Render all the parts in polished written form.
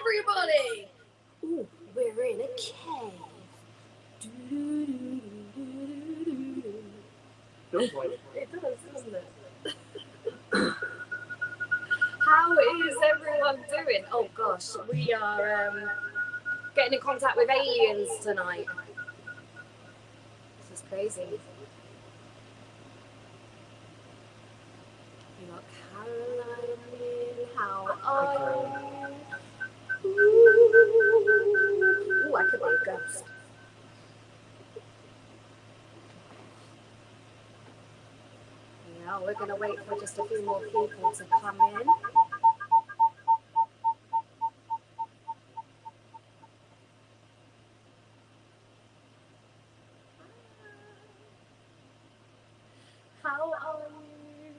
everybody! Ooh, we're in a cave. Feels like It does, doesn't it? How is everyone doing? Oh gosh, we are getting in contact with aliens tonight. This is crazy. You got Caroline in. How are you? Ooh, I could be a ghost. Yeah, we're going to wait for just a few more people to come in. How are you?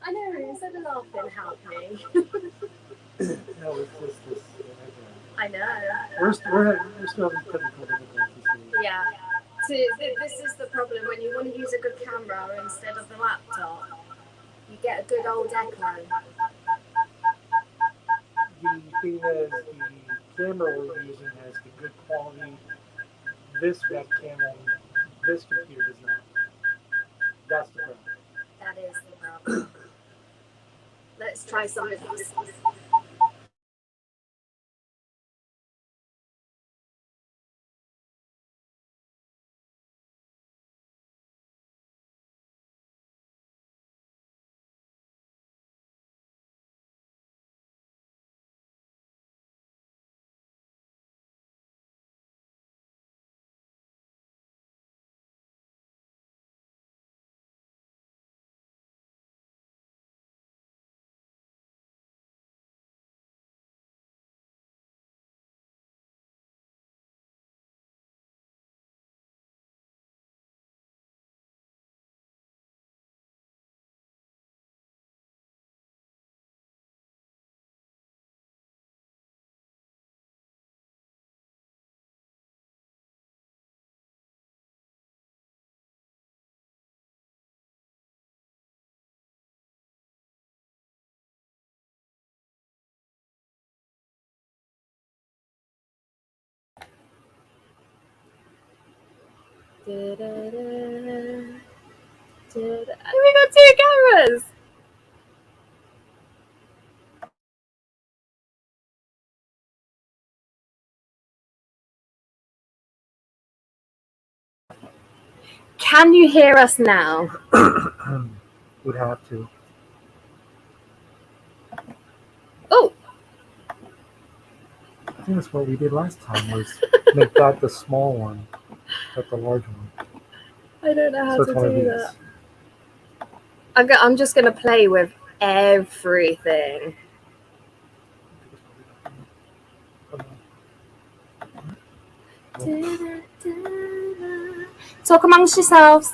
I know, instead of laughing, help me. no, it's just this. I know. We're still having technical difficulties. Yeah. This is the problem when you want to use a good camera instead of the laptop. You get a good old echo. The thing is, the camera we're using has the good quality. This webcam on this computer does not. That's the problem. That is the problem. Let's try something else. We got two cameras. Can you hear us now? Would have to. Oh. I think that's what we did last time was make that the small one, but the large one. I don't know how to do that. I'm just going to play with everything. Talk amongst yourselves.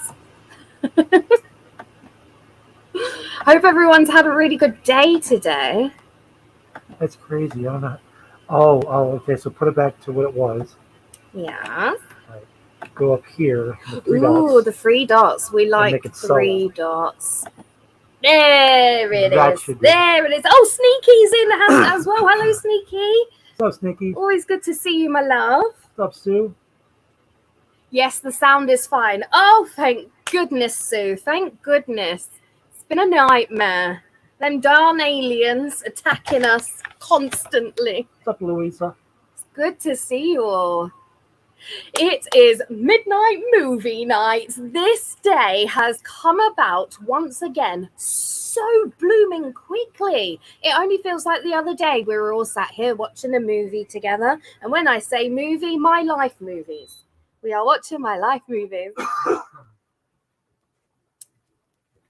Hope everyone's had a really good day today. That's crazy. I don't know. Oh, okay. So put it back to what it was. Yeah. Right. Go up here. The three dots. Ooh, the 3 dots. We like 3 dots. There it is. There it is. Oh, Sneaky's in as well. Hello, Sneaky. What's up, Sneaky? Always good to see you, my love. What's up, Sue? Yes, the sound is fine. Oh, thank goodness, Sue. Thank goodness. It's been a nightmare. Them darn aliens attacking us constantly. What's up, Louisa? It's good to see you all. It is midnight movie night. This day has come about once again so blooming quickly. It only feels like the other day we were all sat here watching a movie together. And when I say movie, my life movies. We are watching my life movies.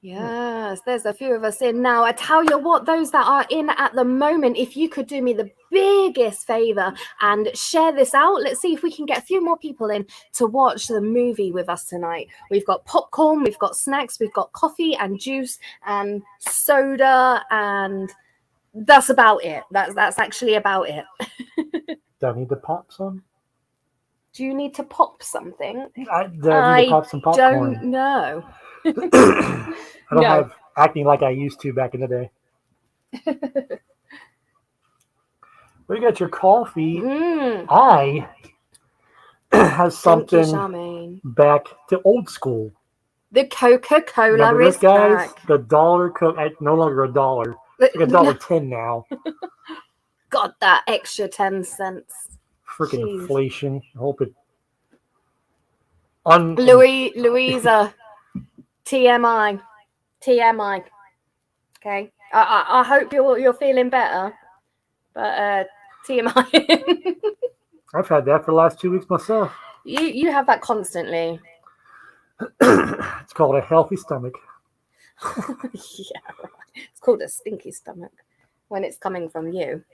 Yes, there's a few of us in now. I tell you what, those that are in at the moment, if you could do me the biggest favor and share this out, let's see if we can get a few more people in to watch the movie with us tonight. We've got popcorn, we've got snacks, we've got coffee and juice and soda, and that's about it. That's actually about it. Do I need to pop some? Do you need to pop something? I need to pop some popcorn. Don't know. I don't have acting like I used to back in the day. We got your coffee. Mm. I have Thank you, something Charmaine. back to old school. The Coca-Cola Remember this, is guys? back. The dollar Coke, no longer $1. It's like $1.10 now. Got that extra 10 cents. Freaking Jeez. inflation. I hope it. Louisa, TMI. Okay, I hope you're feeling better, but TMI. I've had that for the last 2 weeks myself. You have that constantly. It's called a healthy stomach. Yeah, right. It's called a stinky stomach when it's coming from you.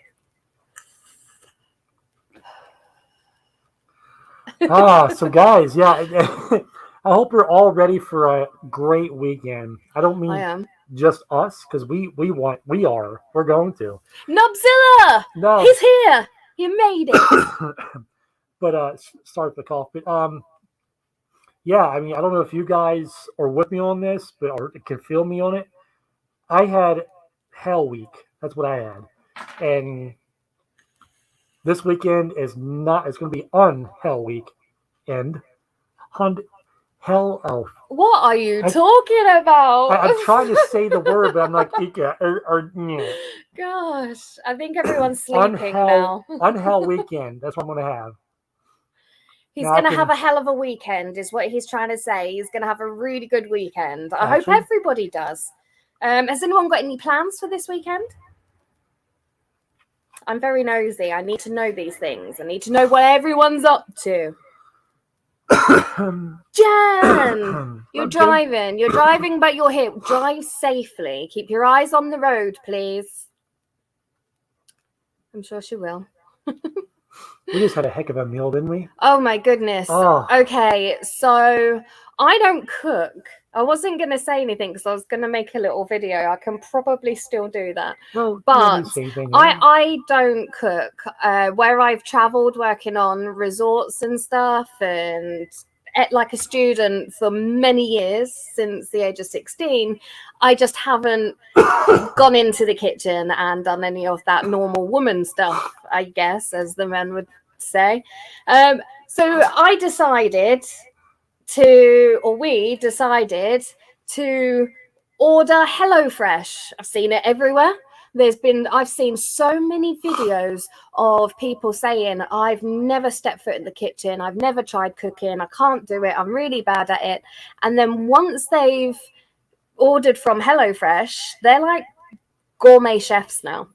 So guys, yeah, I hope we're all ready for a great weekend. I don't I mean am. just us, because we're going to. Nobzilla! No, He's here! You made it! but start the cough. But yeah, I mean, I don't know if you guys are with me on this, but or can feel me on it. I had Hell Week. That's what I had, and this weekend is not. It's going to be Hell Week, and Hell Elf. What are you talking about? I'm trying to say the word, but I'm like, yeah. Gosh, I think everyone's sleeping now. Hell Weekend. That's what I'm going to have. He's going to have a hell of a weekend, is what he's trying to say. He's going to have a really good weekend. I hope everybody does. Has anyone got any plans for this weekend? I'm very nosy. I need to know these things. I need to know what everyone's up to. Jen, you're driving, but you're here. Drive safely. Keep your eyes on the road, please. I'm sure she will. We just had a heck of a meal, didn't we? Oh my goodness. Oh. Okay, so I don't cook. I wasn't going to say anything because I was going to make a little video. I can probably still do that. Well, but I don't cook. Where I've traveled working on resorts and stuff, and like a student for many years since the age of 16, I just haven't gone into the kitchen and done any of that normal woman stuff, I guess, as the men would say. So I decided we decided to order HelloFresh. I've seen it everywhere. I've seen so many videos of people saying, I've never stepped foot in the kitchen. I've never tried cooking. I can't do it. I'm really bad at it. And then once they've ordered from HelloFresh, they're like gourmet chefs now,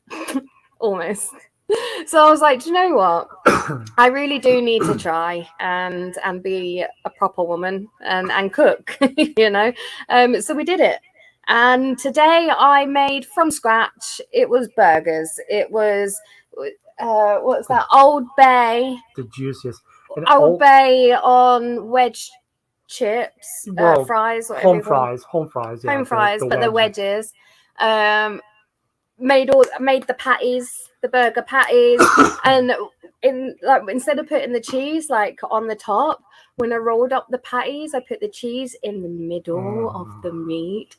almost. So I was like, do you know what? I really do need to try and be a proper woman and cook, you know? So we did it. And today I made from scratch. It was burgers. It was, what's that? Old Bay. The juiciest. Old Bay on wedge chips, fries. Home fries. Yeah, home fries, but the wedges. Made the patties, the burger patties, and instead of putting the cheese like on the top, when I rolled up the patties, I put the cheese in the middle of the meat.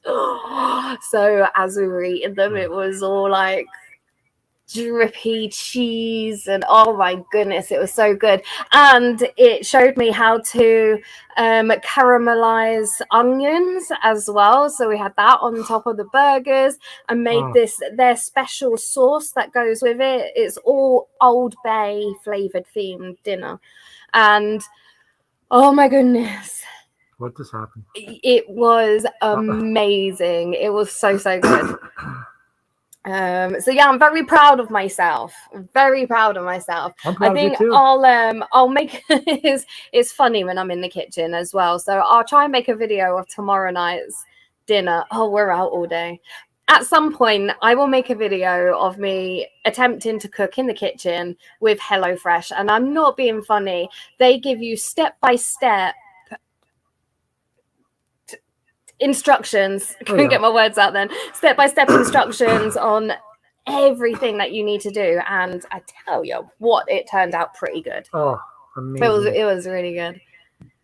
So as we were eating them, it was all like drippy cheese, and oh my goodness, it was so good. And it showed me how to caramelize onions as well, so we had that on top of the burgers and made their special sauce that goes with it. It's all Old Bay flavored themed dinner, and oh my goodness, what just happened? It was amazing. It was so good. So yeah, I'm very proud of myself. I think I'll make it's funny when I'm in the kitchen as well. So I'll try and make a video of tomorrow night's dinner. Oh, we're out all day. At some point, I will make a video of me attempting to cook in the kitchen with HelloFresh. And I'm not being funny. They give you step-by-step instructions. Couldn't get my words out then. Step-by-step instructions on everything that you need to do, and I tell you what, it turned out pretty good. Oh, amazing. It was really good.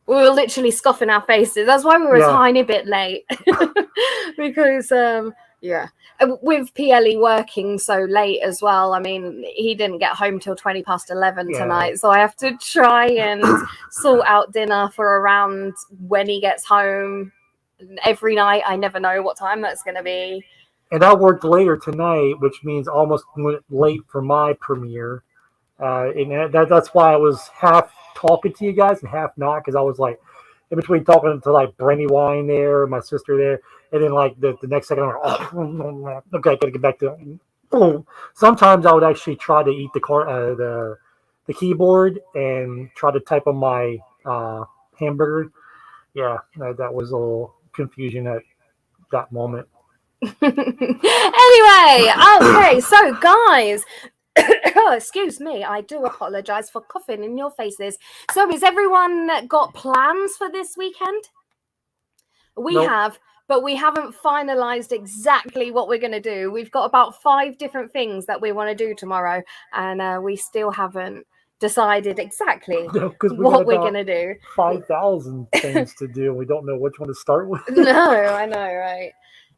We were literally scoffing our faces. That's why we were a tiny bit late. Because Yeah. With PLE working so late as well, I mean, he didn't get home till 11 tonight, so I have to try and sort out dinner for around when he gets home. Every night, I never know what time that's going to be. And I worked later tonight, which means almost went late for my premiere. And that's why I was half talking to you guys and half not, because I was like in between talking to like Brandy Wine there, my sister there, and then like the next second I'm like, oh, okay, I gotta get back to it. Sometimes I would actually try to eat the keyboard and try to type on my hamburger. Yeah, that was a little confusion at that moment. Anyway, okay, so guys, oh, excuse me, I do apologize for coughing in your faces. So has everyone got plans for this weekend? We Nope. have, but we haven't finalized exactly what we're going to do. We've got about 5 different things that we want to do tomorrow, and we still haven't decided exactly what we're going to do. 5,000 things to do. We don't know which one to start with. No, I know, right?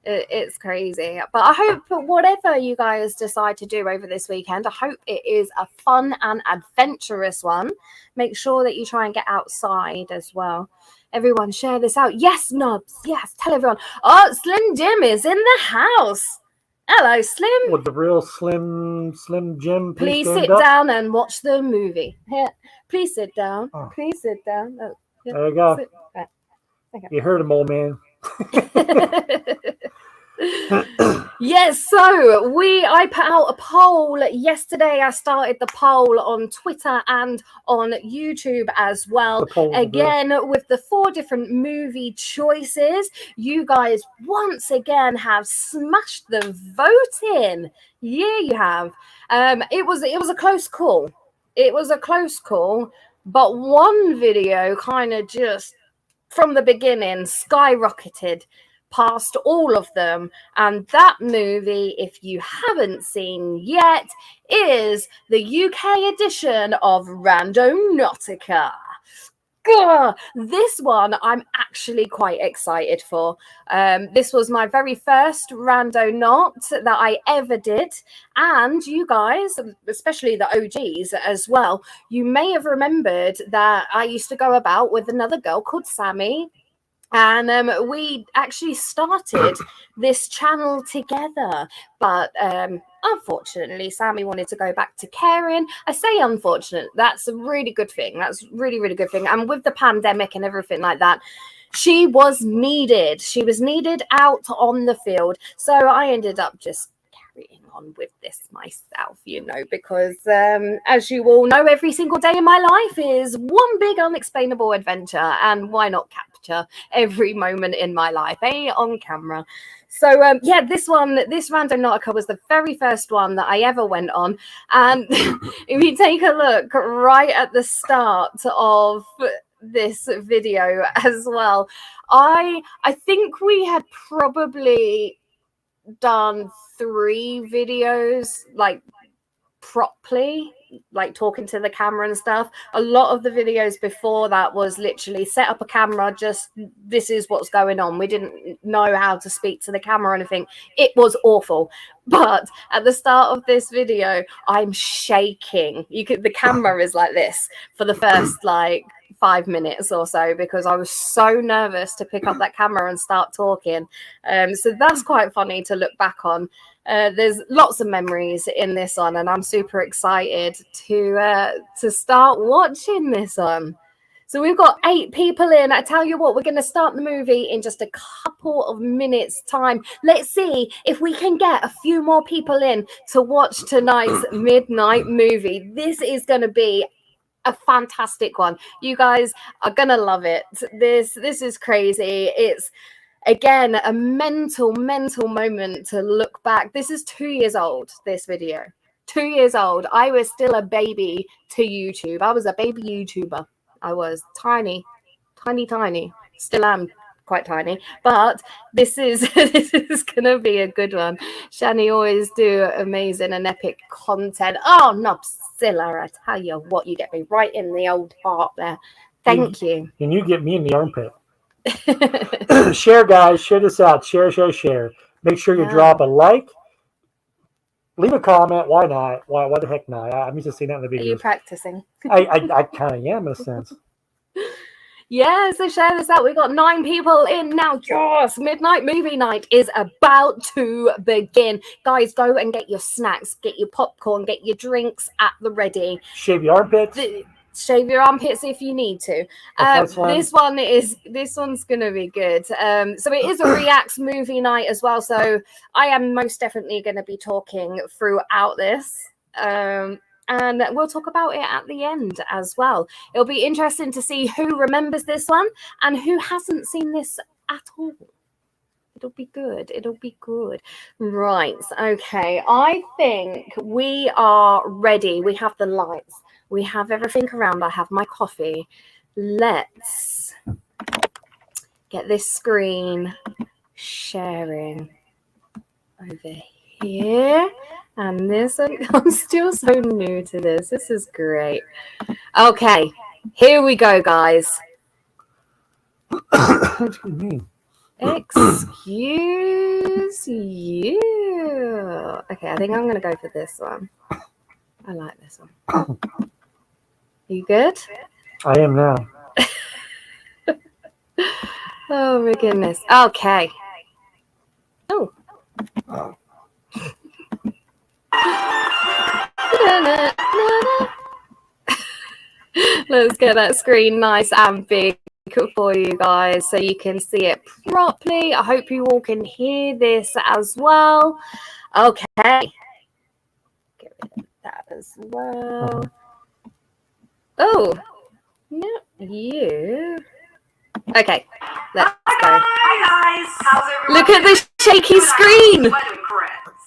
It's crazy. But I hope whatever you guys decide to do over this weekend, I hope it is a fun and adventurous one. Make sure that you try and get outside as well. Everyone share this out. Yes, Nubs. Yes, tell everyone. Oh, Slim Jim is in the house. Hello, Slim. With the real Slim Jim. Please sit down and watch the movie. Here, please sit down. Oh. Please sit down. Oh, yeah. There you go. Okay. You heard him, old man. Yes, so I put out a poll yesterday. I started the poll on Twitter and on YouTube as well. Again, with the 4 different movie choices, you guys once again have smashed the voting. Yeah, you have. It was a close call. It was a close call, but one video kind of just from the beginning skyrocketed past all of them, and that movie, if you haven't seen yet, is the UK edition of Randonautica. This one I'm actually quite excited for. This was my very first Randonaut that I ever did, and you guys, especially the OGs as well, you may have remembered that I used to go about with another girl called Sammy. And we actually started this channel together, but unfortunately, Sammy wanted to go back to caring. I say unfortunate, that's a really good thing. That's really, really good thing. And with the pandemic and everything like that, she was needed. She was needed out on the field. So I ended up just carrying on with this myself, because as you all know, every single day in my life is one big unexplainable adventure, and why not capture every moment in my life, on camera? So this Randonautica was the very first one that I ever went on, and if you take a look right at the start of this video as well, I think we had probably done 3 videos like properly, like talking to the camera and stuff. A lot of the videos before that was literally set up a camera, just this is what's going on. We didn't know how to speak to the camera or anything. It was awful. But at the start of this video, I'm shaking. The camera is like this for the first 5 minutes or so, because I was so nervous to pick up that camera and start talking. So that's quite funny to look back on. There's lots of memories in this one, and I'm super excited to start watching this one. So we've got 8 people in. I tell you what, we're going to start the movie in just a couple of minutes time. Let's see if we can get a few more people in to watch tonight's midnight movie. This is going to be a fantastic one. You guys are going to love it. This is crazy. It's, again, a mental moment to look back. This is 2 years old, this video. 2 years old. I was still a baby to YouTube. I was a baby YouTuber. I was tiny. Still am quite tiny. But this is gonna be a good one. Shani always do amazing and epic content. Oh, Nubzilla, I tell you what, you get me right in the old heart there. Thank you. And you get me in the armpit. Share, guys. Share this out. Share. Make sure you Yeah. drop a like. Leave a comment. Why not? Why the heck not? I'm used to seeing that in the Are you videos. practicing? I kind of am in a sense. Yeah, so share this out. We've got 9 people in now. Yes, midnight movie night is about to begin. Guys, go and get your snacks, get your popcorn, get your drinks at the ready. Shave your armpits. Shave your armpits if you need to. This one's gonna be good. So it is a reacts movie night as well. So I am most definitely gonna be talking throughout this. And we'll talk about it at the end as well. It'll be interesting to see who remembers this one and who hasn't seen this at all. It'll be good. It'll be good. Right. Okay. I think we are ready. We have the lights. We have everything around. I have my coffee. Let's get this screen sharing over here. And this, I'm still so new to this. This is great. Okay, here we go, guys. Excuse me. Excuse you. Okay, I think I'm going to go for this one. I like this one. You good? I am now. Oh, my goodness. Okay. Oh. Let's get that screen nice and big for you guys so you can see it properly. I hope you all can hear this as well. Okay. Get rid of that as well. Oh, no, you. Okay, let's go. Hi guys, how's everyone? Look at the shaky screen.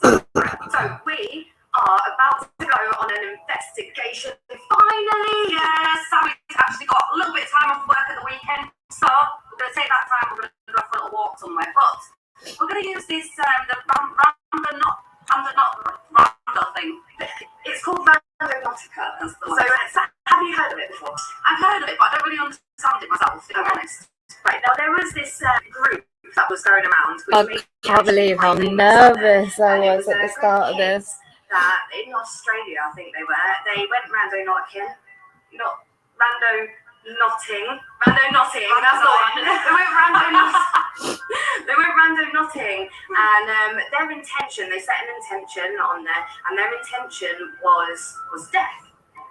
So we are about to go on an investigation. Finally, yes, Sammy's actually got a little bit of time off work at the weekend, so we're going to take that time. We're going to go for a little walk somewhere, but we're going to use this the Rando thing. It's called Randonautica. That's the one. So have you heard of it before? I've heard of it, but I don't really understand it myself, to be honest. Right, now there was this group that was going around. I can't believe how nervous I was at the start of this. That in Australia, I think they went randonauting. That's the one. They went randonauting, and their intention, they set an intention on there, and their intention was death.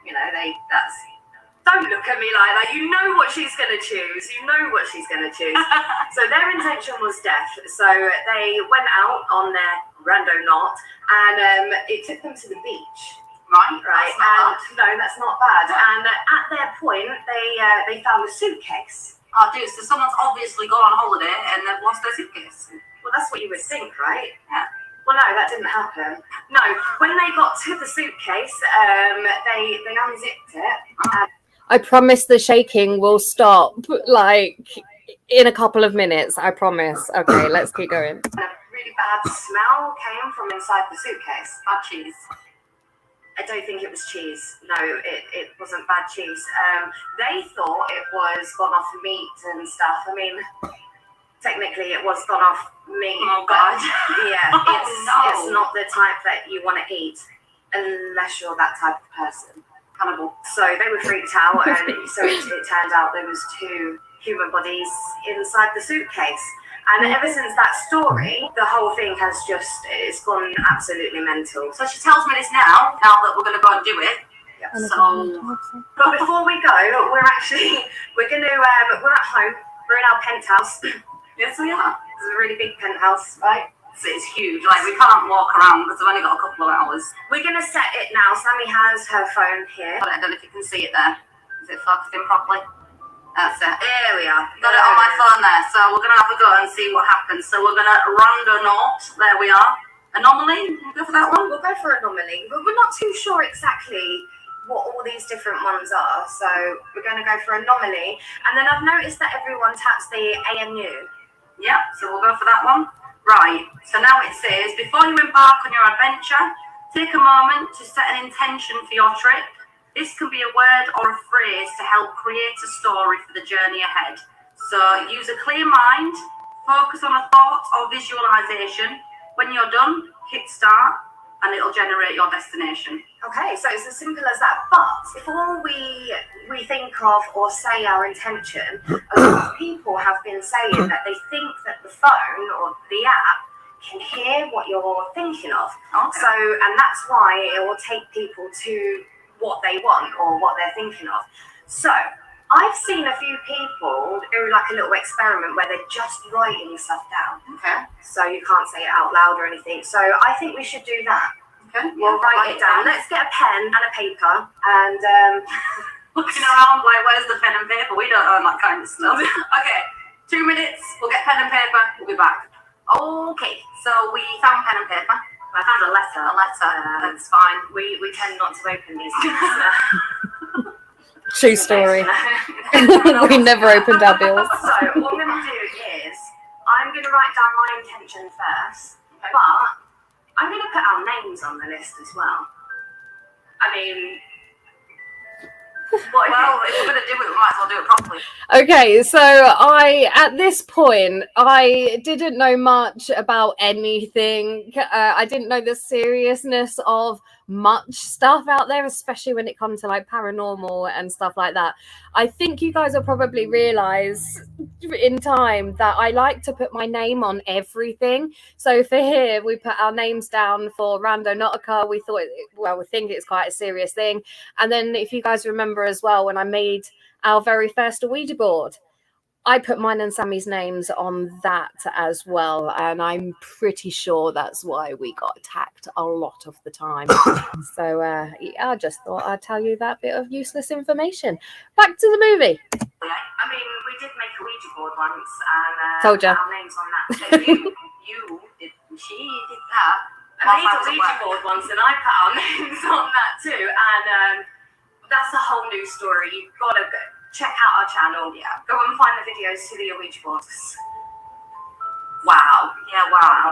You know, don't look at me like that. You know what she's going to choose. So their intention was death. So they went out on their randonaut, and it took them to the beach. Right. No, that's not bad. And at their point, they found a suitcase. Oh, dude, so someone's obviously gone on holiday and they've lost their suitcase. Well, that's what you would think, right? Yeah. Well, no, that didn't happen. No, when they got to the suitcase, they unzipped it. I promise the shaking will stop, like, in a couple of minutes. I promise. Okay, let's keep going. A really bad smell came from inside the suitcase. Bad cheese. I don't think it was cheese. No, it wasn't bad cheese. They thought it was gone off meat and stuff. I mean, technically it was gone off meat. Oh, God. Yeah, it's not the type that you want to eat unless you're that type of person. Cannibal. So they were freaked out, and so it turned out there was 2 human bodies inside the suitcase. And ever since that story, the whole thing has it's gone absolutely mental. So she tells me this now that we're going to go and do it. Yep. But before we go, we're at home. We're in our penthouse. Yes, we are. It's a really big penthouse, right? It's huge. Like, we can't walk around because we've only got a couple of hours. We're going to set it now. Sammy has her phone here. I don't know if you can see it there. Is it focusing properly? That's it. There we are. Got it on my phone there. So we're going to have a go and see what happens. So we're going to randonaut. There we are. Anomaly. We'll go for that one. We'll go for anomaly. But we're not too sure exactly what all these different ones are. So we're going to go for anomaly. And then I've noticed that everyone taps the ANU. Yep. So we'll go for that one. Right. So now it says, before you embark on your adventure, take a moment to set an intention for your trip. This can be a word or a phrase to help create a story for the journey ahead. So use a clear mind, focus on a thought or visualization, When you're done, hit start, and it'll generate your destination. Okay, so it's as simple as that. But before we think of or say our intention, a lot of people have been saying that they think that the phone or the app can hear what you're thinking of. Okay. So, and that's why it will take people to what they want or what they're thinking of. So, I've seen a few people do like a little experiment where they're just writing stuff down. Okay. So you can't say it out loud or anything. So I think we should do that. Okay. We'll write it down. Let's get a pen and a paper and looking around like, where's the pen and paper? We don't own that kind of stuff. Okay, 2 minutes. We'll get pen and paper. We'll be back. Okay. So we found pen and paper. I found a letter. That's fine. We tend not to open these things. True story. We never opened our bills. So what I'm going to do is I'm going to write down my intention first, but I'm going to put our names on the list as well. I mean, Well, if we're going to do it, we might as well do it properly. Okay, so at this point, I didn't know much about anything. I didn't know the seriousness of much stuff out there, especially when it comes to like paranormal and stuff like that. I think you guys will probably realize in time that I like to put my name on everything. So for here, we put our names down for Randonautica. We think it's quite a serious thing. And then if you guys remember as well, when I made our very first Ouija board, I put mine and Sammy's names on that as well, and I'm pretty sure that's why we got attacked a lot of the time. So I just thought I'd tell you that bit of useless information. Back to the movie. I mean, we did make a Ouija board once, and Told ya. our names on that. So She did that. I made a Ouija board once, and I put our names on that too. And that's a whole new story. You've got to go. Check out our channel. Yeah, go and find the videos to the Ouija boards. Wow.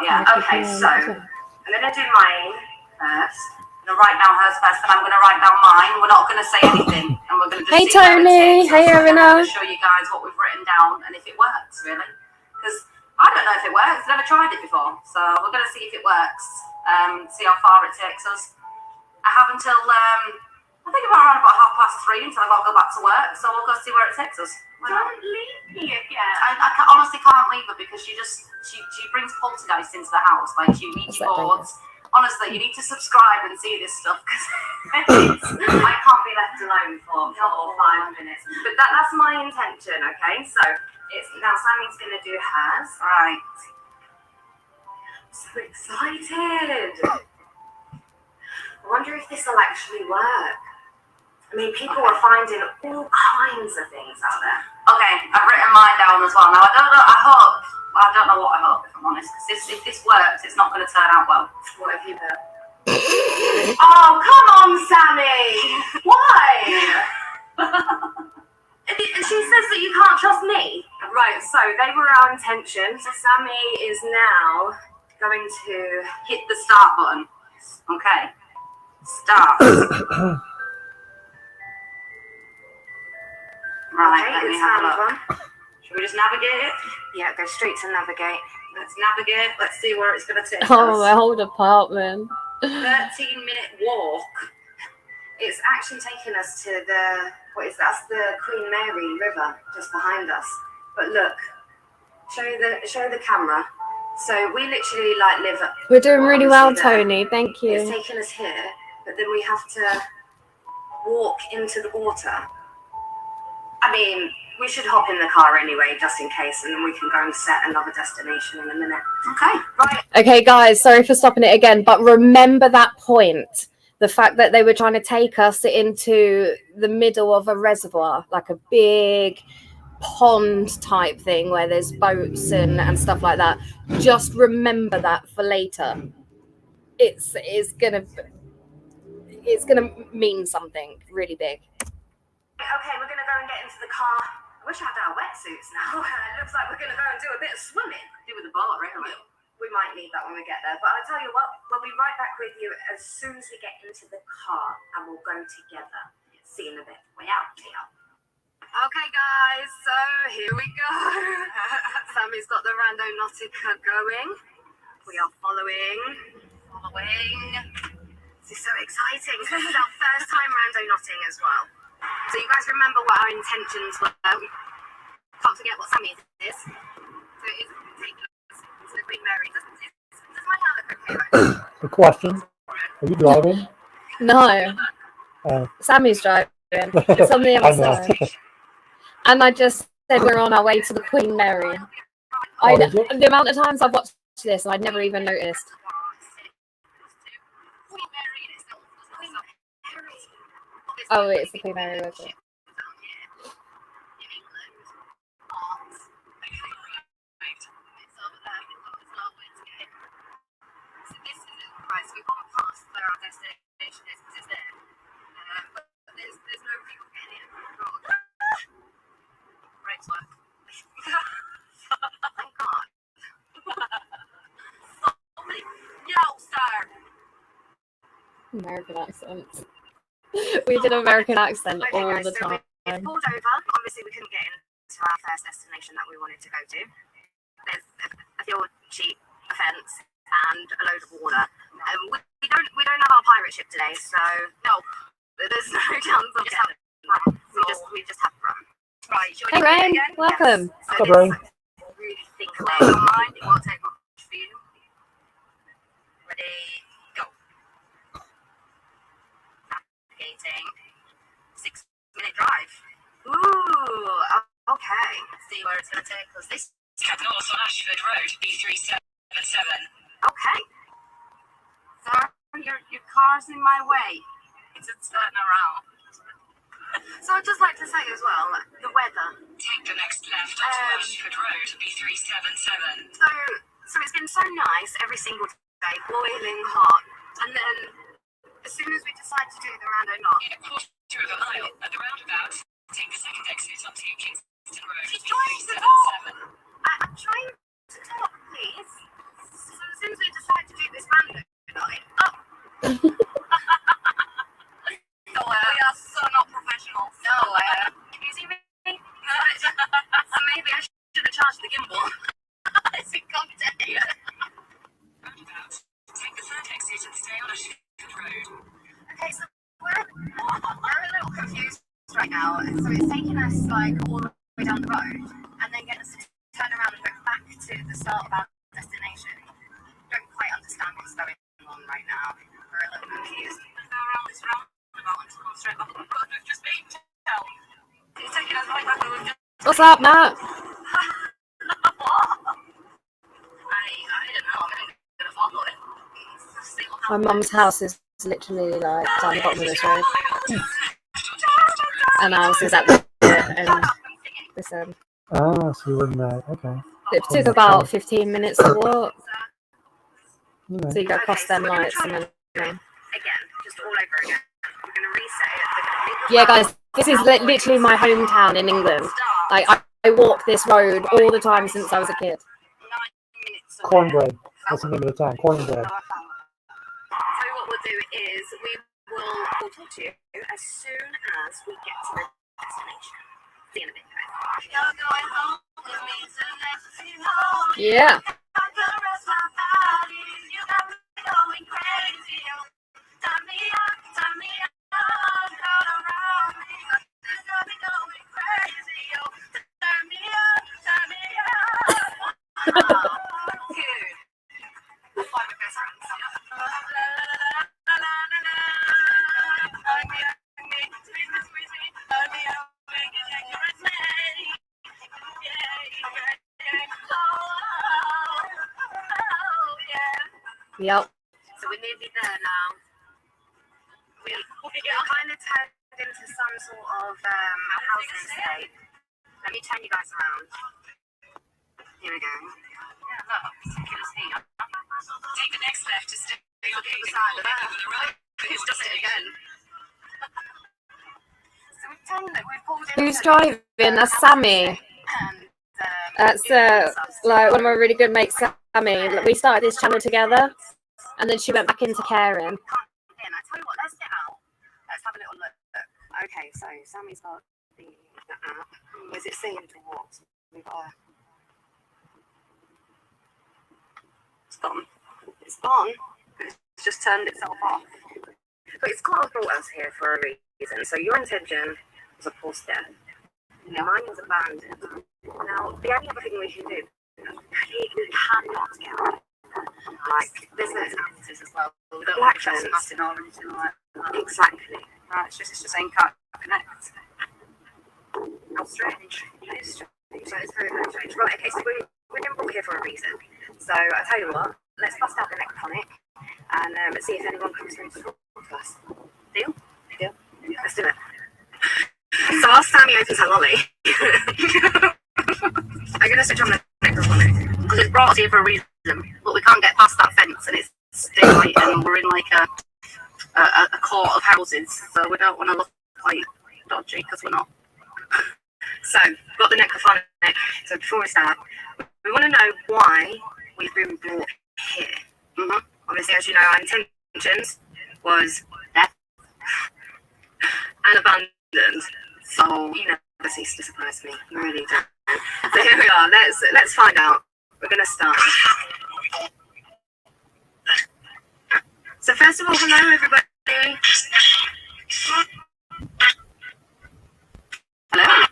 Yeah. Okay, so I'm gonna do mine first. I'm going to write down hers first, and I'm going to write down mine. We're not going to say anything, and we're going to just Hey, see where it Tony. takes us. Hey, I'm Irina. going to show you guys what we've written down and if it works, really. Because I don't know if it works. I've never tried it before, so we're going to see if it works. See how far it takes us. I have until I think around about 3:30 until I've got to go back to work, so we'll go see where it takes us. Don't leave me again. I honestly can't leave her because she brings poltergeists into the house, like she Ouija boards. Honestly, you need to subscribe and see this stuff because I can't be left alone for 5 minutes. But that's my intention, okay? So it's now Sammy's gonna do hers. right. I'm so excited. I wonder if this will actually work. I mean, people are finding all kinds of things out there. Okay, I've written mine down as well. Now I don't know what I hope, if I'm honest. Because if this works, it's not going to turn out well. What have you put? Oh, come on, Sammy! Why? She says that you can't trust me. Right, so they were our intentions. Sammy is now going to Hit the start button. Okay. Start. Right, let me have a look. Should we just navigate it? Yeah, go straight to navigate. Let's navigate. Let's see where it's going to take Oh, us. my whole apartment. 13-minute walk. It's actually taking us to that's the Queen Mary River just behind us. But look, show the camera. So we literally live. We're doing really well, obviously there. Tony. Thank It's you. taking us here, but then we have to walk into the water. I mean, we should hop in the car anyway, just in case, and then we can go and set another destination in a minute. Okay. Right. Okay, guys, sorry for stopping it again, but remember that point. The fact that they were trying to take us into the middle of a reservoir, like a big pond type thing where there's boats and stuff like that. Just remember that for later. It's gonna mean something really big. Okay, we're gonna go and get into the car. I wish I had our wetsuits now. It looks like we're gonna go and do a bit of swimming. Do with the boat, really. We might need that when we get there. But I'll tell you what, we'll be right back with you as soon as we get into the car and we'll go together. See you in a bit. Way out. Okay, guys, so here we go. Sammy's got the Randonautica going. We are following. This is so exciting. This is our first time rando knotting as well. So you guys remember what our intentions were. We can't forget what Sammy's is. So it is take us to the Queen Mary, doesn't it? Does my hair look okay? The question: are you driving? No, Sammy's driving. It's on the I other know. side. And I just said we're on our way to the Queen Mary. Oh, did you? The amount of times I've watched this, I'd never even noticed. Oh, it's the Queen Mary, was it? Right, so we've gone past where our destination is because it's there. But there's no real getting in. Brakes work. Thank God. Yo, sir. American accent. We did American accent Okay, all guys, the so time. we pulled over. Obviously, we couldn't get into our first destination that we wanted to go to. There's a fuel cheap offence and a load of water. We don't have our pirate ship today, so no, there's no chance of having rum. We just have rum. Right, Hey, Rain, welcome. Yes. Hi, Rain. Really think about it. Online, it won't take much for you. Ready, go. Navigating. 6-minute drive. Ooh, okay. See where it's going to take us. This Head north on Ashford Road, B377. okay. Sir, your car's in my way. It's turning around. So I'd just like to say as well, the weather. Take the next left onto Ashford Road, B377. So it's been so nice every single day, boiling hot, and then as soon as we decide to do the rando knot, In a quarter of a mile at the roundabout, take the second exit onto Kingston Road, she's trying to B377. I'm trying to talk, please. So as soon as we decide to do this rando night, we are so not professional. No, can you see me? So maybe I should have charged the gimbal. It's been complicated. Roundabout, take the third exit and stay on Ashford Road. Okay, so we're a little confused right now. So it's taking us like all the way down the road and then getting us to turn around and go back to the start of our destination. Don't quite understand what's going on right now. We're a little confused. Go around this roundabout and just come straight back on the road we've just been down. It's taking us right back where we've just What's up, Matt? I don't know. I'm gonna follow it. See what My mum's house is literally like down the bottom of this road. And ours is at the end. This end. Ah, so you were in that. Okay. It took about 15 minutes to walk. Yeah. So you go across them lights and then. again, just all over again. We're gonna reset it. We're gonna make Yeah, guys, this is literally my hometown in England. Like, I walk this road all the time since I was a kid. 9 minutes away. Cornbread. That's the name of the town. Cornbread. So what we'll do is we'll talk to you as soon as we get to the destination. See you in a bit, guys. You're going home with me tonight. Yeah. Yep. So we're nearly there now. We kind of turned into some sort of housing estate. Let me turn you guys around. Here we go. Yeah, look, it's here. Take the next left to stay on The other side of that. the road. It's just it again. So we've pulled in. Who's driving? That's Sammy. That's like one of my really good mates, Sammy. We started this channel together, and then she went back into caring. I tell you what, let's get out. Let's have a little look. Okay, so Sammy's got the app. Was it saying to what? We've got. Stop. It's gone. It's just turned itself off. But it's got brought us here for a reason. So your intention was, of course, death. Mine was abandoned. Now, the only other thing we can do, we cannot get out. Like, there's answers as well. We don't want trespassing or anything like that. Exactly. Right, it's just saying can't connect. How strange. It is strange. So it's very, very strange. Right, okay, so we've been brought here for a reason. So I tell you what, let's bust out the necrophonic and see if anyone comes through to talk to us. Deal? Deal? Let's do it. So while Sammy opens her lolly, I'm going to switch on the necrophonic because it's brought us here for a reason, but we can't get past that fence and it's daylight and we're in like a court of houses, so we don't want to look like dodgy because we're not. So, got the necrophonic. So before we start, we want to know why we've been brought here. Obviously, as you know, our intentions was death and abandoned. So you never cease to surprise me. You really don't. So here we are. Let's find out. We're gonna start. So first of all, hello everybody. Hello.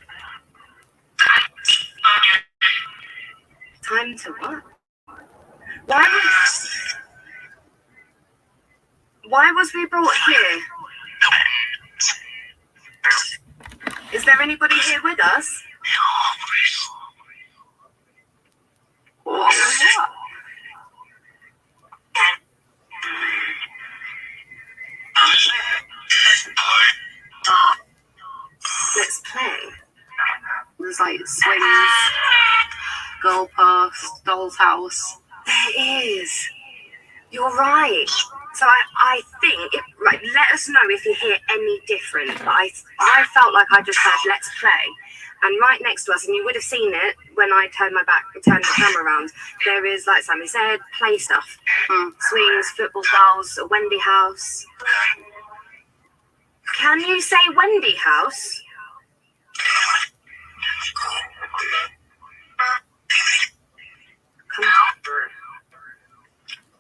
Time to what? Why was we brought here? Is there anybody here with us? What? Let's play. There's like swings, goalpost, doll's house. There is. You're right. So I think, right, let us know if you hear any different. But I felt like I just heard let's play. And right next to us, and you would have seen it when I turned the camera around, there is, like Sammy said, play stuff. Swings, football balls, a Wendy house. Can you say Wendy house? Come on.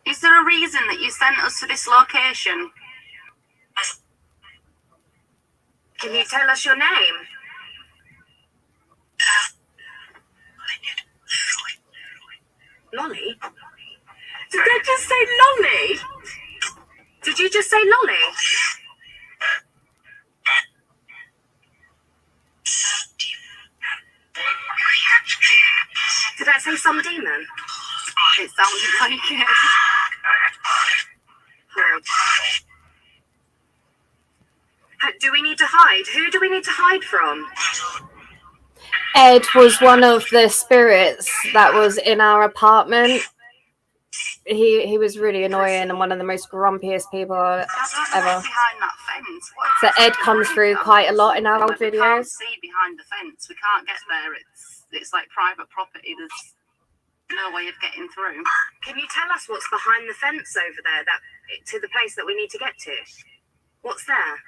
Is there a reason that you sent us to this location? Can you tell us your name? Lolly? Did they just say Lolly? Did you just say Lolly? Did I say some demon? It sounded like it. Do we need to hide? Who do we need to hide from? Ed was one of the spirits that was in our apartment. He was really annoying and one of the most grumpiest people ever. Behind that fence. So Ed comes through quite a lot in our old We can't videos. see behind the fence. We can't get there. It's like private property. There's no way of getting through. Can you tell us what's behind the fence over there, to the place that we need to get to? What's there?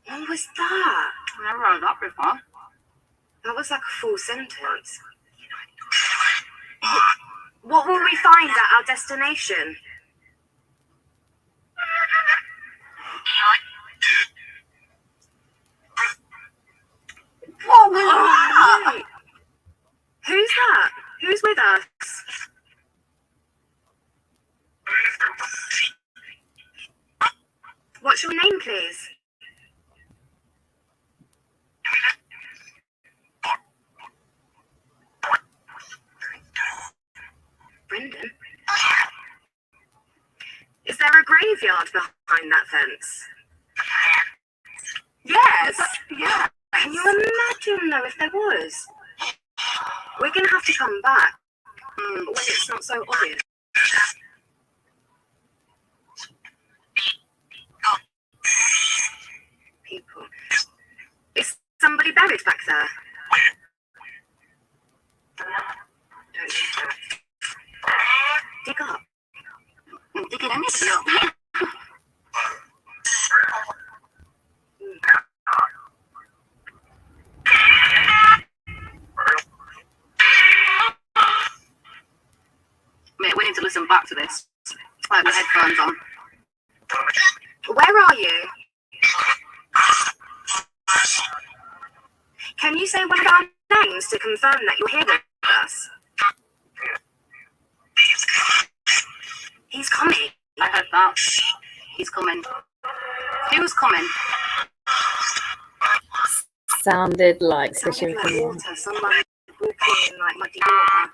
What was that? I've never heard that before. That was like a full sentence. What will we find at our destination? What was that? Who's that? Who's with us? What's your name, please? Brendan? Is there a graveyard behind that fence? Yes! Yeah. Can you imagine, though, if there was? We're going to have to come back when it's not so obvious. People. Is somebody buried back there? Don't do that. Dig up. I'm digging anything up. listen back to this. I have my headphones on. Where are you? Can you say one of our names to confirm that you're here with us? He's coming. I heard that. He's coming. Who's coming? Sounded like Sounded Squishy like from water. Someone walking in like muddy water.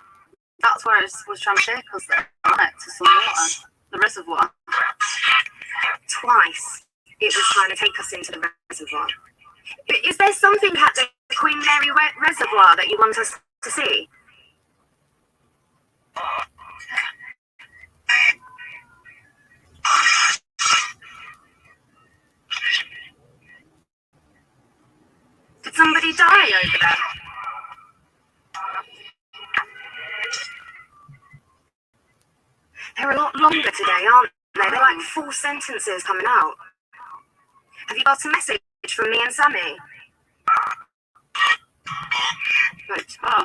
That's where I was trying to take us there, right, to some water. The reservoir. Twice it was trying to take us into the reservoir. Is there something at the Queen Mary Reservoir that you want us to see? Did somebody die over there? They're a lot longer today, aren't they? They're like full sentences coming out. Have you got a message from me and Sammy? Right. Oh.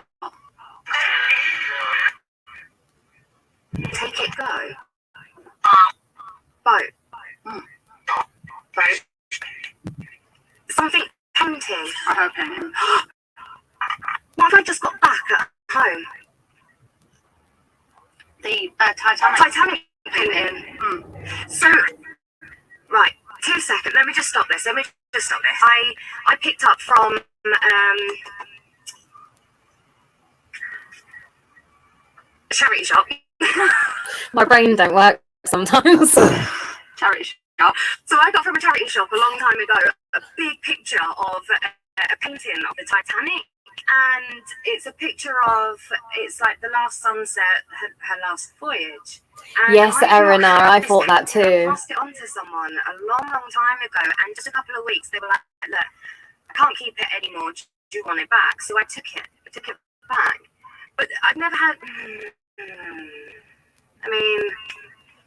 Take it, go. Boat. Boat. Something painting. I heard him. What have I just got back at home? The Titanic. Titanic painting. So, right, 2 seconds. Let me just stop this. I picked up from a charity shop. my brain don't work sometimes. Charity shop. So I got from a charity shop a long time ago a big picture of a painting of the Titanic, and it's a picture of, it's like the last sunset, her last voyage. And Yes, Erina, I this thought that picture. I too. passed it on to someone a long time ago, and just a couple of weeks they were like, look, I can't keep it anymore, do you want it back? So I took it back. But I've never had, I mean,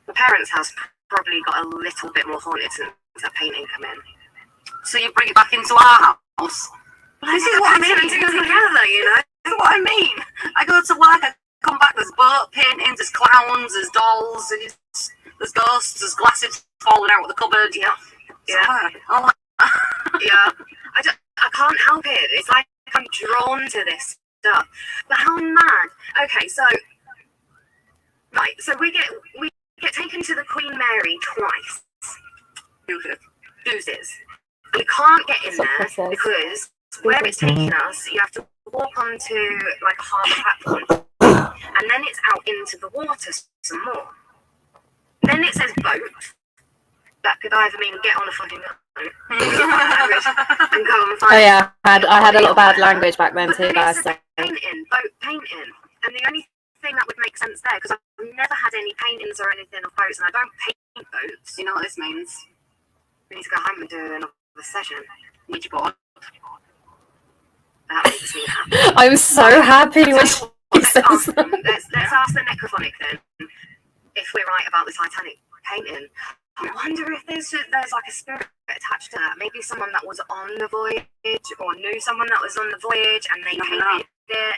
my parents' house probably got a little bit more haunted since that painting came in. So you bring it back into our house? This is what I mean, together, you know? This is what I mean. I go to work, I come back, there's boat paintings, there's clowns, there's dolls, there's ghosts, there's glasses falling out of the cupboard. Yeah. Oh, Yeah. I can't help it. It's like I'm drawn to this stuff. But how mad. Okay, so right, so we get taken to the Queen Mary twice. Deuces. We can't get in That's what there Chris says. because where it's taking us, you have to walk onto like a hard platform, and then it's out into the water some more. Then it says boat. That could either mean get on a fucking boat and go and find. Oh yeah, I had a lot of bad language back then But too, then guys. it's So. a boat painting, and the only thing that would make sense there, because I've never had any paintings or anything of boats, and I don't paint boats. you know what this means? We need to go home and do another session. Ouija board. That makes me happy. I'm so happy when she Let's says ask, that. let's ask the necrophonic then if we're right about the Titanic painting. I wonder if there's like a spirit attached to that. Maybe someone that was on the voyage or knew someone that was on the voyage and they painted it.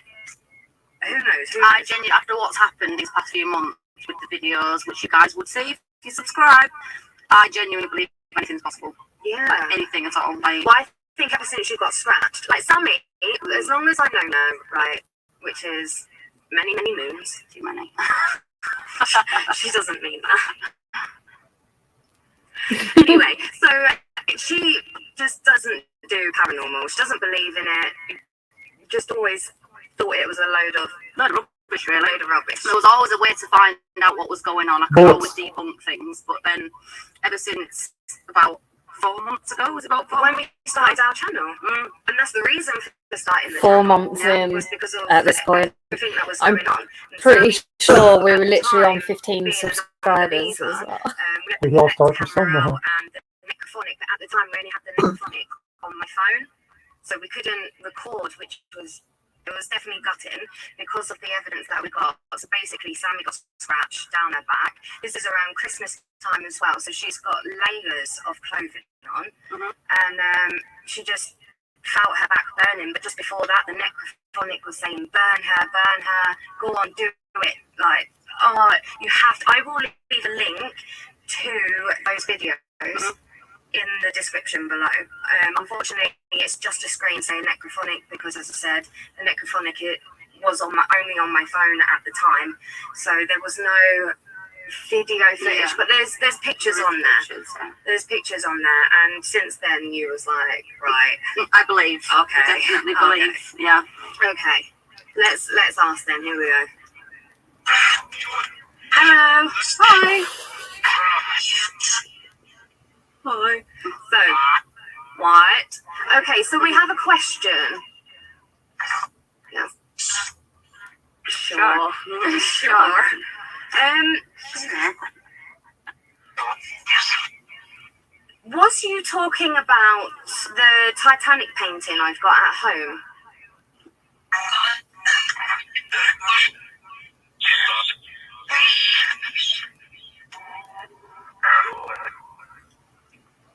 Who knows? I genuinely, after what's happened these past few months with the videos, which you guys would see if you subscribe, I genuinely believe anything's possible. Yeah. Like anything at all. Like, Well, I think ever since you got scratched, like Sammy, as long as I've known her, right, which is many moons, too many. she doesn't mean that. Anyway, so she just doesn't do paranormal. She doesn't believe in it. Just always thought it was a load of Rubbish, really. rubbish. There was always a way to find out what was going on. I could always debunk things, but then ever since about 4 months ago, was it about 4 When months? we started our channel, and that's the reason for starting the 4 channel, months in was because of at this point. everything that was I'm going on. And Pretty so, sure we were at the literally on time, 15 being subscribers an as well. we We all had start the from camera somewhere. out and the necrophonic, but at the time we only had the necrophonic on my phone, so we couldn't record, which was, it was definitely gutting because of the evidence that we got. So basically, Sammy got scratched down her back. This is around Christmas time as well, so she's got layers of clothing on, and she just felt her back burning. But just before that, the necrophonic was saying, burn her, go on, do it. Like, you have to, I will leave a link to those videos in the description below. Unfortunately, it's just a screen saying Necrophonic because, as I said, the Necrophonic was only on my phone at the time, so there was no video footage. But there's pictures on there. There's pictures on there, and since then you was like, right, I believe. okay, Definitely believe. okay. Yeah. Okay, let's ask them. Here we go. Hello. Hi. Hi. So, what? Okay, so we have a question. Yeah. Sure. Sure. Was you talking about the Titanic painting I've got at home?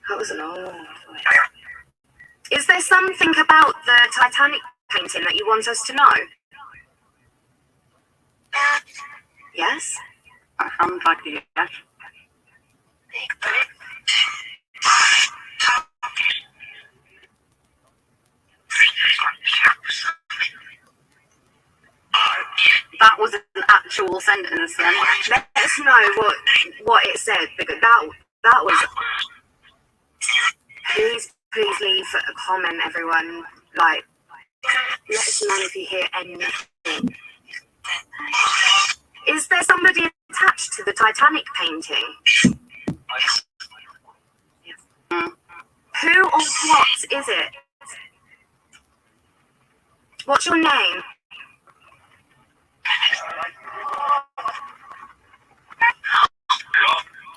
That was an old voice. Is there something about the Titanic painting that you want us to know? Yes? I sound like a yes. That was an actual sentence then. Let us know what it said, because that was. Please leave a comment, everyone. Like, let us know if you hear anything. Is there somebody attached to the Titanic painting? Who or what is it? What's your name?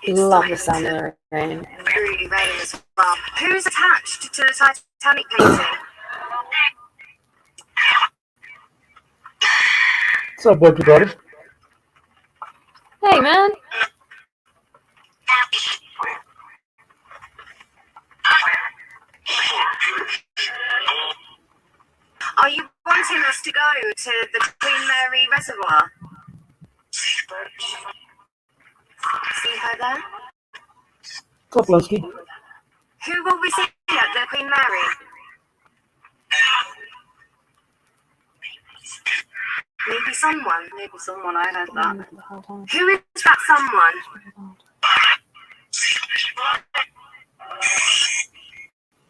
Love the sound of the rain. Really rain as well. Who's attached to the Titanic painting? What's up, Wookie buddy? Hey, man. Are you wanting us to go to the Queen Mary Reservoir? See her there? What's up, Linsky? Who will we see at the Queen Mary? Maybe someone. Maybe someone, I heard that. Who is that someone?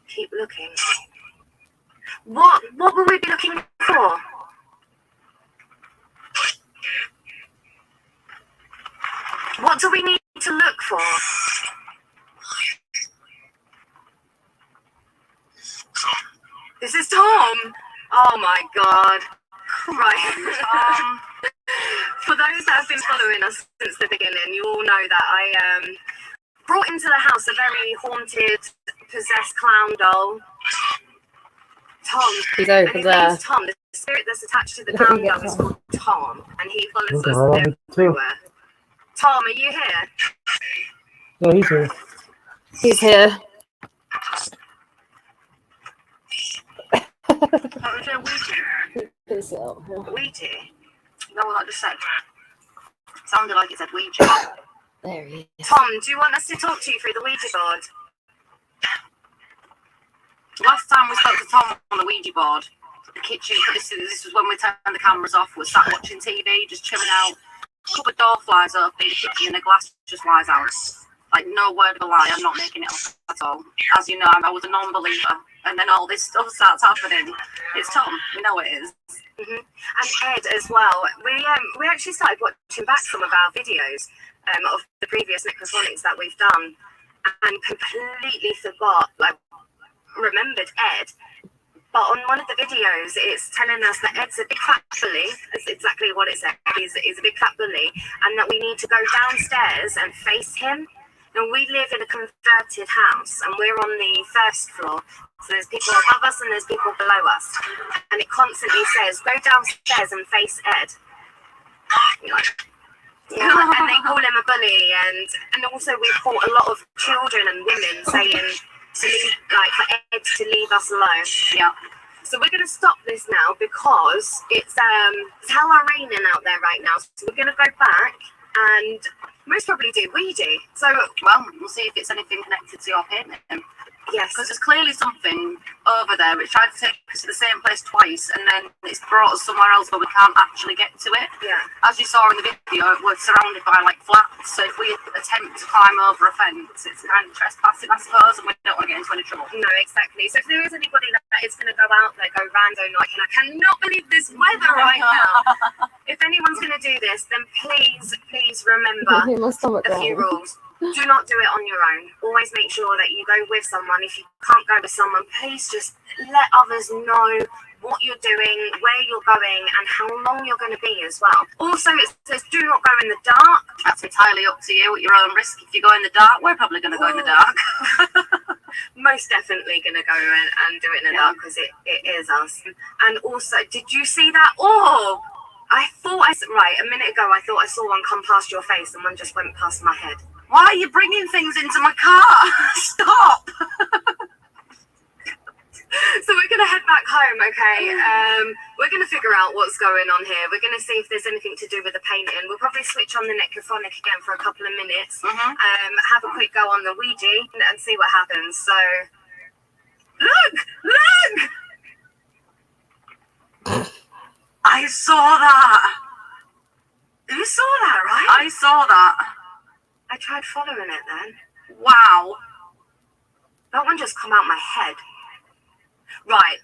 Keep looking. What will we be looking for? What do we need to look for? This is Tom. Oh my God. Right. For those that have been following us since the beginning, you all know that I brought into the house a very haunted, possessed clown doll. Tom. He's And over his there. name's Tom. The spirit that's attached to the clown doll is called Tom, and he follows us Okay, me too. everywhere. Tom, are you here? Yeah, he's here. He's here. That was a Ouija. Ouija. Is that what I just said? Sounded like it said Ouija. There he is. Tom, do you want us to talk to you through the Ouija board? Last time we spoke to Tom on the Ouija board, the kitchen, this was when we turned the cameras off, we sat watching TV, just chilling out. A couple of door flies open in the kitchen and the glass just flies out. Like, no word of a lie, I'm not making it up at all. As you know, I was a non-believer, and then all this stuff starts happening. It's Tom, we know it is. Mm-hmm. And Ed as well. We actually started watching back some of our videos of the previous Necrophonics that we've done, and completely forgot, remembered Ed. But on one of the videos, it's telling us that Ed's a big fat bully. That's exactly what it said. He's a big fat bully, and that we need to go downstairs and face him. Now, we live in a converted house, and we're on the first floor. So there's people above us and there's people below us. And it constantly says, go downstairs and face Ed. You're like, yeah, and they call him a bully. And also we've caught a lot of children and women saying to leave, for Ed to leave us alone. Yeah. So we're going to stop this now because it's hella raining out there right now. So we're going to go back and most probably do Ouija. So, Well, we'll see if it's anything connected to your payment. yes. Because there's clearly something over there which tried to take us to the same place twice, and then it's brought us somewhere else where we can't actually get to it. Yeah. As you saw in the video, we're surrounded by like flats, so if we attempt to climb over a fence, it's kind of trespassing, I suppose, and we don't want to get into any trouble. No, exactly. So if there is anybody that is going to go out there, go rando like, and I cannot believe this weather right now. If anyone's going to do this, then please remember Hit my stomach a few growling. rules. Do not do it on your own. Always make sure that you go with someone. If you can't go with someone, please just let others know what you're doing, where you're going, and how long you're going to be as well. Also, it says do not go in the dark. That's entirely up to you at your own risk. If you go in the dark, we're probably going to go in the dark. Most definitely going to go and do it in the dark because it is us. And also, did you see that orb? I thought right, a minute ago, I thought I saw one come past your face and one just went past my head. Why are you bringing things into my car? Stop! So we're going to head back home, okay? We're going to figure out what's going on here. We're going to see if there's anything to do with the painting. We'll probably switch on the Necrophonic again for a couple of minutes. Have a quick go on the Ouija and see what happens. So, look! I saw that! You saw that, right? I saw that. I tried following it then. Wow. That one just come out my head. Right.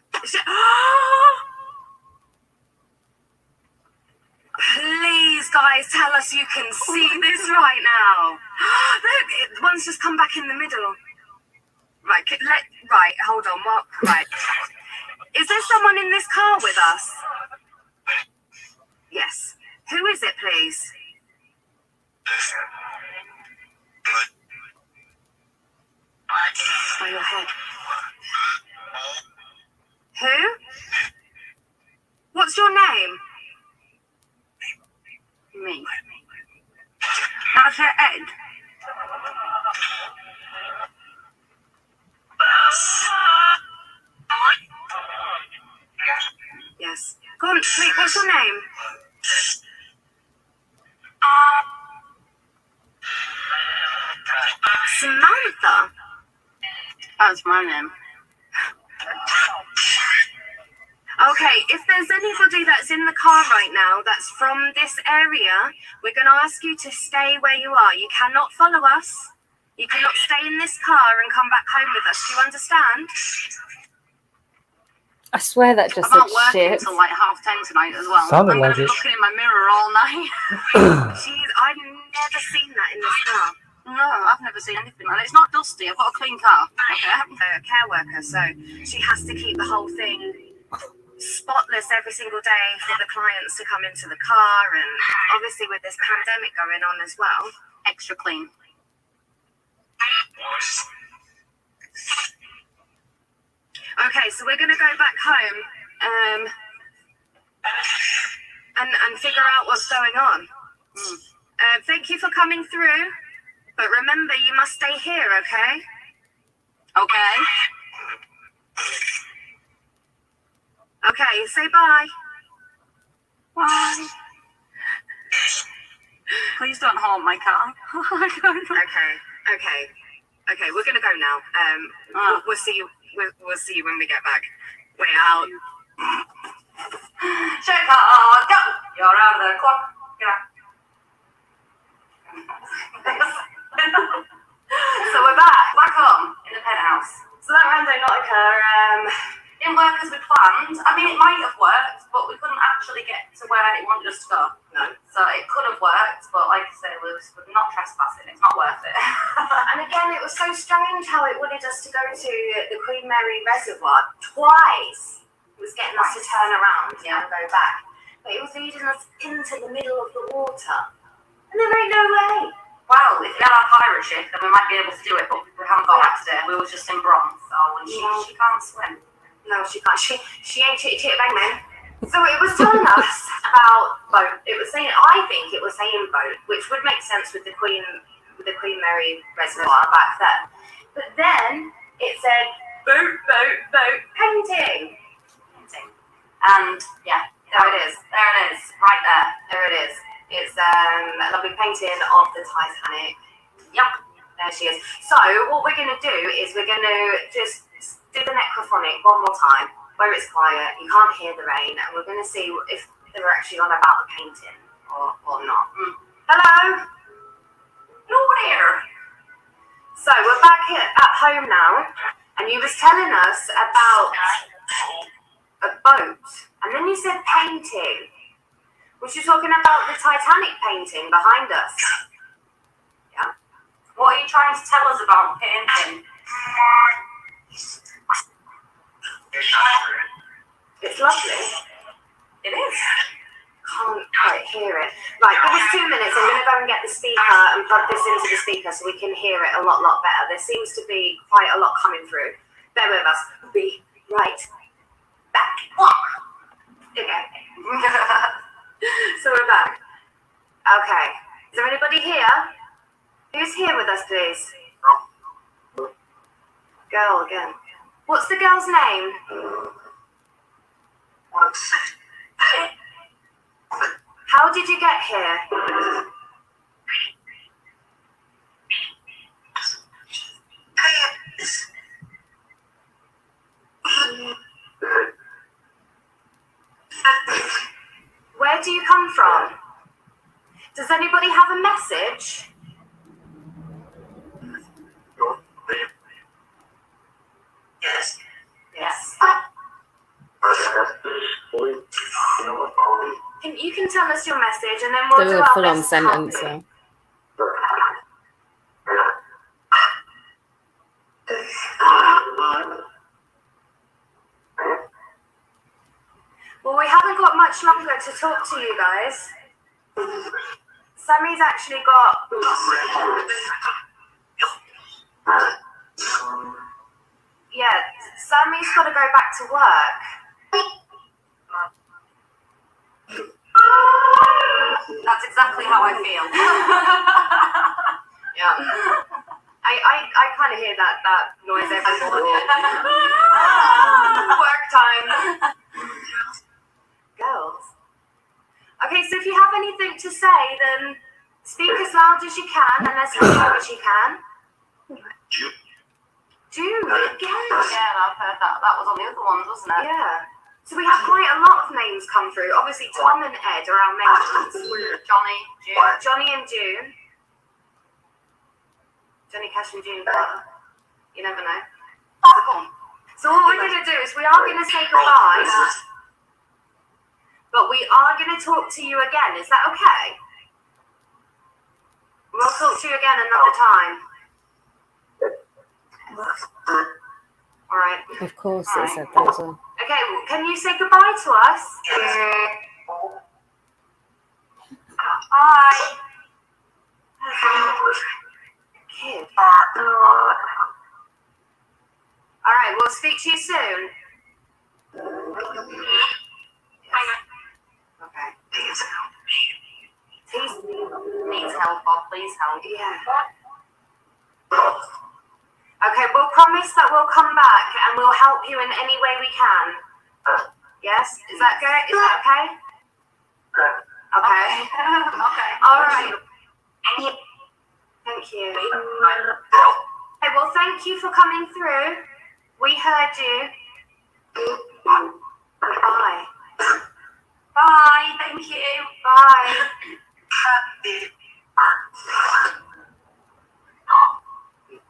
Please, guys, tell us you can see this right now. Look, one's just come back in the middle. Right, right, hold on. What? Right. Is there someone in this car with us? Yes. Who is it, please? By your head. Who? What's your name? Me. That's her head. Yes. Go on, wait, what's your name? Samantha? That's my name. Okay, if there's anybody that's in the car right now that's from this area, we're going to ask you to stay where you are. You cannot follow us. You cannot stay in this car and come back home with us. Do you understand? I swear that just I'm said not working shit. until like 10:30 tonight as well. Sounded I'm going like to be it. looking in my mirror all night. I've never seen that in this car. No, I've never seen anything like that. It's not dusty. I've got a clean car. Okay. A care worker, so she has to keep the whole thing spotless every single day for the clients to come into the car, and obviously with this pandemic going on as well. Extra clean. Okay, so we're going to go back home and figure out what's going on. Thank you for coming through, but remember, you must stay here, okay? Okay. Okay, say bye. Bye. Please don't haunt my car. Okay, we're going to go now. We'll see you. We'll see you when we get back. We're out. Check out. Go. You're out of the clock. Get out. So we're back home in the penthouse. So that rando not occur. Didn't work as we planned. I mean, it might have worked, but we couldn't actually get to where it wanted us to go. No. So it could have worked, but like I said, we're not trespassing. It's not worth it. And again, it was so strange how it wanted us to go to the Queen Mary Reservoir twice. It was getting us to turn around and go back. But it was leading us into the middle of the water. And there ain't no way. Well, if we had our pirate ship, then we might be able to do it, but we haven't got that today. We were just in bronze, and she can't swim. No, she can't. She ain't chitty bang man. So it was telling us about boat. It was saying, I think it was saying boat, which would make sense with the Queen Mary Reservoir back then. But then it said boat, painting. And yeah, there it is, right there. There it is. It's a lovely painting of the Titanic. Yep, there she is. So what we're going to do is we're going to just do the necrophonic one more time, where it's quiet, you can't hear the rain, and we're going to see if they're actually on about the painting or not. Hello? You're here. So we're back here at home now, and you was telling us about a boat, and then you said painting. Was you talking about the Titanic painting behind us? Yeah. What are you trying to tell us about painting? It's lovely. It is. Can't quite hear it. Right, give us 2 minutes. I'm going to go and get the speaker and plug this into the speaker so we can hear it a lot better. There seems to be quite a lot coming through. Bear with us. Be right back. Okay. So we're back. Okay. Is there anybody here? Who's here with us, please? Girl again. What's the girl's name? How did you get here? Where do you come from? Does anybody have a message? Yes. Yes. You can tell us your message and then we'll Do do a our full-on best to help sentence. you. So. Well, we haven't got much longer to talk to you guys. Sammy's actually got... Yeah, Sammy's got to go back to work. That's exactly how I feel. Yeah. I kind of hear that noise every morning. Work time. Girls. Okay, so if you have anything to say, then speak as loud as you can and as loud as you can. Jude, again. Yeah, I've heard that. That was on the other ones, wasn't it? Yeah. So we have quite a lot of names come through. Obviously, Tom and Ed are our main ones. Johnny, June. Johnny and June. Johnny Cash and June Carter. You never know. So what we're going to do is we are going to say goodbye, but we are going to talk to you again. Is that okay? We'll talk to you again another time. All right. Of course, it said that as well. Okay, can you say goodbye to us? Bye. Kid. All right, we'll speak to you soon. Okay. Please Needs help, Bob. Please help. Yeah. Okay, we'll promise that we'll come back and we'll help you in any way we can. Yes? Is that good? Is that okay? Okay. Okay. All right. Thank you. Okay, well, thank you for coming through. We heard you. Bye. Bye. Thank you. Bye.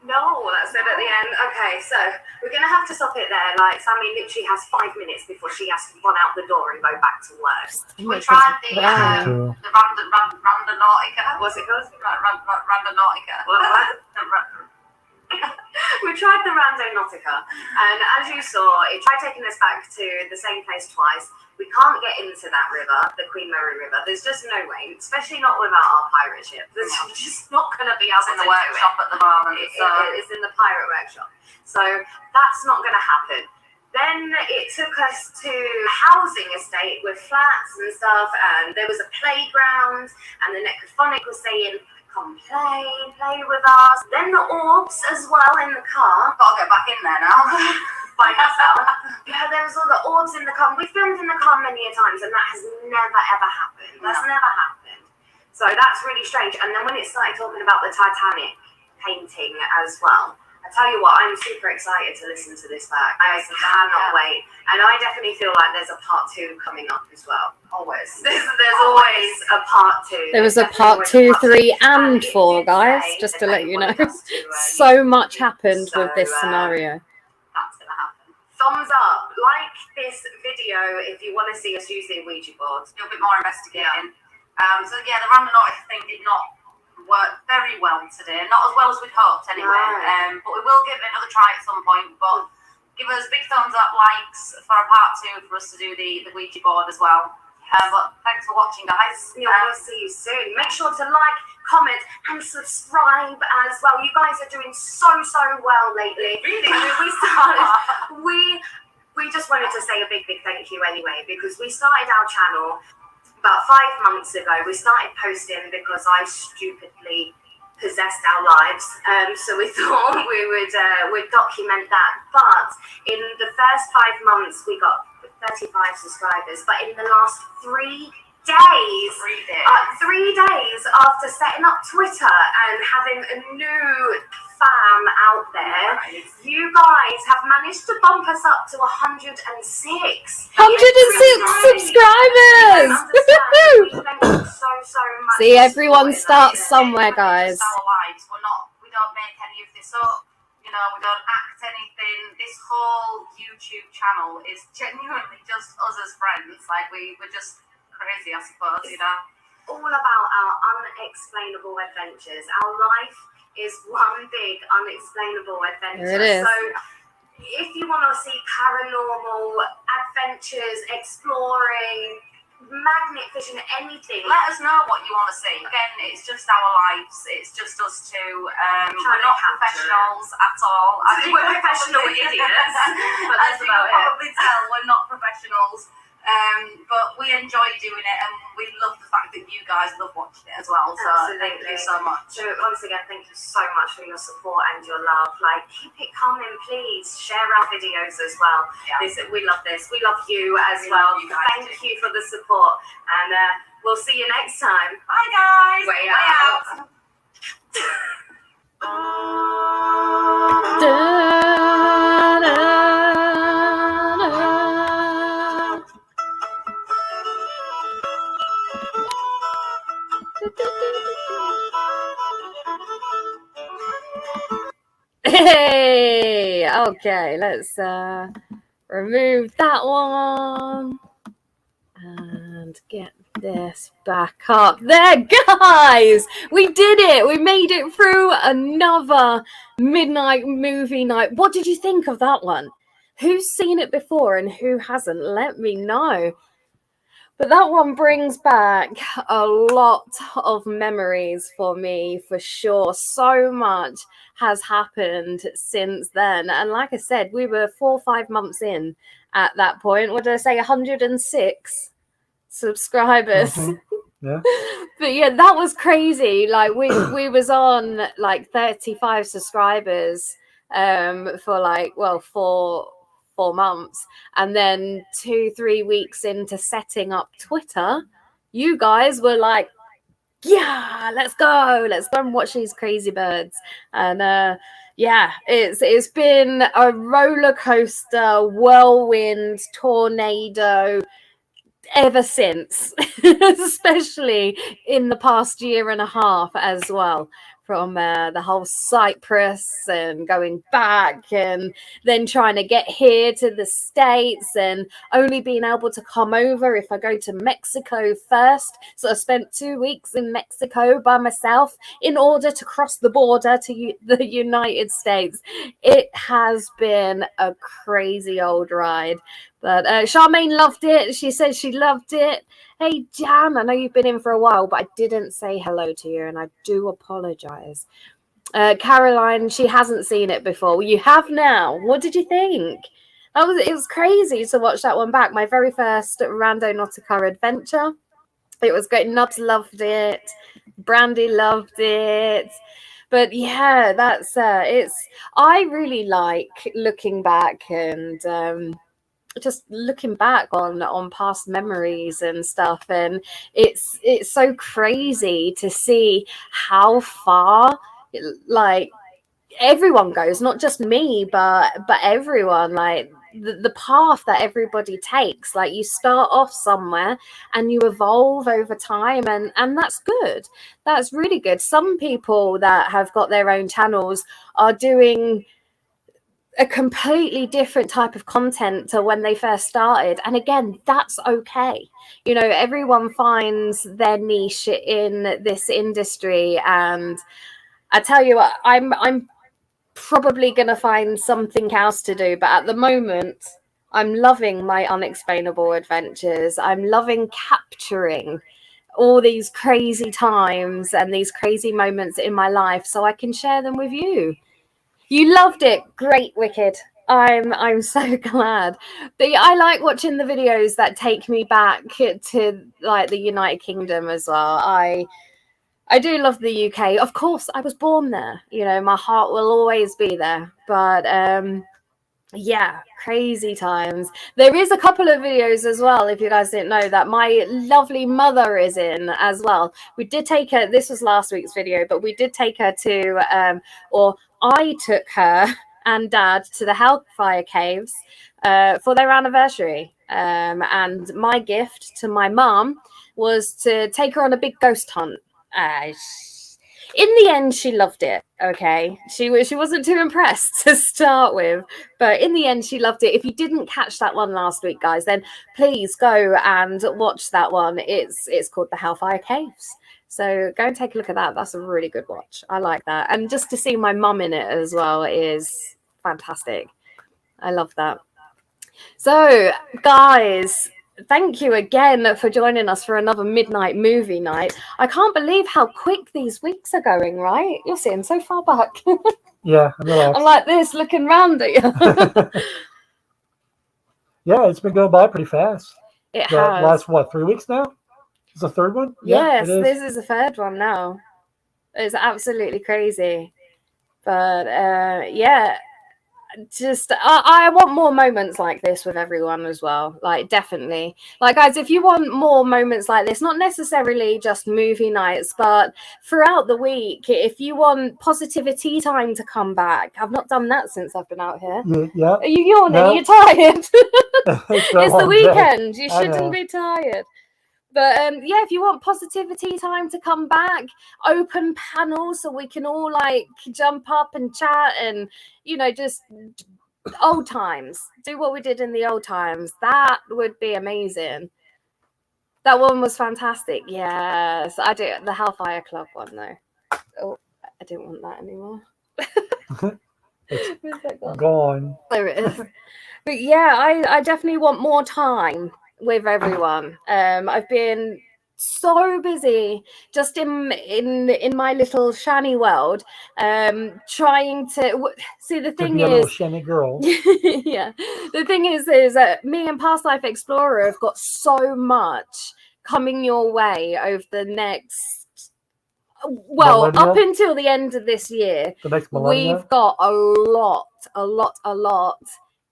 No, that's it at the end. Okay, so we're going to have to stop it there. Like, Sammy literally has 5 minutes before she has to run out the door and go back to work. We tried the Randonautica. What's it called? Randonautica. What? We tried the Randonautica, and as you saw, it tried taking us back to the same place twice. We can't get into that river, the Queen Mary River. There's just no way, especially not without our pirate ship. There's just not going to be able in to the do workshop it. at the moment. It's in the pirate workshop. So that's not going to happen. Then it took us to a housing estate with flats and stuff, and there was a playground, and the necrophonic was saying, come play with us. Then the orbs as well in the car. Gotta get back in there now. By myself. Yeah, there was all the orbs in the car. We filmed in the car many a times, and that has never ever happened. That's never happened. So that's really strange. And then when it started talking about the Titanic painting as well, I tell you what, I'm super excited to listen to this back. I cannot wait. And I definitely feel like there's a part 2 coming up as well. Always. There's always a part 2. There was a part 2, 3, and 4, guys, just to let you know. So much happened with this scenario. That's going to happen. Thumbs up. Like this video if you want to see us use the Ouija board. A little bit more investigating. So yeah, the random notice thing did not work very well today. Not as well as we'd hoped anyway. Right. But we will give it another try at some point. But give us big thumbs up, likes for a part 2 for us to do the Ouija board as well. But thanks for watching, guys. Yeah, we'll see you soon. Make sure to like, comment, and subscribe as well. You guys are doing so well lately. Really? We just wanted to say a big thank you anyway, because we started our channel about 5 months ago. We started posting because I stupidly possessed our lives. So we thought we would document that. But in the first 5 months, we got 35 subscribers. But in the last 3 days, 3 days after setting up Twitter and having a new fam out there, you guys have managed to bump us up to 106. 106 subscribers! Thank you so much. See, everyone starts somewhere, guys. Our lives. We don't make any of this up. You know, we don't act anything. This whole YouTube channel is genuinely just us as friends. Like we're just crazy, I suppose. You know, all about our unexplainable adventures. Our life is one big unexplainable adventure. There it is. So if you want to see paranormal adventures, exploring, magnet fishing, anything, let us know what you want to see. Again, it's just our lives. It's just us two. We're not professionals at all. I think we're professional idiots. But as that's you about can it. probably tell, we're not professionals. But we enjoy doing it, and we love the fact that you guys love watching it as well. So thank you so much. So once again, thank you so much for your support and your love. Like, keep it coming, please. Share our videos as well. Yeah. We love this. We love you as We well. love you guys Thank too. you for the support, and we'll see you next time. Bye, guys. Way out. Da, da, da. Hey, okay, let's remove that one and get this back up. There, guys, we did it. We made it through another midnight movie night. What did you think of that one? Who's seen it before and who hasn't? Let me know. But that one brings back a lot of memories for me, for sure. So much has happened since then. And like I said, we were 4 or 5 months in at that point. What did I say? 106 subscribers. Yeah. But yeah, that was crazy. Like we was on like 35 subscribers for like, well, 4 months, and then 2-3 weeks into setting up Twitter, you guys were like, yeah, let's go and watch these crazy birds. And yeah, it's been a roller coaster, whirlwind, tornado ever since, especially in the past year and a half as well, from the whole Cyprus and going back and then trying to get here to the States and only being able to come over if I go to Mexico first. So I spent 2 weeks in Mexico by myself in order to cross the border to the United States. It has been a crazy old ride. But Charmaine loved it. She said she loved it. Hey, Jan, I know you've been in for a while, but I didn't say hello to you, and I do apologize. Caroline, she hasn't seen it before. You have now. What did you think? It was crazy to watch that one back. My very first Rando Nautica adventure. It was great. Nubs loved it. Brandy loved it. But yeah, that's I really like looking back and just looking back on past memories and stuff, and it's so crazy to see how far like everyone goes, not just me, but everyone, like the path that everybody takes. Like you start off somewhere and you evolve over time, and that's good. That's really good. Some people that have got their own channels are doing a completely different type of content to when they first started, and again, that's okay. You know, everyone finds their niche in this industry, and I tell you what, I'm probably going to find something else to do, but at the moment I'm loving my unexplainable adventures. I'm loving capturing all these crazy times and these crazy moments in my life so I can share them with you. You loved it. Great, Wicked. I'm so glad. But I like watching the videos that take me back to like the United Kingdom as well. I do love the UK. Of course, I was born there. You know, my heart will always be there. But yeah, crazy times. There is a couple of videos as well, if you guys didn't know, that my lovely mother is in as well. We did take her, this was last week's video, but we did take her to, or I took her and Dad to the Hellfire Caves for their anniversary. And my gift to my mum was to take her on a big ghost hunt. In the end, she loved it. Okay, she wasn't too impressed to start with, but in the end, she loved it. If you didn't catch that one last week, guys, then please go and watch that one. It's called the Hellfire Caves. So go and take a look at that. That's a really good watch. I like that, and just to see my mum in it as well is fantastic. I love that. So, guys, thank you again for joining us for another midnight movie night. I can't believe how quick these weeks are going, right? You're sitting so far back. Yeah, I'm like this, looking round at you. Yeah, it's been going by pretty fast. It The has. last, what, 3 weeks now? Is the third one? Yes, it is. this is the third one now. It's absolutely crazy. But yeah, just I want more moments like this with everyone as well. Like, definitely. Like, guys, if you want more moments like this, not necessarily just movie nights, but throughout the week, if you want positivity time to come back. I've not done that since I've been out here. Yeah. Are you yawning? No. Are you tired? It's a It's the long day. weekend. You I know. shouldn't be tired. But yeah, if you want positivity time to come back, open panels so we can all like jump up and chat and, you know, just old times. Do what we did in the old times. That would be amazing. That one was fantastic. Yes, I do. The Hellfire Club one though. Oh, I didn't want that anymore. Where's that gone? Gone. There it is. But yeah, I definitely want more time with everyone. I've been so busy just in my little Shani world, trying to see. The To thing be a little is, shiny girl. yeah, the thing is that me and Past Life Explorer have got so much coming your way over the next, well, Millennial? up until the end of this year. The next millennium. We've got a lot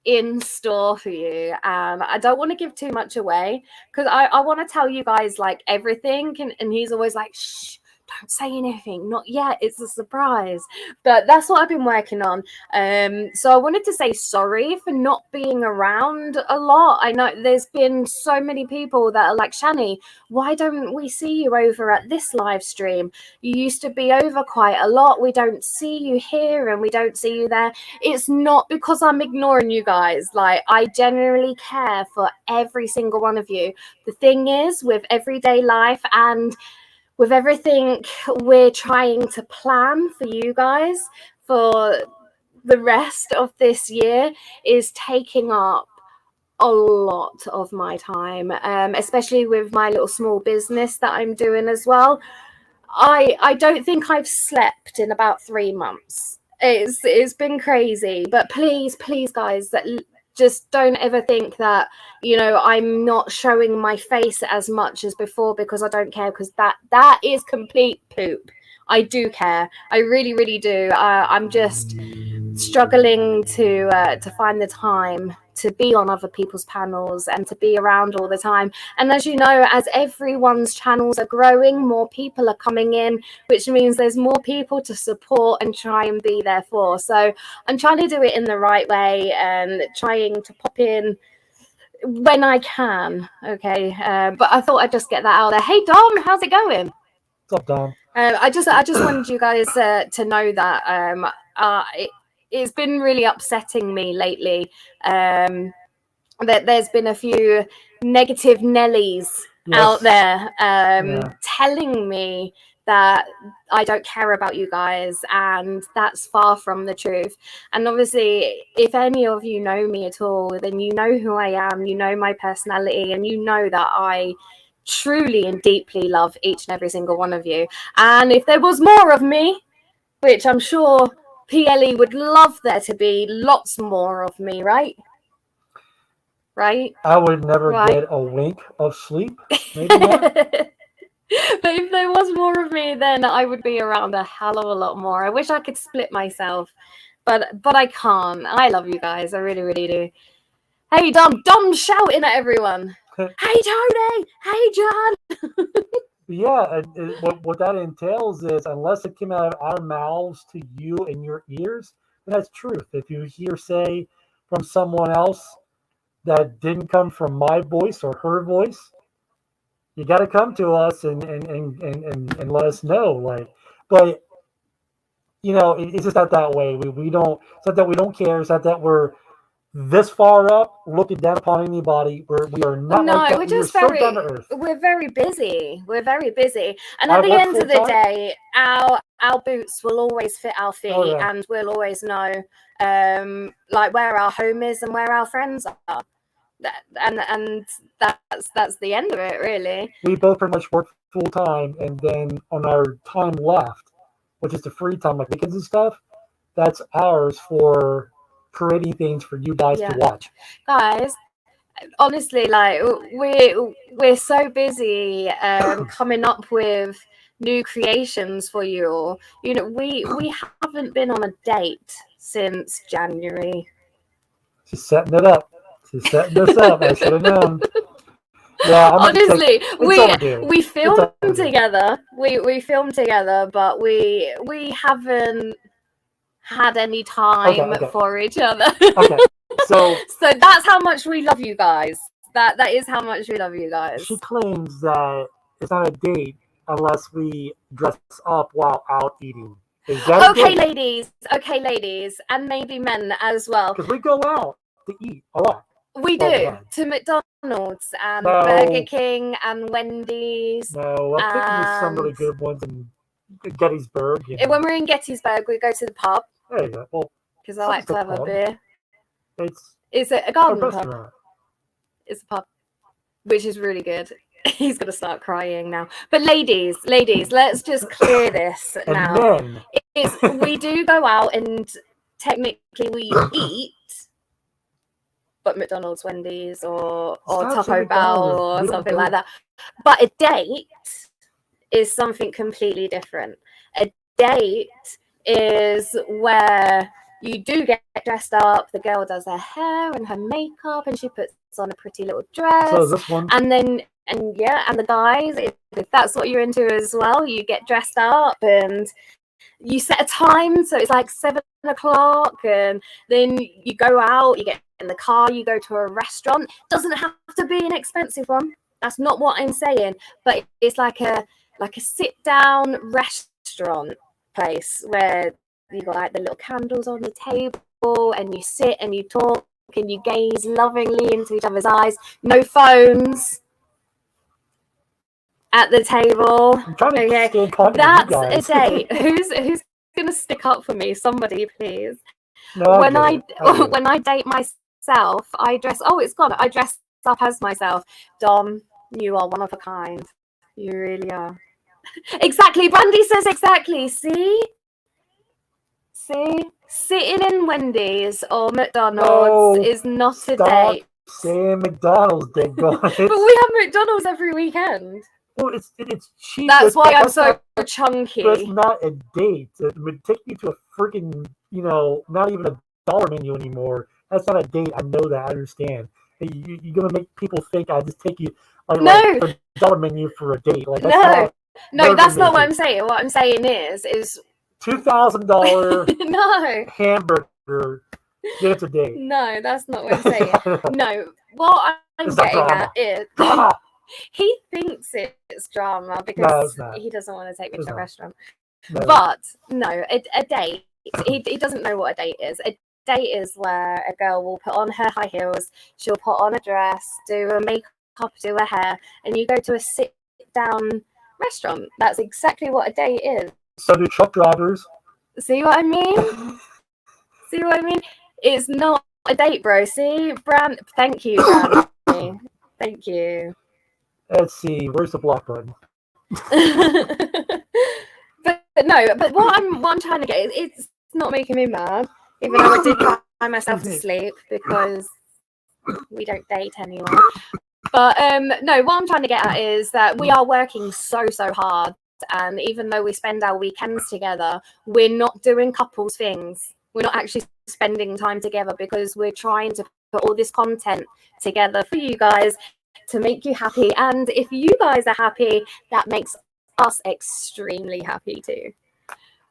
in store for you, and I don't want to give too much away because I want to tell you guys like everything, and he's always like, shh, don't say anything, not yet, it's a surprise. But that's what I've been working on. So I wanted to say sorry for not being around a lot. I know there's been so many people that are like, Shani, why don't we see you over at this live stream? You used to be over quite a lot. We don't see you here and we don't see you there. It's not because I'm ignoring you guys. Like, I genuinely care for every single one of you. The thing is, with everyday life and with everything we're trying to plan for you guys for the rest of this year is taking up a lot of my time, especially with my little small business that I'm doing as well. I don't think I've slept in about 3 months. It's been crazy, but please guys, just don't ever think that, you know, I'm not showing my face as much as before because I don't care, because that is complete poop. I do care. I really do. I'm just struggling to find the time to be on other people's panels and to be around all the time. And as you know, as everyone's channels are growing, more people are coming in, which means there's more people to support and try and be there for. So I'm trying to do it in the right way and trying to pop in when I can. Okay, but I thought I'd just get that out there. Hey Dom, how's it going? What's up, Dom? I just wanted you guys to know that it's been really upsetting me lately. That there's been a few negative Nellies out there telling me that I don't care about you guys, and that's far from the truth. And obviously, if any of you know me at all, then you know who I am, you know my personality, and you know that I truly and deeply love each and every single one of you. And if there was more of me, which I'm sure PLE would love there to be lots more of me, right? Right? I would never get a wink of sleep. Maybe not. But if there was more of me, then I would be around a hell of a lot more. I wish I could split myself, but I can't. I love you guys. I really, really do. Hey, Dom shouting at everyone. Hey, Tony. Hey, John. Yeah, what that entails is, unless it came out of our mouths to you in your ears, then that's truth. If you hear say from someone else that didn't come from my voice or her voice, you got to come to us and let us know. Like, but you know, it's just not that way. We don't. It's not that we don't care. It's not that we're this far up looking down upon anybody. We are not. No, like that. we're just very. So down to earth. We're very busy. We're very busy, and at the end of the day, our boots will always fit our feet, and we'll always know, like where our home is and where our friends are. And that's the end of it, really. We both pretty much work full time, and then on our time left, which is the free time, like weekends and stuff, that's ours for creating things for you guys to watch. Guys, honestly, like we're so busy coming up with new creations for you all. You know, we haven't been on a date since January. She's setting it up. She's setting this up. I should have known. Yeah, honestly, we filmed together. We filmed together, but we haven't had any time for each other. So that's how much we love you guys. That is how much we love you guys. She claims that it's not a date unless we dress up while out eating. Is that okay, ladies, and maybe men as well. Because we go out to eat a lot. We do, to McDonald's and Burger King and Wendy's. No, I'm thinking of some really good ones in Gettysburg. You know. When we're in Gettysburg, we go to the pub. There you go. Well, because I like to have a beer. It's a garden pub. It's a pub, which is really good. He's going to start crying now. But ladies, let's just clear this now. We do go out and technically we eat. But McDonald's, Wendy's, or Taco Bell or something like that. But a date is something completely different. A date is where you do get dressed up. The girl does her hair and her makeup, and she puts on a pretty little dress. So this one. And the guys, if that's what you're into as well, you get dressed up and you set a time. So it's like 7 o'clock, and then you go out, you get in the car, you go to a restaurant. Doesn't have to be an expensive one. That's not what I'm saying. But it's like a sit down restaurant place where you got like the little candles on the table, and you sit and you talk and you gaze lovingly into each other's eyes. No phones at the table. I'm trying to that's a date. Who's gonna stick up for me? Somebody, please. No, when I date myself, I dress. Oh, it's gone. I dress up as myself. Dom, you are one of a kind. You really are. Exactly. Brandy says exactly. See, sitting in Wendy's or McDonald's is not a date. Saying McDonald's, big boy. But we have McDonald's every weekend. Well, it's cheap. That's why I'm so chunky. But it's not a date. It would take me to a freaking not even a dollar menu anymore. That's not a date. I know that. I understand. Hey, you're gonna make people think I just take you on No. like the dollar menu for a date. Like that's No. No, that's not what I'm saying. saying. What I'm saying is $2,000 no. hamburger gets a date. No, that's not what I'm saying. No, what I'm It's not getting drama. at is Drama. he thinks it's drama No, because it's not. he doesn't want to take me It's to a not. restaurant. No. But no, a date. He doesn't know what a date is. A date is where a girl will put on her high heels, she'll put on a dress, do a makeup, do her hair, and you go to a sit-down restaurant. That's exactly what a date is. So do truck drivers. See what I mean? See what I mean? It's not a date, bro. See, thank you, Brandy. Thank you. Let's see. Where's the block button? but no, but what I'm trying to get is it's not making me mad, even though I did cry myself to sleep because we don't date anymore. But no, what I'm trying to get at is that we are working so hard, and even though we spend our weekends together, we're not doing couples things. We're not actually spending time together because we're trying to put all this content together for you guys to make you happy. And if you guys are happy, that makes us extremely happy too.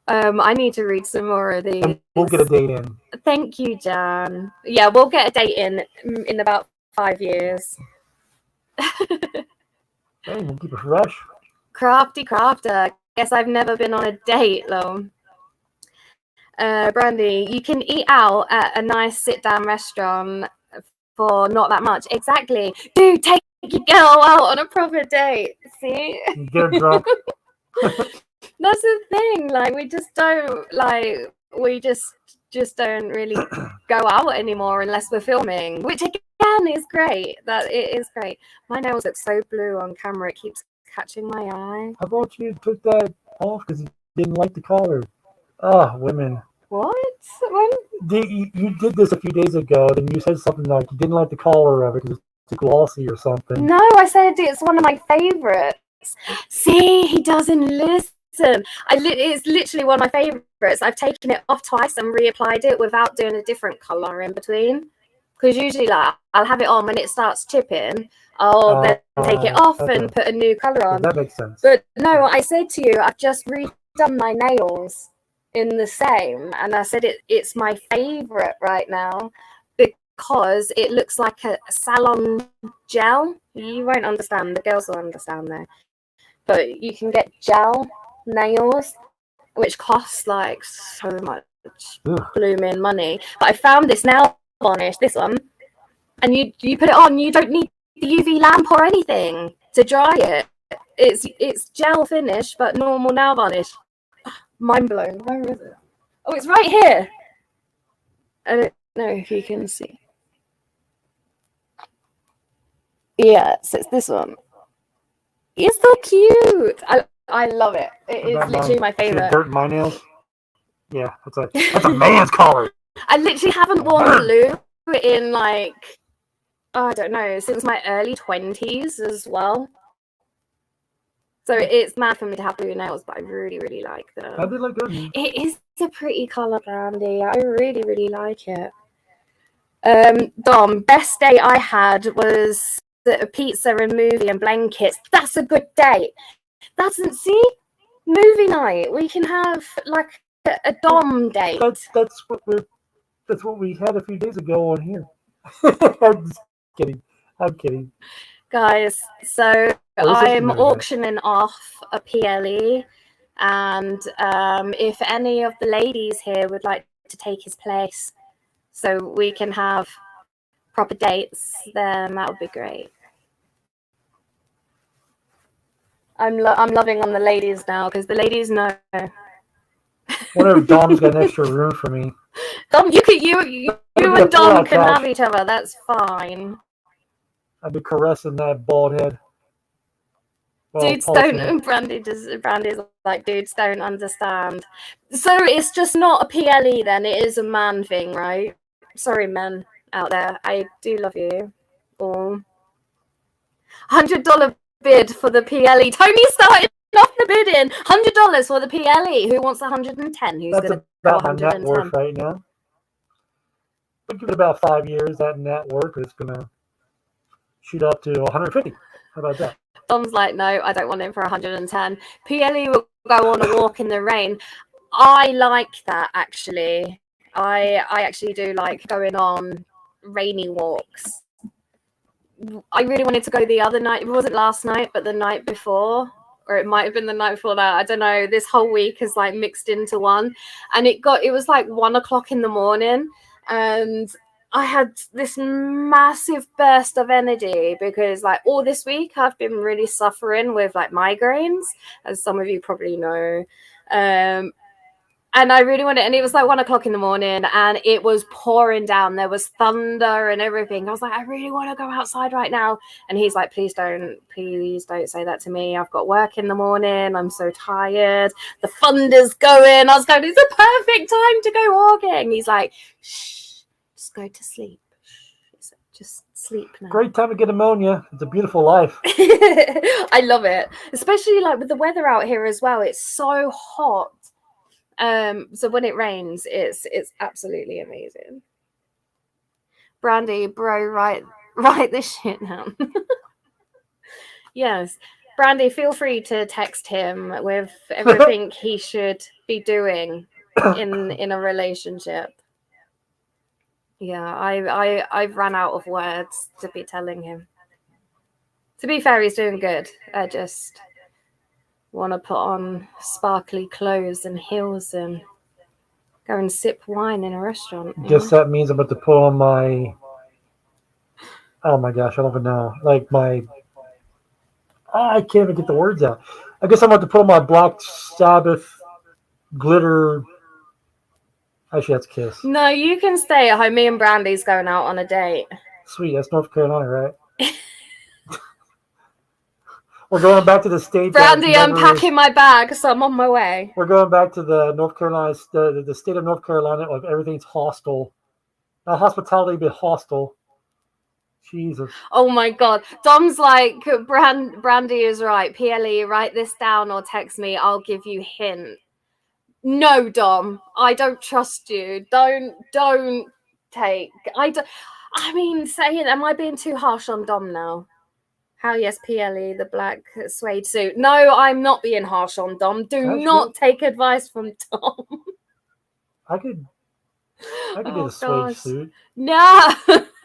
I need to read some more of these. And we'll get a date in. Thank you, Jan. Yeah, we'll get a date in about 5 years. Hey, we'll keep it fresh. Crafty crafter. Guess I've never been on a date though. Brandy, you can eat out at a nice sit-down restaurant for not that much. Exactly. Dude, take your girl out on a proper date. See? Get her drunk. That's the thing. Like, we just don't don't really go out anymore unless we're filming, which again is great. That it is great. My nails look so blue on camera. It keeps catching my eye. How about you took that off because you didn't like the color? Ah, women. What? When? You did this a few days ago, then you said something like you didn't like the color of it because it's too glossy or something. No, I said it's one of my favorites. See, he doesn't listen. It's literally one of my favorites. I've taken it off twice and reapplied it without doing a different color in between. Because usually, like, I'll have it on when it starts chipping. I'll then take it off and put a new color on. That makes sense. But no, I said to you, I've just redone my nails in the same, and I said it's my favorite right now because it looks like a salon gel. You won't understand. The girls will understand though. But you can get gel nails, which costs like so much blooming money. But I found this nail varnish, this one, and you put it on. You don't need the UV lamp or anything to dry it. It's gel finish, but normal nail varnish. Mind blown. Where is it? Oh, it's right here. I don't know if you can see. Yeah, so it's this one. It's so cute. I love it. It is literally my favorite. Dirt in my nails. Yeah, that's a man's collar. I literally haven't worn blue in like, I don't know, since my early 20s as well. So it's mad for me to have blue nails, but I really like them. I did look good. It is a pretty colour, Brandy. I really like it. Dom, best date I had was a pizza and movie and blankets. That's a good date. See? Movie night. We can have like a Dom date. That's what we had a few days ago on here. I'm just kidding. I'm kidding. Guys, so I'm auctioning off a PLE, and if any of the ladies here would like to take his place so we can have proper dates, then that would be great. I'm loving on the ladies now because the ladies know. Whatever, Dom's got an extra room for me. Dom, you and Dom can have each other. That's fine. I've been caressing that bald head. Well, dudes don't. Brandy's like, dudes don't understand. So it's just not a PLE then. It is a man thing, right? Sorry, men out there. I do love you all. $100 bid for the PLE. Tony started off the bidding. $100 for the PLE. Who wants 110? Who's That's going to go about my net 110? worth right now. But give it about 5 years, that net worth is going to shoot up to 150. How about that? Dom's like, no, I don't want him for 110. PLE will go on a walk in the rain. I like that, actually. I actually do like going on rainy walks. I really wanted to go the other night. It wasn't last night, but the night before, or it might have been the night before that. I don't know. This whole week is like mixed into one, and it was like 1 o'clock in the morning, and I had this massive burst of energy because like all this week I've been really suffering with like migraines, as some of you probably know. And I really wanted, and it was like 1 o'clock in the morning and it was pouring down. There was thunder and everything. I was like, I really want to go outside right now. And he's like, please don't say that to me. I've got work in the morning. I'm so tired. The thunder's going. I was going, it's a perfect time to go walking. He's like, shh, just go to sleep. Just sleep now. Great time to get pneumonia. It's a beautiful life. I love it. Especially like with the weather out here as well. It's so hot. So when it rains, it's absolutely amazing. Brandy, bro, write this shit down. Yes, Brandy, feel free to text him with everything he should be doing in a relationship. Yeah, I've run out of words to be telling him. To be fair, he's doing good. I just want to put on sparkly clothes and heels and go and sip wine in a restaurant. Guess that means I'm about to put on my, oh my gosh, I don't even know. Like I can't even get the words out. I guess I'm about to put on my Black Sabbath glitter. Actually, that's Kiss. No, you can stay at home. Me and Brandy's going out on a date. Sweet, that's North Carolina, right? We're going back to the state. Brandy, I'm packing my bag, so I'm on my way. We're going back to the North Carolina, the state of North Carolina, of everything's hostile. Not hospitality, but hostile. Jesus. Oh my God. Dom's like, Brandy is right. PLE, write this down or text me. I'll give you hint. No, Dom, I don't trust you. Don't take. I mean, saying, am I being too harsh on Dom now? How yes, PLE, the black suede suit. No, I'm not being harsh on Dom. Do not take advice from Dom. I could do the suede suit. No.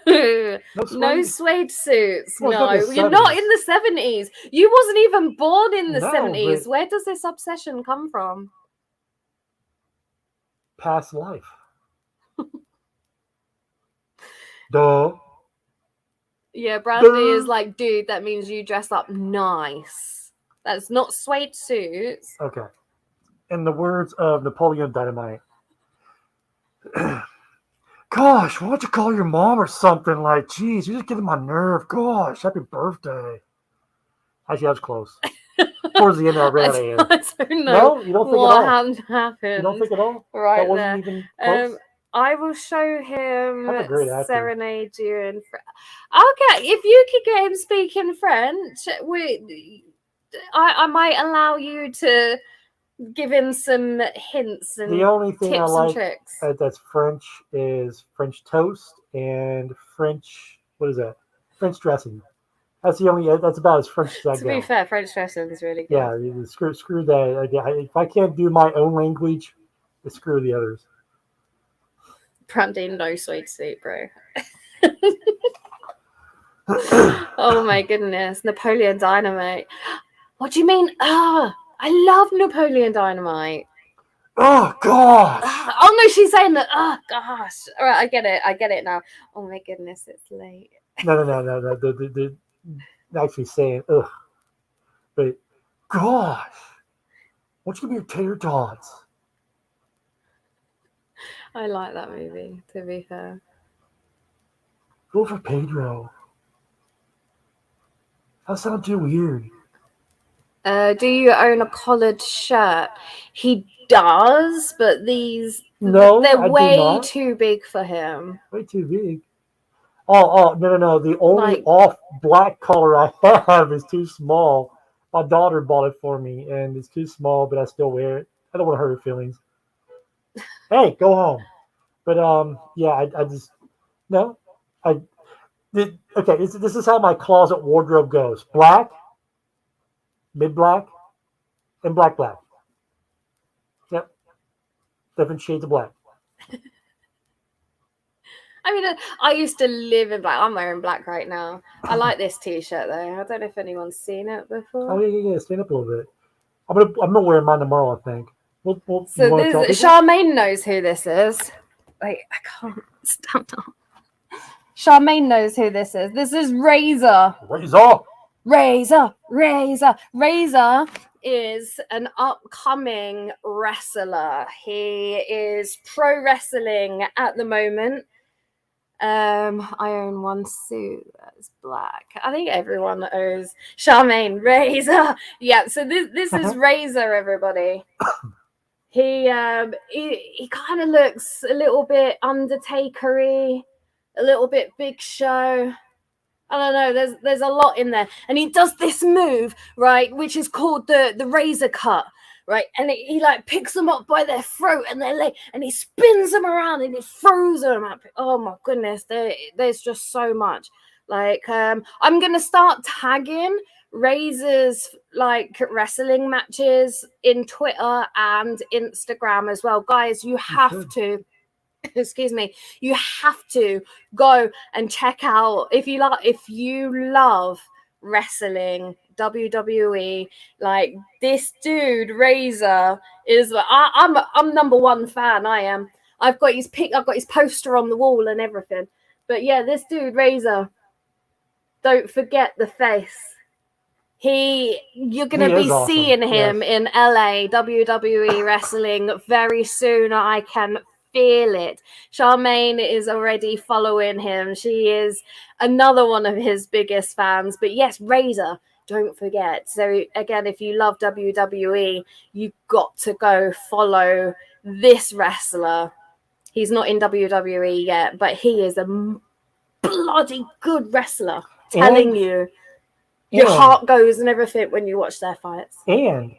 No suede suits. No, you're not in the 70s. You wasn't even born in the 70s. Where does this obsession come from? Past life. Duh. Yeah, Brandy is like, dude, that means you dress up nice. That's not suede suits. Okay. In the words of Napoleon Dynamite, gosh, why don't you call your mom or something? Like, geez, you're just getting my nerve. Gosh, happy birthday. Actually, I was close. Towards the end, I ran out of air. I don't know. No, you don't think at all. What happened? You don't think at all? Right that wasn't there. Even close? I will show him That's a great actor. Serenade you in French. Okay, if you could get him speaking French, I might allow you to give him some hints and the only thing tips I like and tricks. That's French is French toast and French, what is that? French dressing. That's the only. That's about as French as I To go. be fair, French dressing is really good. Yeah, screw that. If I can't do my own language, screw the others. Brandy, no suede suit, bro. Oh my goodness, Napoleon Dynamite. What do you mean? I love Napoleon Dynamite. Oh gosh. Oh no, she's saying that. Oh gosh. All right, I get it now. Oh my goodness, it's late. No. The actually saying ugh, but gosh, what's gonna be your tater tots? I like that movie, to be fair. Go for Pedro. That sounds too weird. Do you own a collared shirt? He does, but they're way too big for him. Way too big. Oh, no. The only off black collar I have is too small. My daughter bought it for me, and it's too small, but I still wear it. I don't want to hurt her feelings. Hey, go home. But yeah, I just no. I did okay. This is how my closet wardrobe goes: black, mid black, and black. Yep, different shades of black. I mean, I used to live in black. I'm wearing black right now. I like this T-shirt though. I don't know if anyone's seen it before. Oh yeah. Stand up a little bit. I'm gonna wear mine tomorrow. I think. You So wanna tell this, people? Charmaine knows who this is. Wait, I can't stand up. Charmaine knows who this is. This is Razor. Razor. Razor is an upcoming wrestler. He is pro wrestling at the moment. I own one suit that's black. I think everyone owes Charmaine Razor. Yeah, so this is Razor, everybody. He kind of looks a little bit Undertaker-y, a little bit Big Show. I don't know. There's a lot in there, and he does this move, right, which is called the Razor Cut, right? And he like picks them up by their throat and their leg, and he spins them around and he throws them up. Oh my goodness, there's just so much. Like I'm gonna start tagging Razor's like wrestling matches in Twitter and Instagram as well, guys. You have to. Excuse me, you have to go and check out if you love wrestling, WWE. Like this dude Razor is I'm number one fan. I am. I've got his poster on the wall and everything. But yeah, this dude Razor, don't forget the face. You're gonna be awesome. seeing him in LA WWE wrestling very soon. I can feel it. Charmaine is already following him. She is another one of his biggest fans. But yes, Razor, don't forget. So again, if you love WWE, you've got to go follow this wrestler. He's not in WWE yet, but he is a bloody good wrestler. Telling you, your heart goes and everything when you watch their fights. And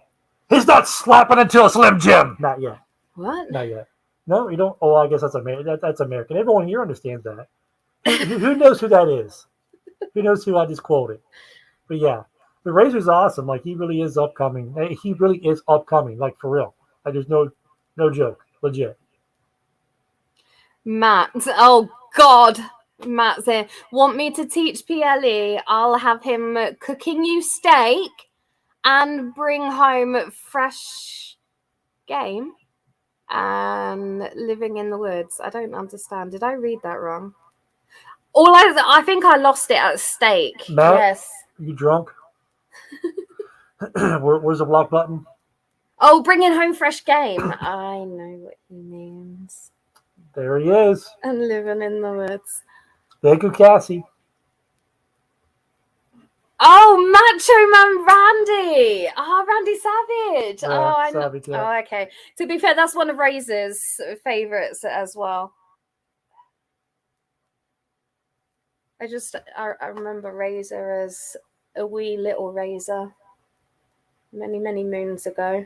he's not slapping into a Slim Jim. Not yet. What? Not yet. No, you don't. Oh, I guess that's American. That's American. Everyone here understands that. Who knows who that is? Who knows who I just quoted? But yeah, the Razor's awesome. Like he really is upcoming. He really is upcoming. Like for real. Like there's no joke. Legit. Matt. Oh God. Matt saying, want me to teach PLE? I'll have him cooking you steak and bring home fresh game. And living in the woods. I don't understand. Did I read that wrong? I think I lost it at steak. Matt, yes. You drunk? Where's the block button? Oh, bringing home fresh game. I know what he means. There he is. And living in the woods. Thank you, Cassie. Oh, Macho Man Randy. Oh, Randy Savage. I know. Savage, yeah. Oh, okay. To be fair, that's one of Razor's favorites as well. I remember Razor as a wee little Razor many, many moons ago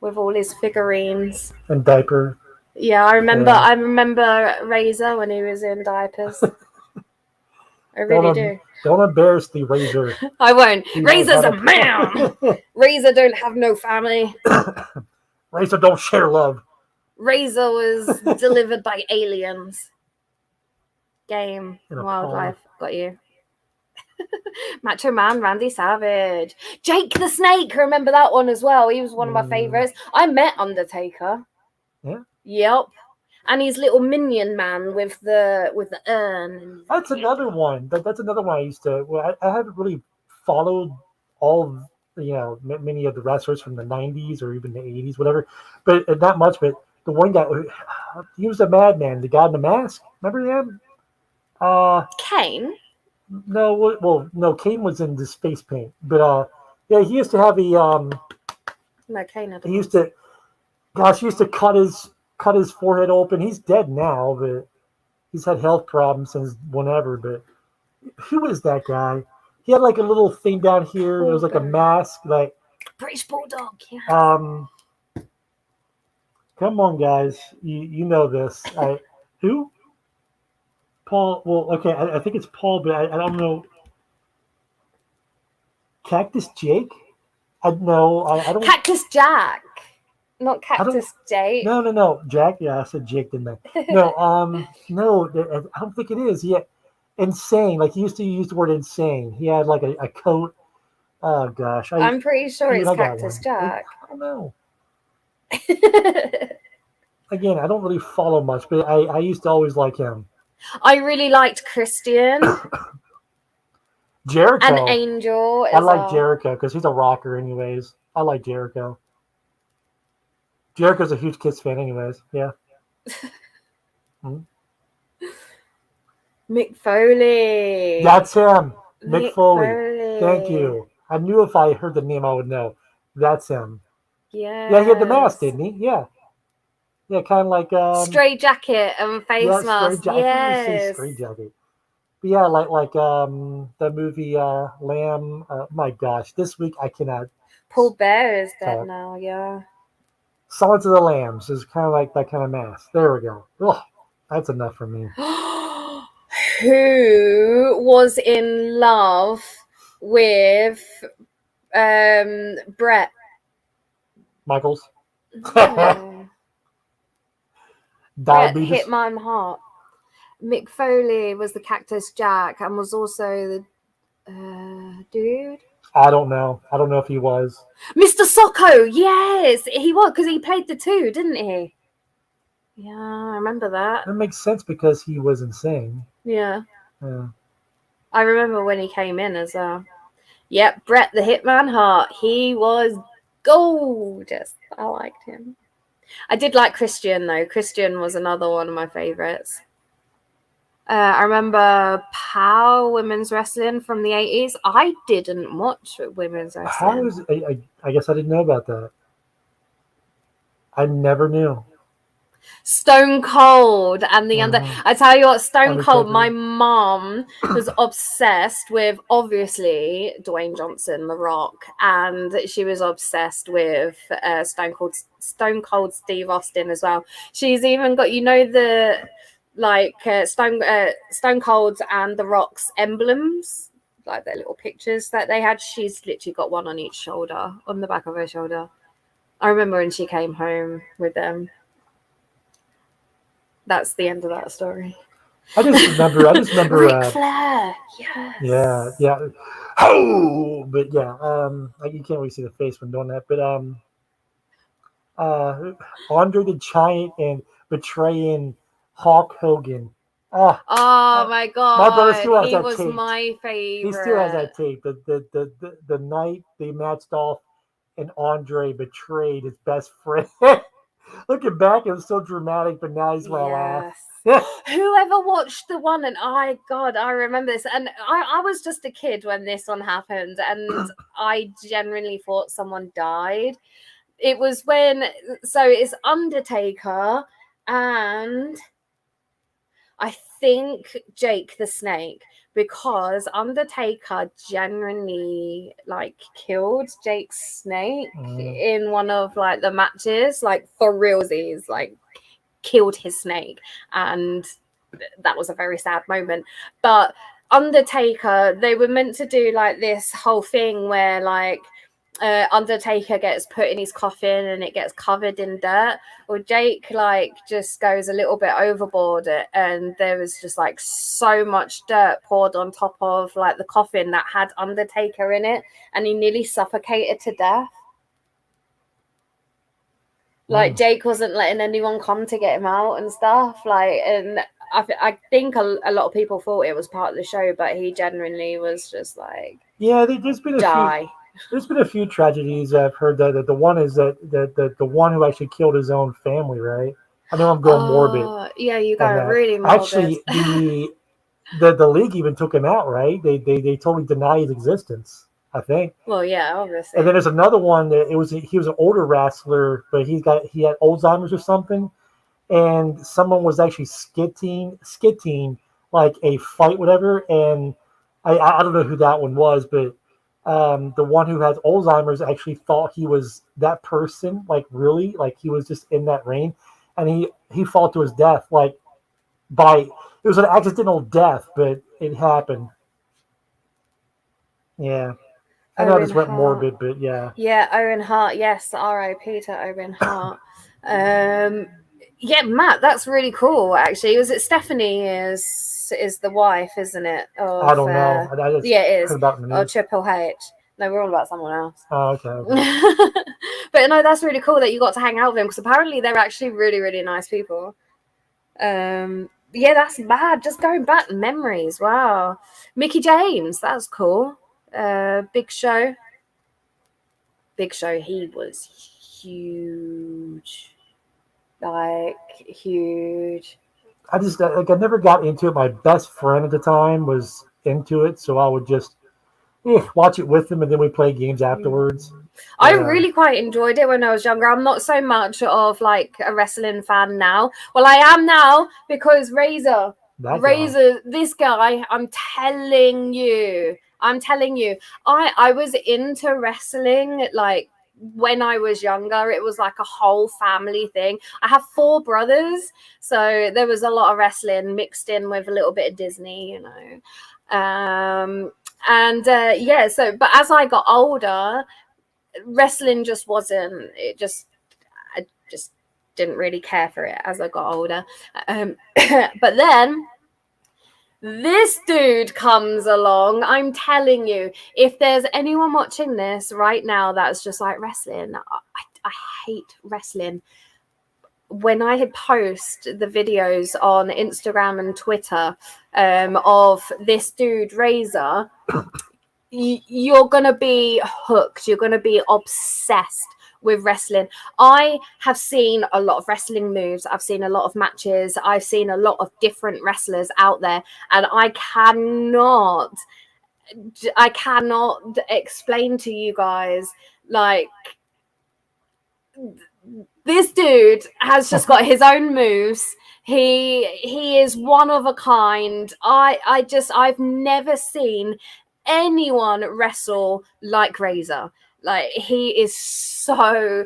with all his figurines. And diaper. Yeah, I remember Razor when he was in diapers. I really do. Don't embarrass the Razor. I won't. Razor's a man. Razor don't have no family. Razor don't share love. Razor was delivered by aliens. Game. Wildlife. Got you. Macho Man Randy Savage. Jake the Snake. Remember that one as well. He was one of my favorites. I met Undertaker. Yeah. Yep. And his little minion man with the urn. That's another one. That's another one I used to. Well, I haven't really followed all many of the wrestlers from the 90s or even the 80s, whatever. But not much. But the one guy, he was a madman. The guy in the mask. Remember him? Kane. No. Kane was in the space paint. But yeah, he used to have a No, Kane. He used to. Gosh, he used to cut his forehead open. He's dead now, but he's had health problems since whenever. But who is that guy? He had like a little thing down here. It was like a mask. Like, British Bulldog. Yeah. come on, guys. You know this. Who? Paul. Well, okay. I think it's Paul, but I don't know. Cactus Jake? I don't. Cactus Jack, not Cactus Jake. No. Jack. Yeah, I said Jake, didn't I? No. No. I don't think it is. Yeah. Insane. Like he used to use the word insane. He had like a coat. Oh gosh. I'm pretty sure it's I got Cactus one. Jack. I don't know. Again, I don't really follow much, but I used to always like him. I really liked Christian Jericho. and Angel. I as like well. Jericho because he's a rocker, anyways. I like Jericho. Jericho's a huge Kiss fan, anyways. Yeah. Mick Foley. That's him. Mick Foley. Foley. Thank you. I knew if I heard the name, I would know. That's him. Yeah. Yeah, he had the mask, didn't he? Yeah. Yeah, kind of like Stray jacket and face mask. Stray Jacket. I couldn't say Yes. Stray Jacket. But yeah, like the movie Lamb. My gosh, this week I cannot. Paul Bear is Oh. dead now. Yeah. Silence of the Lambs is kind of like that kind of mask. There we go. Oh, that's enough for me. Who was in love with Brett? Michaels. No. Brett Diabetes. hit my heart. Mick Foley was the Cactus Jack and was also the dude. I don't know. I don't know if he was. Mr. Socko, yes, he was because he played the two, didn't he? Yeah, I remember that. That makes sense because he was insane. Yeah, Yeah. I remember when he came in as well. Yep, Brett the Hitman Hart. He was gorgeous. I liked him. I did like Christian though. Christian was another one of my favorites. I remember Power Women's Wrestling from the 80s. I didn't watch women's wrestling. How is I guess I didn't know about that. I never knew. Stone Cold and the under. I tell you what, Stone Cold. Undertaker. My mom was obsessed with obviously Dwayne Johnson, The Rock, and she was obsessed with Stone Cold Steve Austin as well. She's even got the like Stone Cold and The Rock's emblems, like their little pictures that they had. She's literally got one on each shoulder, on the back of her shoulder. I remember when she came home with them. That's the end of that story. I just remember. Ric Flair. Yes. Yeah. Oh, but yeah. Like you can't really see the face when doing that, but Andre the Giant and betraying Hulk Hogan. Oh my god! My brother still has he that was tape. my favorite. He still has that tape. The night they matched off, and Andre betrayed his best friend. Looking back, it was so dramatic, but now he's my laugh. Whoever watched the one, and I remember this, and I was just a kid when this one happened, and I genuinely thought someone died. It was when, so it's Undertaker and I think Jake the Snake, because Undertaker genuinely like killed Jake Snake in one of like the matches, like for realsies, like killed his snake, and that was a very sad moment. But Undertaker, they were meant to do like this whole thing where like Undertaker gets put in his coffin and it gets covered in dirt. Well, Jake like just goes a little bit overboard, and there was just like so much dirt poured on top of like the coffin that had Undertaker in it, and he nearly suffocated to death. Like Jake wasn't letting anyone come to get him out and stuff. Like, and I think a lot of people thought it was part of the show, but he genuinely was just like, yeah. There's been a few tragedies I've heard that the one is that the one who actually killed his own family, right? I know I'm going morbid. Yeah, you go really morbid. Actually, the league even took him out, right? They totally deny his existence, I think. Well, yeah, obviously. And then there's another one that he was an older wrestler, but he had Alzheimer's or something, and someone was actually skitting like a fight, whatever, and I don't know who that one was, but the one who has Alzheimer's actually thought he was that person, like really, like he was just in that ring, and he fell to his death like by it was an accidental death, but it happened. Yeah, I know Owen this went Hart. morbid, but yeah. Yeah, Owen Hart. Yes, R.I.P. to Owen Hart. Yeah, Matt, that's really cool. Actually, was it Stephanie is the wife, isn't it? Of, I don't know. I just yeah, it is. heard about it in the Or news. Triple H. No, we're all about someone else. Oh, okay. But no, that's really cool that you got to hang out with them because apparently they're actually really, really nice people. Yeah, that's bad. Just going back memories. Wow. Mickey James, that's cool. Big Show. Big Show, he was huge. Like huge. I just like I never got into it. My best friend at the time was into it, so I would just watch it with him, and then we play games afterwards. I Yeah. really quite enjoyed it when I was younger. I'm not so much of like a wrestling fan now. Well, I am now because Razor, this guy, I'm telling you, I was into wrestling like when I was younger. It was like a whole family thing. I have 4 brothers, so there was a lot of wrestling mixed in with a little bit of Disney, you know. Yeah, so but as I got older, wrestling just wasn't, I just didn't really care for it as I got older. But then this dude comes along. I'm telling you, if there's anyone watching this right now that's just like wrestling, I hate wrestling. When I post the videos on Instagram and Twitter of this dude Razor, you're going to be hooked. You're going to be obsessed with wrestling. I have seen a lot of wrestling moves. I've seen a lot of matches. I've seen a lot of different wrestlers out there, and I cannot explain to you guys, like, this dude has just got his own moves. He is one of a kind. I've never seen anyone wrestle like Razor. Like, he is so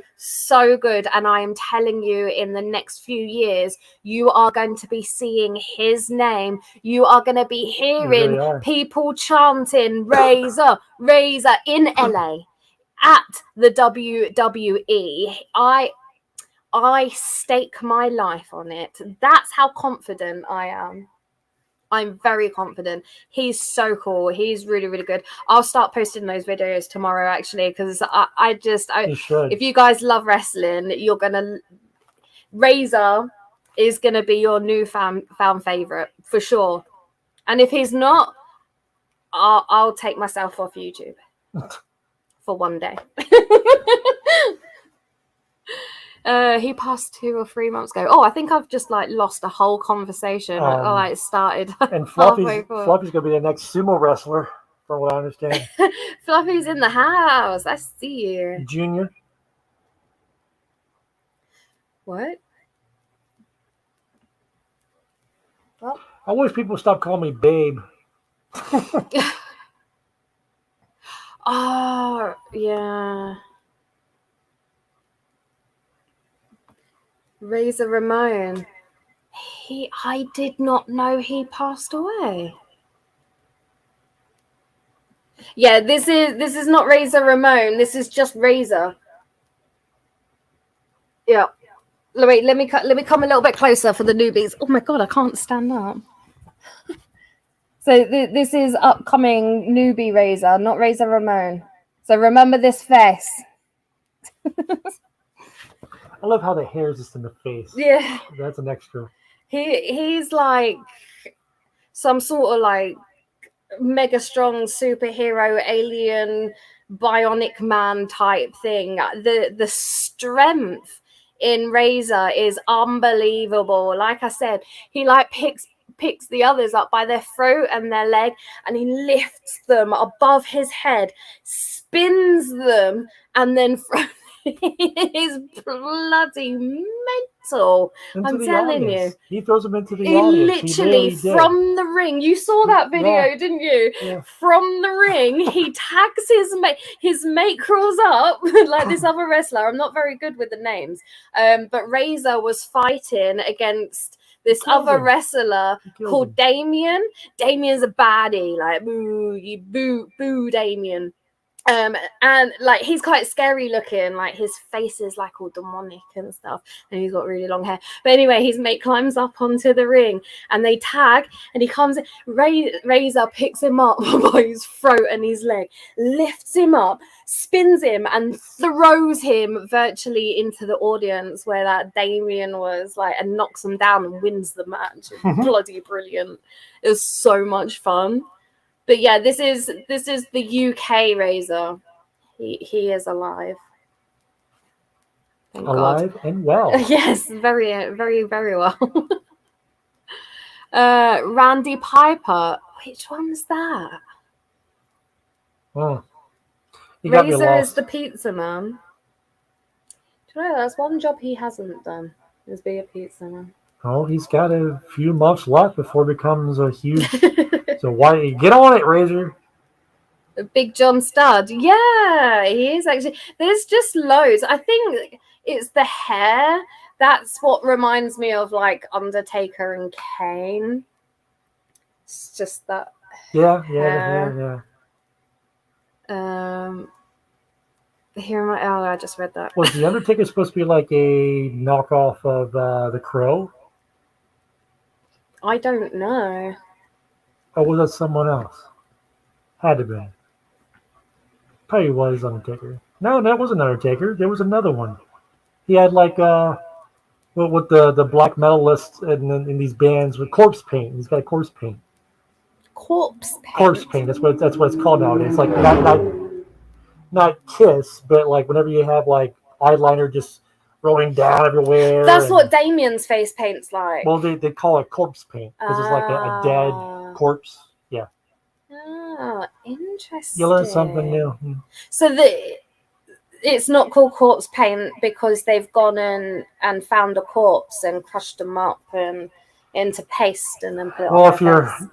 good, and I am telling you, in the next few years you are going to be seeing his name. You are going to be hearing people chanting Razor in LA at the WWE. I stake my life on it. That's how confident I am. I'm very confident. He's so cool. He's really, really good. I'll start posting those videos tomorrow, actually, because if you guys love wrestling, you're gonna Razor is gonna be your new found favorite for sure. And if he's not, I'll take myself off YouTube for one day. He passed 2 or 3 months ago. Oh, I think I've just like lost a whole conversation. It started. And Fluffy's gonna be the next sumo wrestler, from what I understand. Fluffy's in the house. I see you. Junior. What? Well, I wish people stop calling me babe. Oh, yeah. Razor Ramon. I did not know he passed away. Yeah, this is not Razor Ramon. This is just Razor. Yeah. Wait, let me come a little bit closer for the newbies. Oh my god, I can't stand up. So this is upcoming newbie Razor, not Razor Ramon. So remember this face. I love how the hair is just in the face. Yeah. That's an extra. He's like some sort of like mega strong superhero alien bionic man type thing. The strength in Razor is unbelievable. Like I said, he like picks the others up by their throat and their leg, and he lifts them above his head, spins them, and then He's bloody mental. Into I'm the telling audience. you. He throws him into the He audience. literally did. from the ring. You saw that video, Yeah. didn't you? Yeah. From the ring, he tags his mate. His mate crawls up like this other wrestler. I'm not very good with the names. But Razor was fighting against this killed other him. wrestler He killed called him. Damien. Damien's a baddie. Like boo, you boo Damien. And like he's quite scary looking, like his face is like all demonic and stuff, and he's got really long hair. But anyway, his mate climbs up onto the ring and they tag, and he comes. Razor picks him up by his throat and his leg, lifts him up, spins him, and throws him virtually into the audience where that Damien was, like, and knocks him down and wins the match. It was bloody brilliant. It was so much fun. But yeah, this is the UK Razor. He is alive. Thank Alive God. and well. Yes, very, very, very well. Randy Piper. Which one's that? Oh. He got me Razor is lost. the pizza man. Do you know that's one job he hasn't done? Is be a pizza man. Oh, he's got a few months left before it becomes a huge. So why get on it, Razor? Big John Studd. Yeah, he is actually. There's just loads. I think it's the hair. That's what reminds me of like Undertaker and Kane. It's just that. Yeah. Here am I. Oh, I just read that. Was the Undertaker supposed to be like a knockoff of the Crow? I don't know. Or was that someone else? Had to be. Probably was Undertaker. No, that wasn't Undertaker. There was another one. He had like with the black metalists in these bands with corpse paint. He's got a corpse paint. Corpse paint. Corpse paint. That's what it's called nowadays. It's like not Kiss, but like whenever you have like eyeliner just rolling down everywhere. That's what Damien's face paint's like. Well, they call it corpse paint because it's like a dead corpse. Yeah. Oh, interesting. You learn something new. So it's not called corpse paint because they've gone and found a corpse and crushed them up and into paste and then put it Well, on if their face.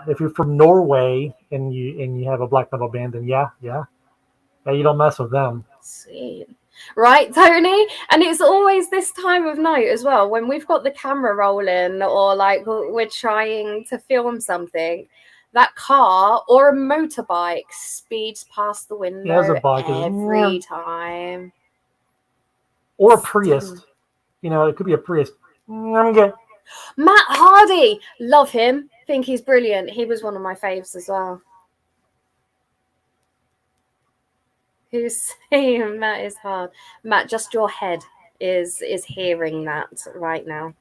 if you're from Norway and you have a black metal band, then yeah, you don't mess with them. Sweet. Right, Tony? And it's always this time of night as well when we've got the camera rolling or like we're trying to film something. That car or a motorbike speeds past the window there's a bike. every time. Or a Prius. You know, it could be a Prius. I'm good. Matt Hardy, love him. Think he's brilliant. He was one of my faves as well. Who's saying Matt is hard? Matt, just your head is hearing that right now.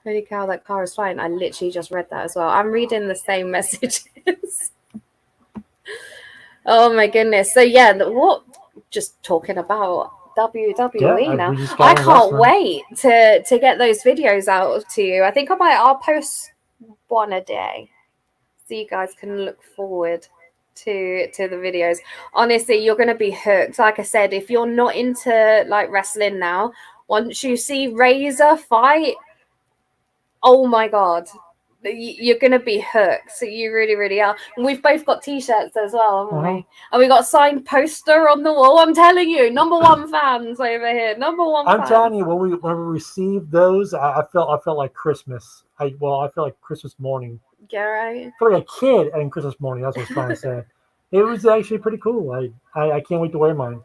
Holy cow, that car is fine. I literally just read that as well. I'm reading the same messages. Oh my goodness. So yeah, what? Just talking about WWE now. I can't wait to get those videos out to you. I think I'll post one a day so you guys can look forward to the videos. Honestly, you're gonna be hooked. Like I said, if you're not into like wrestling now, once you see Razor fight, oh my god, you're gonna be hooked. So you really, really are. And we've both got t-shirts as well, haven't we? And we got a signed poster on the wall. I'm telling you, number one fans over here. Number one. I'm telling you, when we received those, I felt like Christmas. I felt like Christmas morning. Yeah, right. I felt like a kid on Christmas morning. That's what I was trying to say. It was actually pretty cool. I can't wait to wear mine.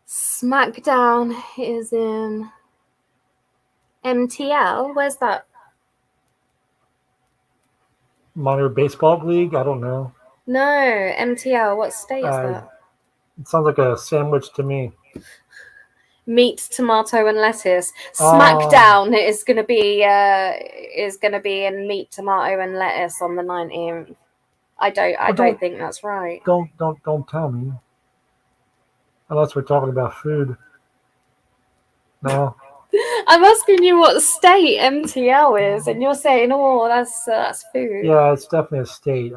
SmackDown is in MTL. Where's that? Minor Baseball League? I don't know. No, MTL. What state is that? It sounds like a sandwich to me. Meat, tomato, and lettuce. SmackDown is going to be in meat, tomato, and lettuce on the 19th. I don't think that's right. Don't tell me. Unless we're talking about food. No. I'm asking you what state MTL is, and you're saying, "Oh, that's food." Yeah, it's definitely a state.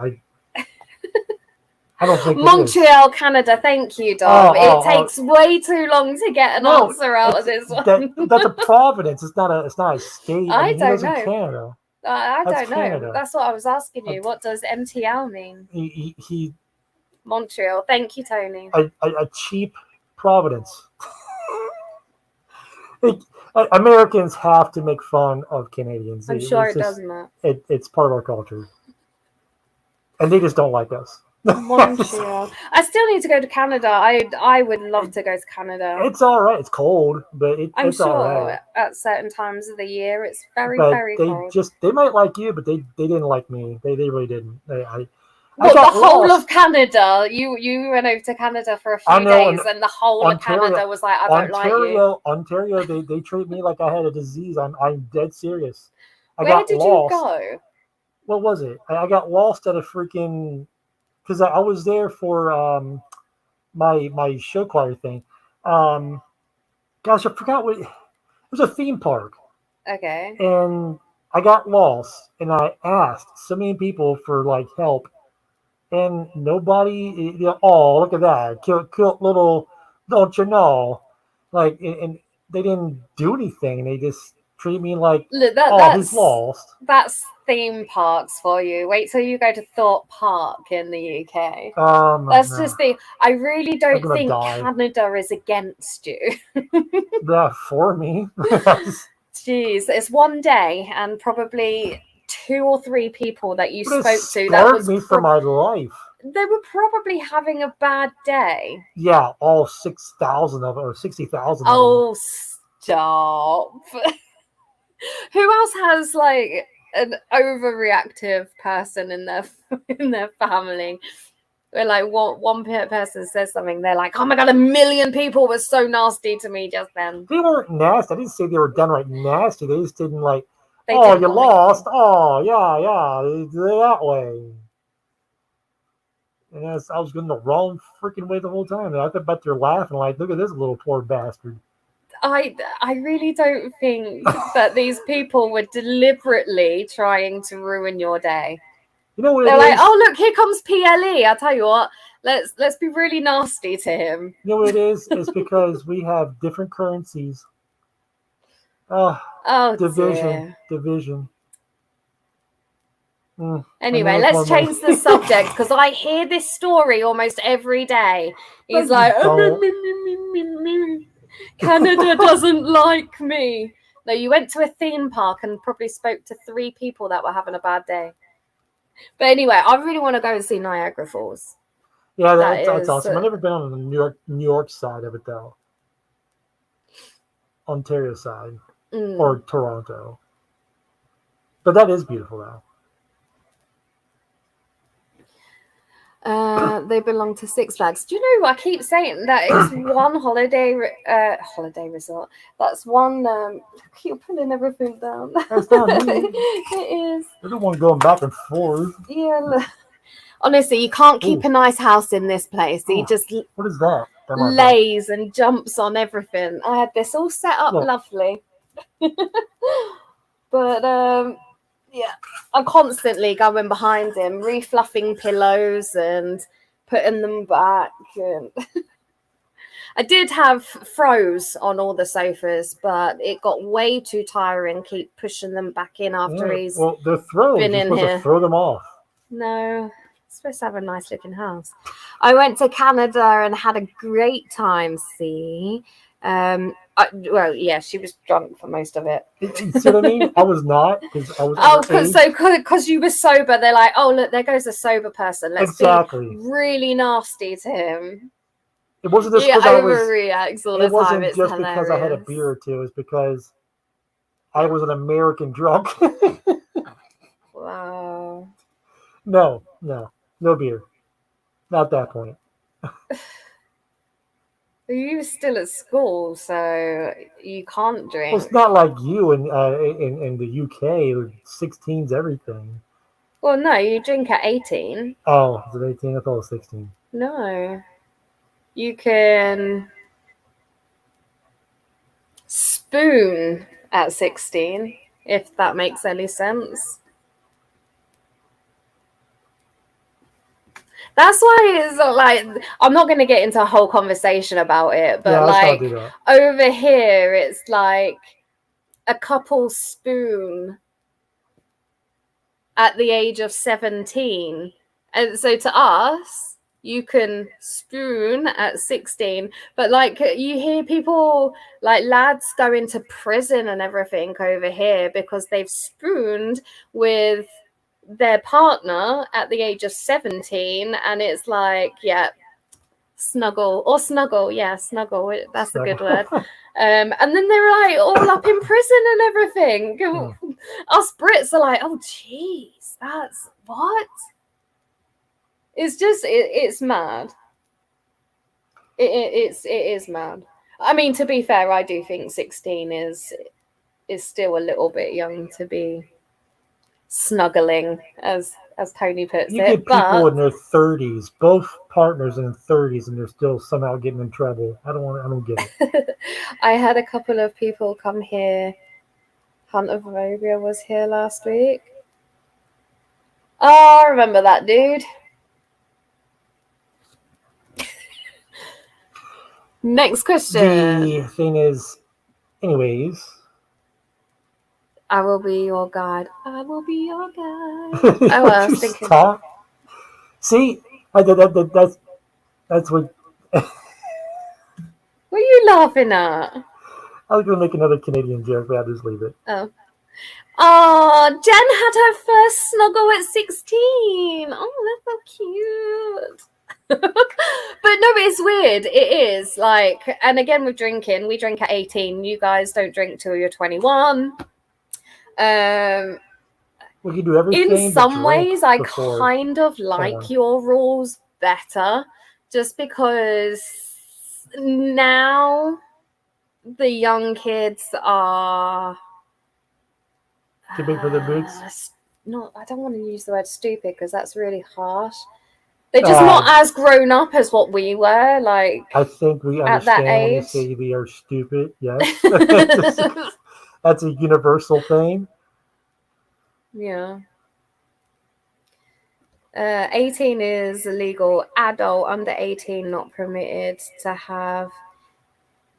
I don't think it is. Montreal, Canada. Thank you, Dom. Oh, It takes way too long to get an No, answer out of this one. That's a province. It's not a state. I mean, he don't lives in know. Canada. I That's don't know. Canada. That's what I was asking you. What does MTL mean? He Montreal. Thank you, Tony. a cheap providence. Americans have to make fun of Canadians. I'm sure It's it just- does not. It's part of our culture, and they just don't like us. Montreal. I still need to go to Canada. I would love to go to Canada. It's all right. It's cold, but I'm it's all sure right. at certain times of the year it's very, But very cold. they might like you, but they didn't like me. They really didn't. I What, the got whole lost. of Canada? You went over to Canada for a I few know, days, and the whole Ontario- of Canada was like, I don't like you. Ontario, they treat me like I had a disease. I'm dead serious. I Where got did lost. you go? What was it? I got lost at a freaking because I was there for my show choir thing. Gosh, I forgot what it was. A theme park, Okay. and I got lost, and I asked so many people for like help, and nobody. Oh, look at that cute little, don't you know? Like, and they didn't do anything. They just treat me like, Look, oh, he's lost. that's theme parks for you. Wait till you go to Thorpe Park in the UK. That's No. just the. I really don't gonna think die. Canada is against you. Yeah, for me. Jeez, it's one day and probably 2 or 3 people that you But it spoke to that scarred was me for my life. they were probably having a bad day. Yeah, all 6,000 of it, or 60,000 of them. Oh, stop. Who else has like an overreactive person in their in their family? Where like one person says something, they're like, "Oh my god, 1,000,000 people were so nasty to me just then." They weren't nasty. I didn't say they were downright nasty. They just didn't like, They oh, didn't you like lost. Oh, yeah, they're that way. And I was going the wrong freaking way the whole time. And I bet they're laughing like, look at this little poor bastard. I really don't think that these people were deliberately trying to ruin your day. You know what They're it like, is? "Oh look, here comes PLE." I tell you what, let's be really nasty to him. You know what it is? It's because we have different currencies. Oh, Oh division. dear. Division. Anyway, I know let's it's one change the subject because I hear this story almost every day. He's No, like, you "Oh, don't. Canada doesn't like me." No, you went to a theme park and probably spoke to 3 people that were having a bad day. But anyway, I really want to go and see Niagara Falls. Yeah, That that's is, awesome. I've never been on the New York side of it though. Ontario side Mm. or Toronto. But that is beautiful though. They belong to Six Flags. Do you know? I keep saying that it's one holiday resort. That's one. Look, you're pulling everything down. That's not me. It is. I don't want going back and forth. Yeah. Look. Honestly, you can't keep Ooh. a nice house in this place. He Ooh. just What is that? That might be- lays and jumps on everything. I had this all set up Look. lovely. But yeah, I'm constantly going behind him, refluffing pillows and putting them back. And I did have throws on all the sofas, but it got way too tiring. Keep pushing them back in after Yeah, he's well, they're throws. been You're in supposed here. to throw them off. no. Supposed to have a nice looking house. I went to Canada and had a great time. See, well, yeah, she was drunk for most of it. You see what I mean? I was not because I was. Oh, underage. because you were sober, they're like, "Oh, look, there goes a sober person. Let's Exactly. be really nasty to him." It wasn't just He because I was. overreacts all It the time. wasn't It's just because I had a hilarious. beer or two. It's because I was an American drunk. Wow. No beer. Not that point. You were still at school, so you can't drink. Well, it's not like you in the UK. 16's everything. Well, no, you drink at 18. Oh, is it 18? I thought it was 16. No. You can spoon at 16, if that makes any sense. That's why it's not like I'm not going to get into a whole conversation about it, but Yeah, let's not like do that. over here, it's like a couple spoon at the age of 17. And so to us, you can spoon at 16, but like you hear people like lads go into prison and everything over here because they've spooned with their partner at the age of 17, and it's like, yeah, snuggle, yeah, snuggle, that's a good word. And then they're like all up in prison and everything. Us Brits are like, oh jeez, that's what? It's just it's mad. It is mad. I mean, to be fair, I do think 16 is still a little bit young to be snuggling, as Tony puts You it. get people But in their 30s, both partners in their 30s, and they're still somehow getting in trouble. I don't get it. I had a couple of people come here. Hunter Vobia was here last week. Oh, I remember that dude. Next question. The thing is, anyways. I will be your guide. I will be your guide. Oh, I was thinking. Stop. See, that's what. What are you laughing at? I was going to make another Canadian joke, but I'll just leave it. Oh, Jen had her first snuggle at 16. Oh, that's so cute. But no, it's weird. It is like, and again with drinking, we drink at 18. You guys don't drink till you're 21. We can do everything. In some ways, I before kind of like 21. your rules better, just because now the young kids are too big for their boots. No, I don't want to use the word stupid because that's really harsh. They're just not as grown up as what we were. Like, I think we at that understand when you age. say they are stupid. Yes, that's a universal thing. Yeah. 18 is legal. Adult under 18 not permitted to have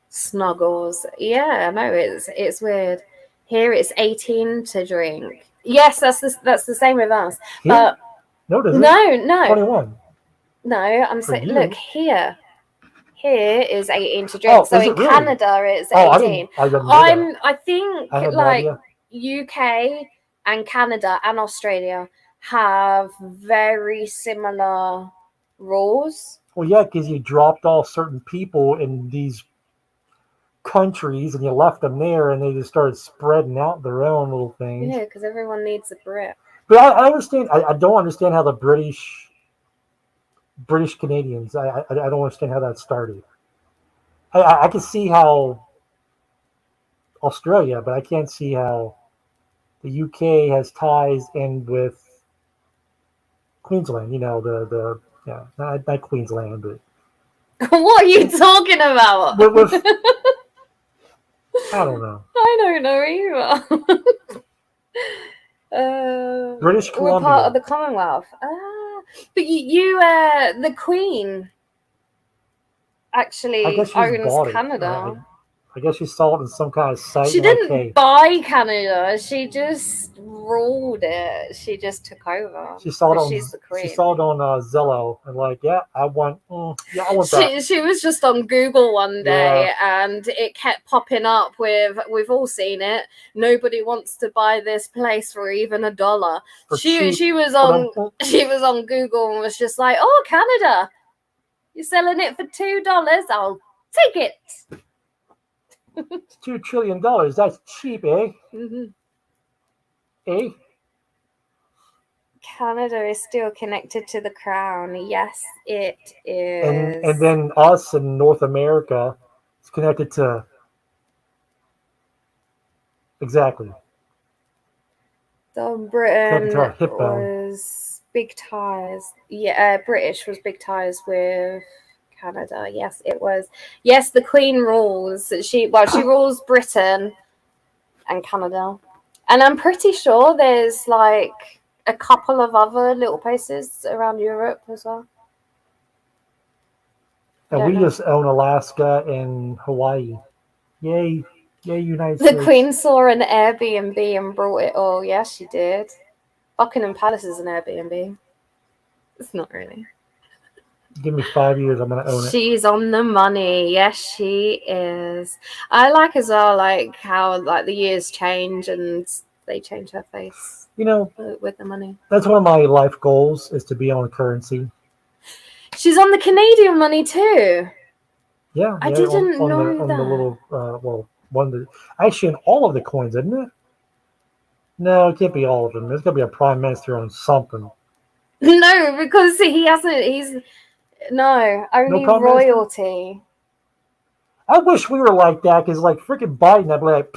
snuggles. Yeah, no, it's weird. Here it's 18 to drink. Yes, that's the same with us. Here? But No, doesn't no. 21. No, I'm For saying, you. look here. Here is 18 to drink. Oh, so is in it really? Canada it's Oh, 18. I didn't know that. I think I had no like idea. UK and Canada and Australia have very similar rules. Well, yeah, because you dropped off certain people in these countries and you left them there, and they just started spreading out their own little things. Yeah, because everyone needs a Brit. But I understand. I don't understand how the British Canadians. I don't understand how that started. I can see how Australia, but I can't see how the UK has ties in with Queensland. You know, the not Queensland, but What are you talking about? with I don't know. I don't know either. British We're part Columbia. of the Commonwealth. But you the Queen actually I guess she's owns bought it. Canada. I guess she saw it in some kind of site. She like, didn't hey, buy Canada. She just ruled it. She just took over. She saw it on. She's the queen. She saw it on Zillow and like, yeah, I want. Yeah, I want that. She was just on Google one day and it kept popping up with, we've all seen it, nobody wants to buy this place for even $1. For She cheap, was on Google and was just like, oh, Canada, you're selling it for $2, I'll take it. It's $2 trillion. That's cheap, eh? Mm-hmm. Eh? Canada is still connected to the crown. Yes, it is. And then us in North America is connected to exactly. So Britain to our hip bone. was big ties. Yeah, British was big ties with Canada. Yes, it was. Yes, the Queen rules. She rules Britain and Canada, and I'm pretty sure there's like a couple of other little places around Europe as well. And don't we know. just own Alaska and Hawaii. Yay. Yay, United The States. Queen saw an Airbnb and brought it all. Yeah, she did. Buckingham Palace is an Airbnb. It's not really. Give me 5 years, I'm going to own it. She's on the money. Yes, she is. I like as well, like how like the years change and they change her face You know, with the money. that's one of my life goals is to be on currency. She's on the Canadian money too. Yeah. I yeah, didn't on know the, on that. the little, well, one of the, actually in all of the coins, isn't it? No, it can't be all of them. There's got to be a prime minister on something. No, because he hasn't. He's no only Prime Minister? royalty. I wish we were like that because, like, freaking Biden, I'd be like,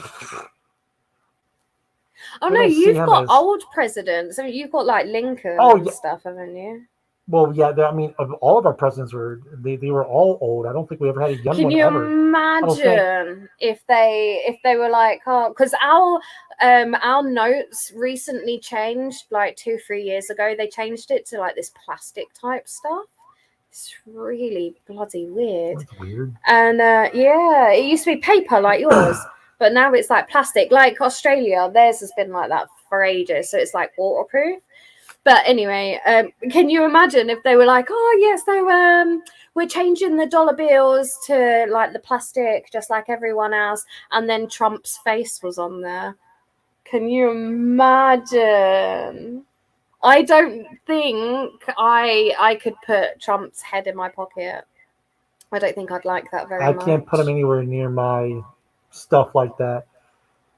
Oh When no, I see you've him got as- old presidents. I mean, you've got like Lincoln Oh, and yeah. stuff, haven't you? well, yeah, I mean, of all of our presidents they were all old. I don't think we ever had a young Can one you ever. don't think- imagine if they were like, oh, because our notes recently changed like 2-3 years ago. They changed it to like this plastic type stuff. It's really bloody weird. That's weird. And yeah, it used to be paper like yours, but now it's like plastic. Like Australia, theirs has been like that for ages, so it's like waterproof. But anyway, can you imagine if they were like, oh yes, so we're changing the dollar bills to like the plastic, just like everyone else, and then Trump's face was on there. Can you imagine? I don't think I could put Trump's head in my pocket. I don't think I'd like that very I much. can't put them anywhere near my stuff like that.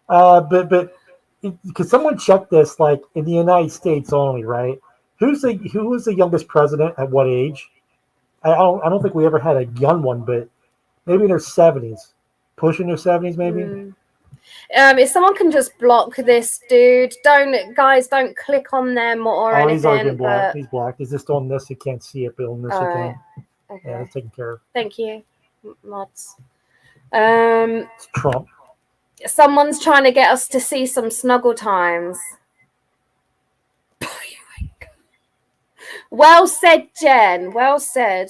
But could someone check this? Like in the United States only, right? Who was the youngest president at what age? I don't think we ever had a young one, but maybe in their 70s, pushing their 70s, maybe. If someone can just block this dude, don't click on them or Oh, he's already anything. been blocked. But He's blocked. Is this on this? You can't see it, but on this you Alright. can. okay. Yeah, it's taken care of. Thank you, mods. It's Trump. Someone's trying to get us to see some snuggle times. Well said, Jen. Well said.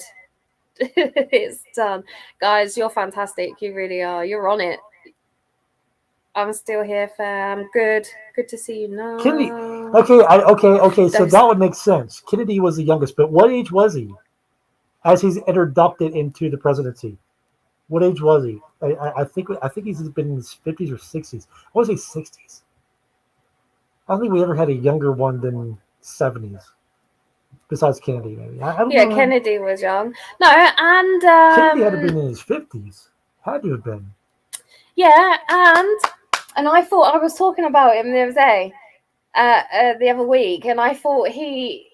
It's done. Guys, you're fantastic. You really are. You're on it. I'm still here, fam. Good to see you now. Kennedy. Okay. So Those- that would make sense. Kennedy was the youngest, but what age was he as he's introduced into the presidency? What age was he? I think he's been in his 50s or 60s. I want to say 60s. I don't think we ever had a younger one than 70s. Besides Kennedy, maybe. I don't Yeah, know. Kennedy was young. No, and Kennedy had to have been in his 50s. Had to have been. yeah, and I thought I was talking about him the other day, the other week, and I thought he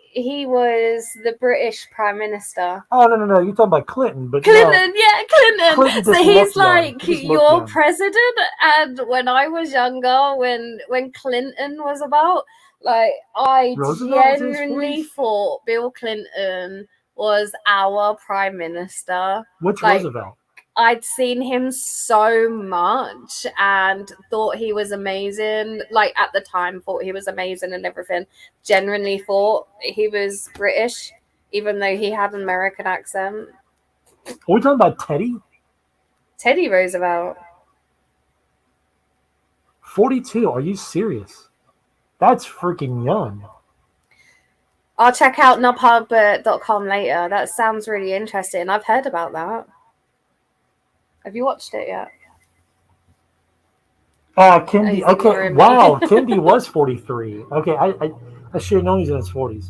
was the British Prime Minister. Oh no! You're talking about Clinton, but Clinton, yeah, Clinton. Clinton So just he's looked young. like He just looked your young. president. And when I was younger, when Clinton was about, like I Roosevelt was in his genuinely 40s? thought Bill Clinton was our prime minister. Which like- Roosevelt? I'd seen him so much and thought he was amazing. Like at the time, thought he was amazing and everything. Genuinely thought he was British, even though he had an American accent. Are we talking about Teddy? Teddy Roosevelt. 42? Are you serious? That's freaking young. I'll check out nubhub.com later. That sounds really interesting. I've heard about that. Have you watched it yet? Kennedy. He's Okay, ignoring me. wow. Kennedy was 43. Okay, I should have known he's in his 40s.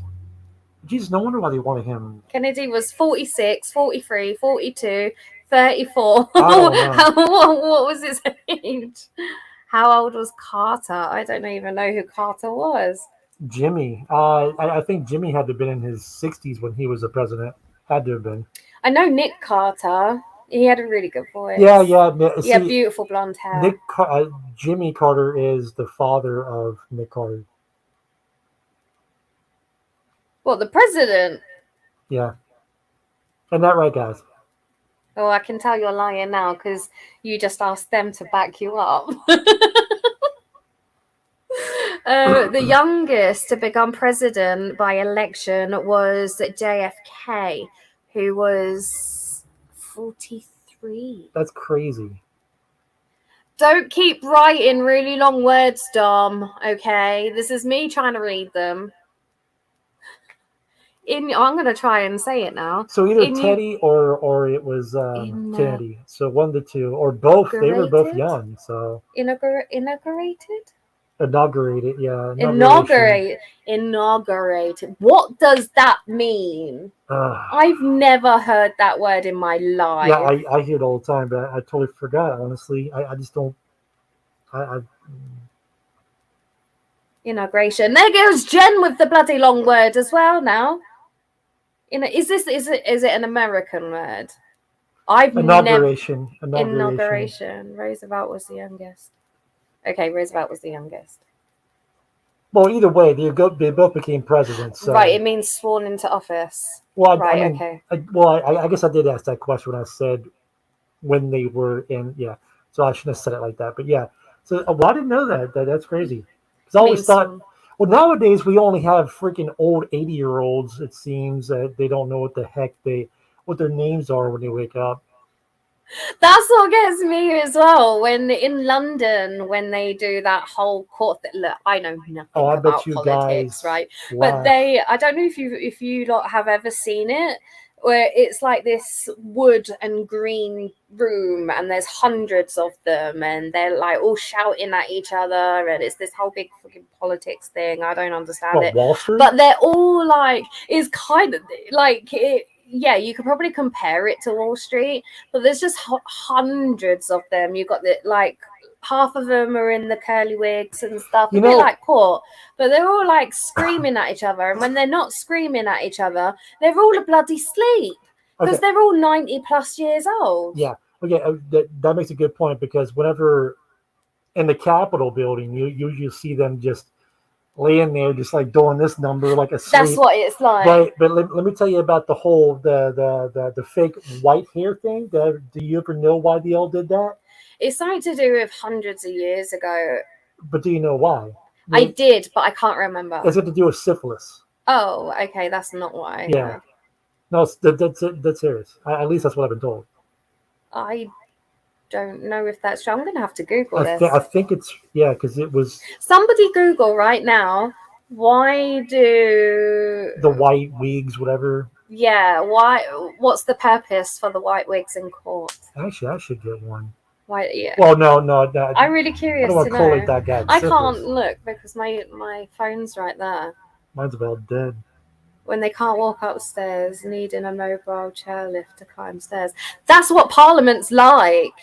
Jeez, no wonder why they wanted him. Kennedy was 46, 43, 42, 34. I don't know. What was his age? How old was Carter? I don't even know who Carter was. Jimmy. I think Jimmy had to have been in his 60s when he was the president. Had to have been. I know Nick Carter. He had a really good voice. Yeah. He had beautiful blonde hair. Jimmy Carter is the father of Nick Carter. What, the president? Yeah. Isn't that right, guys? Oh, I can tell you're lying now because you just asked them to back you up. The youngest to become president by election was JFK, who was 1943. That's crazy. Don't keep writing really long words, Dom. Okay, this is me trying to read them. I'm gonna try and say it now. So either Teddy or it was Kennedy. So one of the two, or both. They were both young. So inaugurated. Inaugurated, yeah. Inaugurated. What does that mean? I've never heard that word in my life. Yeah, I hear it all the time, but I totally forgot. Honestly, I just don't. Inauguration. There goes Jen with the bloody long word as well. Now, is it an American word? Inauguration. Inauguration. Roosevelt was the youngest. Okay, Roosevelt was the youngest. Well, either way, they both became presidents. So. Right, it means sworn into office. Well, right, I mean, okay. I guess I did ask that question when I said when they were in. Yeah, so I shouldn't have said it like that. But yeah, so I didn't know that. That's crazy. Because I always thought. Well, nowadays we only have freaking old 80-year-olds. It seems that they don't know what the heck what their names are when they wake up. That's what gets me as well. When in London, when they do that whole court look, I know nothing about politics, right? But I don't know if you lot have ever seen it, where it's like this wood and green room, and there's hundreds of them, and they're like all shouting at each other, and it's this whole big fucking politics thing. I don't understand it. Wall Street? But they're all like, it's kind of like it. Yeah, you could probably compare it to Wall Street, but there's just hundreds of them. You've got half of them are in the curly wigs and stuff, a bit like court, but they're all like screaming at each other. And when they're not screaming at each other, they're all a bloody sleep because they're all 90 plus years old. Yeah, okay, that makes a good point, because whenever in the Capitol building, you see them just laying there, just like doing this number, like asleep. That's what it's like. But let me tell you about the whole the fake white hair thing. Do you ever know why they all did that? It's something to do with hundreds of years ago. But do you know why? I did, but I can't remember. It's got to do with syphilis. Oh, okay, that's not why. Yeah, no, that's serious. At least that's what I've been told. I don't know if that's true. I'm going to have to Google this. I think it's, because it was... Somebody Google right now, why do... The white wigs, whatever. Yeah, what's the purpose for the white wigs in court? Actually, I should get one. Why? Yeah. Well, no. I'm really curious to know. I don't want to correlate that guy. I can't look because my phone's right there. Mine's about dead. When they can't walk upstairs, needing a mobile chairlift to climb stairs. That's what Parliament's like.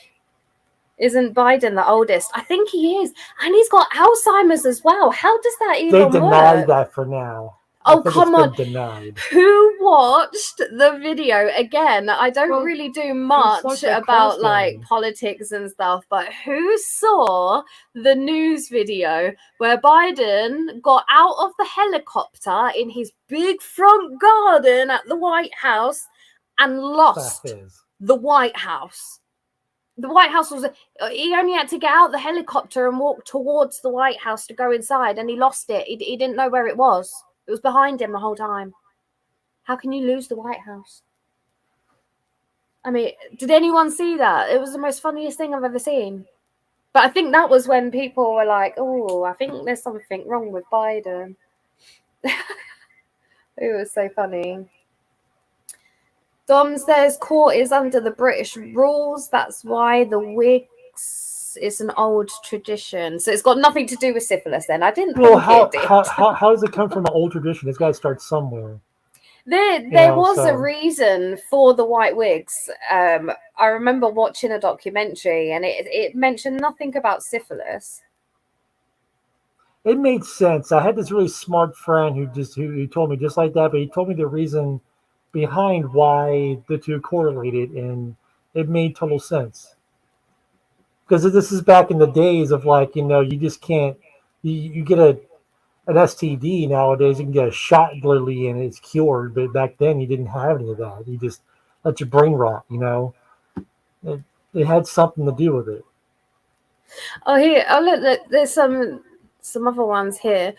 Isn't Biden the oldest? I think he is. And he's got Alzheimer's as well. How does that even work? They denied that for now. Oh, come on. Denied. Who watched the video? Again, I don't really do much about like politics and stuff, but who saw the news video where Biden got out of the helicopter in his big front garden at the White House and lost the White House? The White House he only had to get out the helicopter and walk towards the White House to go inside, and he lost it. He didn't know where it was. It was behind him the whole time. How can you lose the White House? I mean, did anyone see that? It was the most funniest thing I've ever seen. But I think that was when people were like, oh, I think there's something wrong with Biden. It was so funny. Dom says court is under the British rules. That's why the wigs is an old tradition. So it's got nothing to do with syphilis then. I didn't think it did. How does it come from an old tradition? It's got to start somewhere. There was a reason for the white wigs. I remember watching a documentary and it mentioned nothing about syphilis. It made sense. I had this really smart friend who told me just like that, but he told me the reason behind why the two correlated, and it made total sense. Because this is back in the days of you just can't, you get an STD nowadays, you can get a shot literally and it's cured, but back then you didn't have any of that. You just let your brain rot, It had something to do with it. Oh, look, there's some other ones here.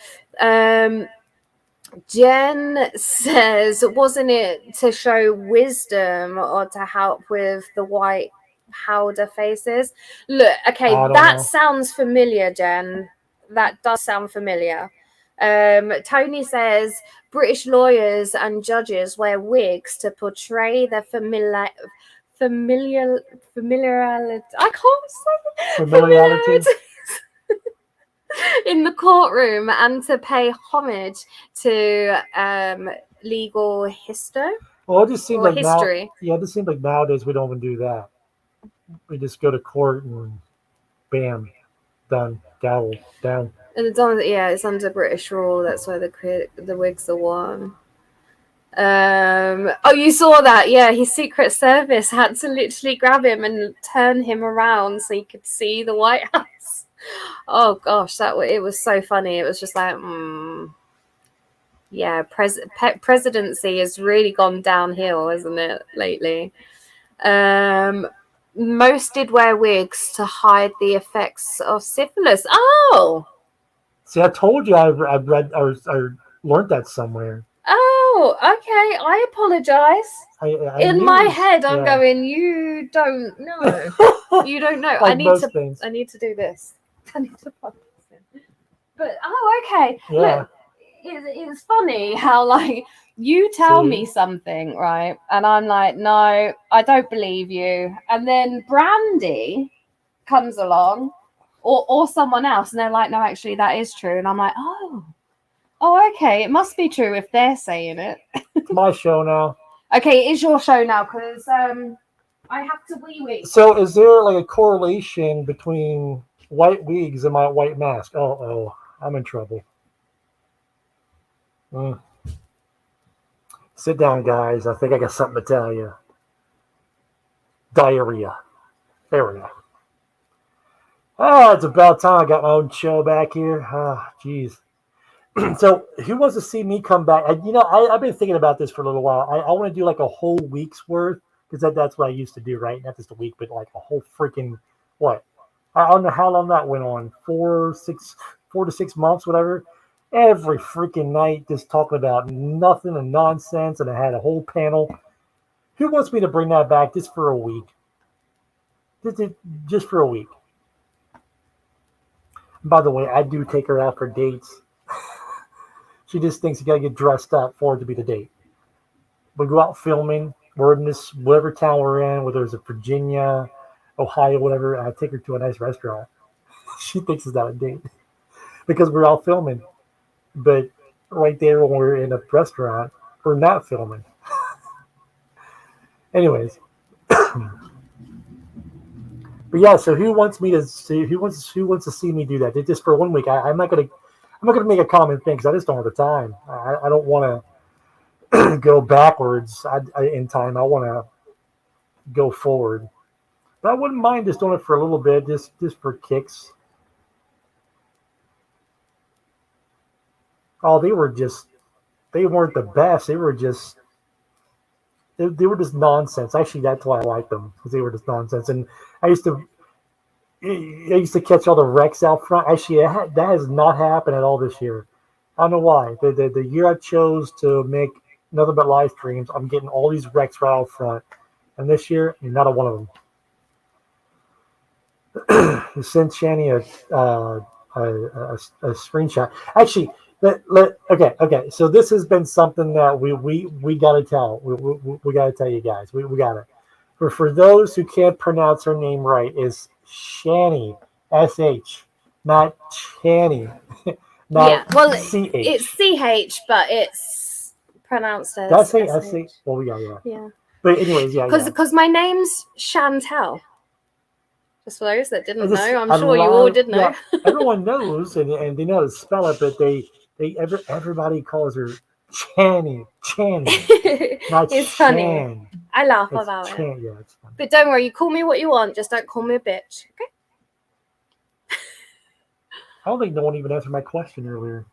Jen says, wasn't it to show wisdom or to help with the white powder faces? Look, okay, I don't that know. sounds familiar, Jen. That does sound familiar. Tony says British lawyers and judges wear wigs to portray their familiarity. I can't say Familiarity. in the courtroom and to pay homage to legal history Well, it just seems or like now. history. Yeah, it just seems like nowadays we don't even do that. We just go to court and bam, done, gavel, down. And it's under British rule. That's why the wigs are worn. Oh, you saw that? Yeah, his Secret Service had to literally grab him and turn him around so he could see the White House. Oh gosh, it was so funny. It was just like, yeah, presidency has really gone downhill, isn't it, lately? Most did wear wigs to hide the effects of syphilis. Oh, See, I told you I read or learned that somewhere. okay. I apologize. I In knew my it was- head, I'm yeah. going, you don't know. You don't know. Like most things. I need to do this. I need to put this in. But okay. Yeah. Look, it's funny how like you tell me something, right? And I'm like, no, I don't believe you. And then Brandy comes along or someone else, and they're like, no, actually that is true. And I'm like, oh, okay, it must be true if they're saying it. It's my show now. Okay, it is your show now because I have to wee. So, is there like a correlation between white wigs and my white mask? Oh, I'm in trouble. Sit down, guys. I think I got something to tell you. Diarrhea. There we go. Oh, it's about time I got my own show back here. Ah, jeez. So, who wants to see me come back? I've been thinking about this for a little while. I want to do like a whole week's worth because that's what I used to do, right? Not just a week, but like a whole freaking what? I don't know how long that went on. 4 to 6 months, whatever. Every freaking night, just talking about nothing and nonsense, and I had a whole panel. Who wants me to bring that back just for a week? Just for a week. By the way, I do take her out for dates. She just thinks you gotta get dressed up for it to be the date. We go out filming. We're in this whatever town we're in, whether it's Virginia, Ohio, whatever. And I take her to a nice restaurant. She thinks it's not a date because we're out filming. But right there, when we're in a restaurant, we're not filming. Anyways, but yeah. So who wants me to see? Who wants to see me do that? Just for 1 week. I'm not gonna make a common thing because I just don't have the time. I don't want to go backwards in time. I want to go forward. But I wouldn't mind just doing it for a little bit, just for kicks. Oh, they weren't the best. They were just nonsense. Actually, that's why I like them because they were just nonsense. And I used to catch all the wrecks out front. Actually, that has not happened at all this year. I don't know why. The year I chose to make nothing but live streams, I'm getting all these wrecks right out front. And this year, not a one of them. Send Shani a screenshot. Actually, okay. So this has been something that we got to tell. We got to tell you guys. We got it. For those who can't pronounce her name right, is Shani, SH, not Chani, not CH. It's CH, but it's pronounced as That's it. SH. Well, yeah. Yeah. But anyways, yeah. Because my name's Chantel. Just for those that didn't know, I'm a sure you lot all of- did know. yeah, everyone knows, and they know how to spell it, but everybody calls her Chani, not It's funny. Chan. I laugh It's about it. Chan. Yeah, it's funny. But don't worry, you call me what you want, just don't call me a bitch. Okay? I don't think no one even answered my question earlier.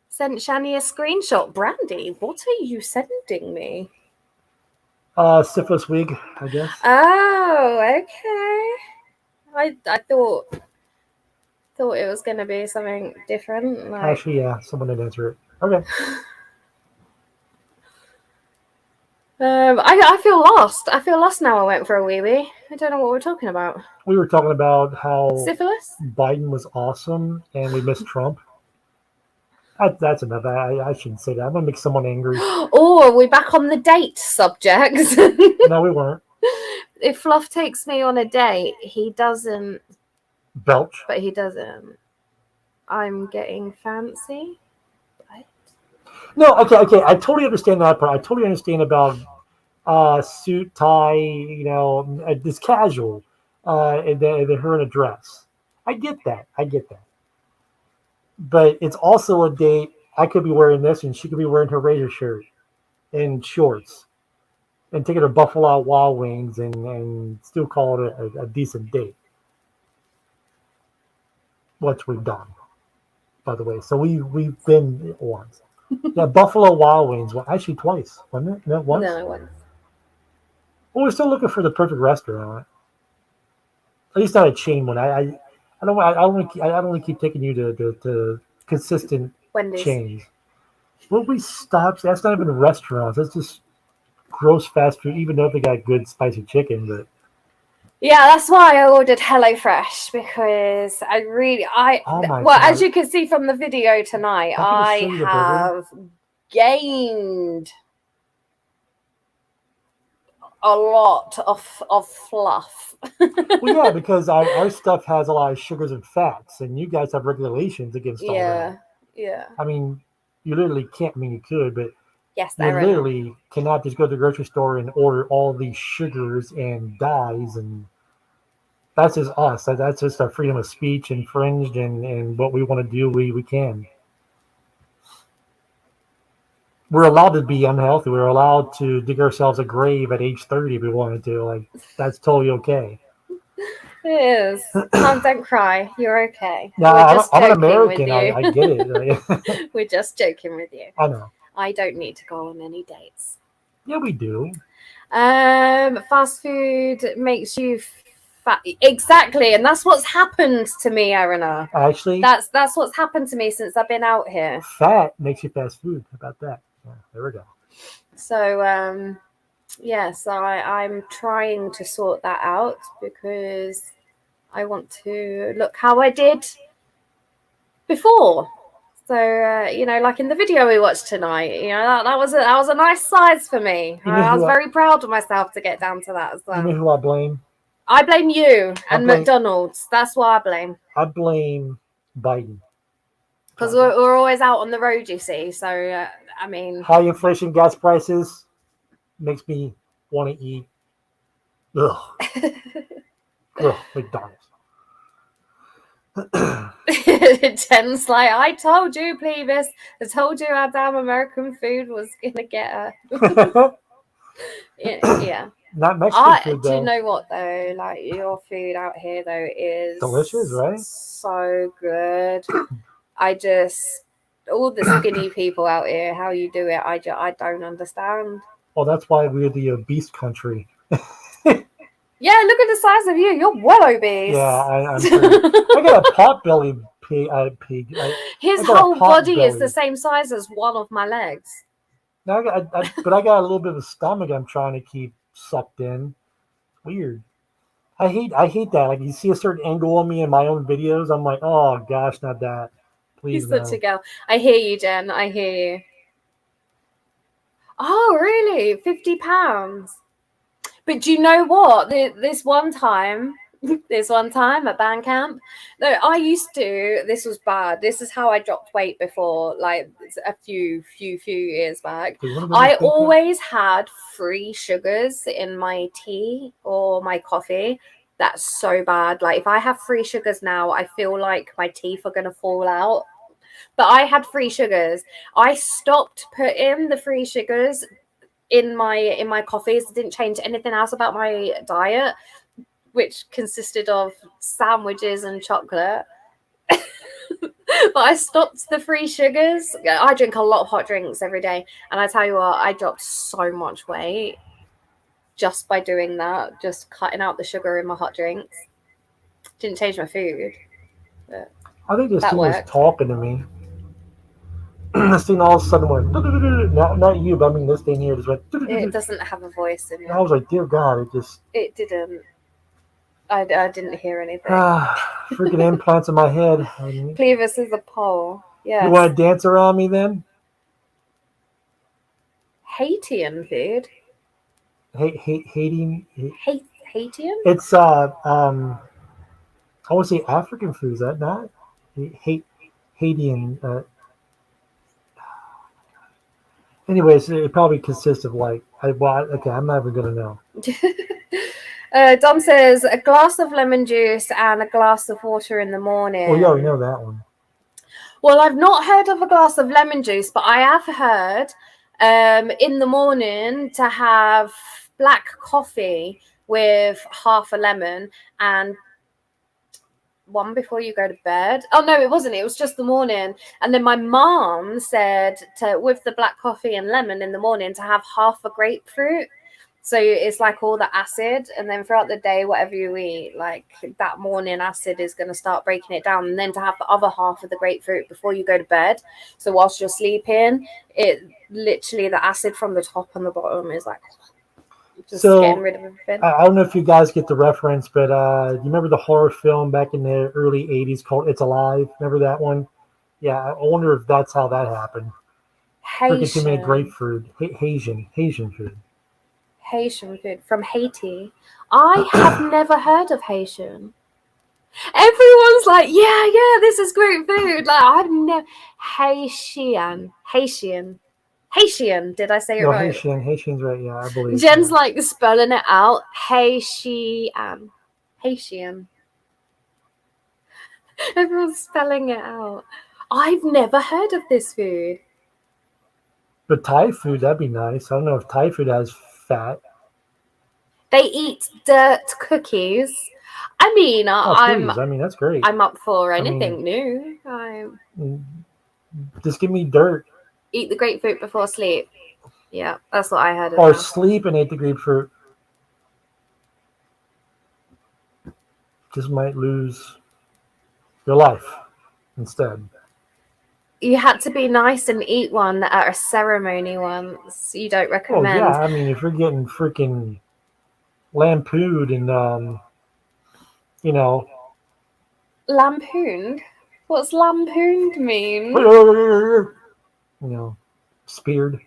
Sent Shani a screenshot. Brandy, what are you sending me? Syphilis wig, I guess. Oh, okay. I thought it was gonna be something different. Like, Actually, yeah, someone did answer it. Okay. I feel lost. I feel lost now. I went for a wee wee. I don't know what we're talking about. We were talking about how Syphilis? Biden was awesome and we missed Trump. That's enough. I shouldn't say that. I'm gonna make someone angry. Oh, are we back on the date subject? No, we weren't. If Fluff takes me on a date, he doesn't. Belch. But he doesn't. I'm getting fancy. No, okay. I totally understand that part. I totally understand about suit, tie, this casual, and then her in a dress. I get that. But it's also a date. I could be wearing this, and she could be wearing her Razor shirt and shorts, and taking her Buffalo Wild Wings, and still call it a decent date. Which we've done, by the way. So we've been once. Yeah, Buffalo Wild Wings. Well, actually, twice, wasn't it? No, once. No, once. Well, we're still looking for the perfect restaurant. At least not a chain one. I don't want to keep taking you to consistent Wendy's. chains. Will we stop? That's not even restaurants. That's just gross fast food. Even though they got good spicy chicken, but Yeah, that's why I ordered HelloFresh because Oh my well, God. as you can see from the video tonight, I I can show you the have gained a lot of fluff. well, yeah, because our stuff has a lot of sugars and fats, and you guys have regulations against all that. Yeah. I mean, you literally can't. I mean, you could, but Yes, you Aaron. literally cannot just go to the grocery store and order all these sugars and dyes, and that's just us. That's just our freedom of speech infringed, and what we want to do, we can. We're allowed to be unhealthy. We're allowed to dig ourselves a grave at age 30 if we wanted to. Like, that's totally okay. It is. Don't cry. You're okay. Yeah, We're just I'm an joking American. with you. I get it. We're just joking with you. I know. I don't need to go on any dates. Yeah, we do. Fast food makes you fat. Exactly, and that's what's happened to me, Arina. Actually, That's what's happened to me since I've been out here. fat makes you fast food. How about that? Yeah, there we go. So so I'm trying to sort that out because I want to look how I did before. So like in the video we watched tonight, that was a nice size for me. You know I was who very proud of myself to get down to that as well. You know who I blame? I blame you and blame- McDonald's. That's what I blame. I blame Biden. Because we're always out on the road, you see. So, I mean... High inflation, gas prices makes me want to eat. Ugh. McDonald's. Jen's like, I told you, Plevis. I told you our damn American food was going to get her. Yeah. Not Mexican food, Do though. you know what, though? Like, your food out here, though, is... Delicious, right? So good. All the skinny people out here, how you do it, I don't understand. Well, that's why we're the obese country. Yeah, look at the size of you. You're well obese. Yeah, I'm I got a pot belly pig. His I got a whole pot body is the belly. same size as one of my legs. Now but I got a little bit of a stomach I'm trying to keep sucked in. Weird. I hate that. Like, you see a certain angle on me in my own videos, I'm like, oh gosh, not that. Please, He's no. such a girl. I hear you, Jen. I hear you. Oh, really? £50. But do you know what? This one time at band camp, no, I used to. This was bad. This is how I dropped weight before, like a few years back. I always had free sugars in my tea or my coffee. That's so bad. Like, if I have free sugars now, I feel like my teeth are gonna fall out. But I had free sugars. I stopped putting the free sugars in my coffees. I didn't change anything else about my diet, which consisted of sandwiches and chocolate. But I stopped the free sugars. I drink a lot of hot drinks every day, and I tell you what, I dropped so much weight just by doing that, just cutting out the sugar in my hot drinks. Didn't change my food. But I think this that thing was worked. talking to me. this thing all of a sudden went. Not you, but I mean this thing here just went. It doesn't have a voice in And I it. was like, dear God, it just It didn't. I didn't hear anything. freaking implants in my head. And Clevis is a pole. Yes. you want to dance around me then? Haitian food. Hating. Haitian? It's I want to say African food. Is that not? Haitian. Anyways, it probably consists of like. Okay, I'm not even gonna know. Dom says a glass of lemon juice and a glass of water in the morning. Well, you already know that one. Well, I've not heard of a glass of lemon juice, but I have heard in the morning to have black coffee with half a lemon and one before you go to bed. Oh no, it wasn't. It was just the morning. And then my mom said with the black coffee and lemon in the morning to have half a grapefruit. So it's like all the acid, and then throughout the day, whatever you eat, like that morning acid is going to start breaking it down, and then to have the other half of the grapefruit before you go to bed. So whilst you're sleeping, it literally the acid from the top and the bottom is like just getting rid of everything. I don't know if you guys get the reference, but you remember the horror film back in the early 80s called It's Alive? Remember that one? Yeah, I wonder if that's how that happened. Freaking too many grapefruit. Haitian food. Haitian food from Haiti. I have never heard of Haitian. Everyone's like, yeah, this is great food. Like I've never Haitian. Did I say it right? Haitian's right. Yeah, I believe. Jen's like spelling it out. Haitian. Everyone's spelling it out. I've never heard of this food. But Thai food, that'd be nice. I don't know if Thai food has fat. They eat dirt cookies. I mean, that's great. I'm up for anything new. Just give me dirt. Eat the grapefruit before sleep. Yeah, that's what I had. Or sleep and eat the grapefruit. Just might lose your life instead. You had to be nice and eat one at a ceremony once. You don't recommend. Oh yeah, I mean if you're getting freaking lampooned and Lampooned? What's lampooned mean? Speared.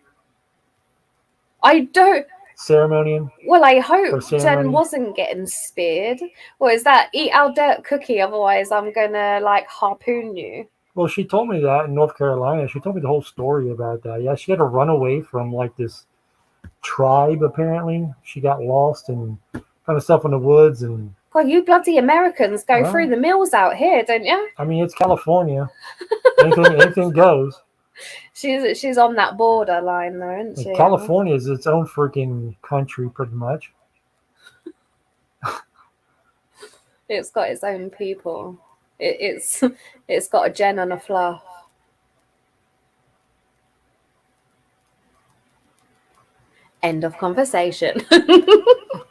I don't. Ceremony. Well, I hope Jen wasn't getting speared. What is that? Eat our dirt cookie, otherwise I'm gonna like harpoon you. Well, she told me that in North Carolina. She told me the whole story about that. Yeah, she had to run away from like this tribe. Apparently, she got lost and found herself in the woods. And God, you bloody Americans go through the mills out here, don't you? I mean, it's California. anything goes. She's on that borderline, though, isn't she? California is its own freaking country, pretty much. It's got its own people. It's got a Jen and a Fluff. End of conversation.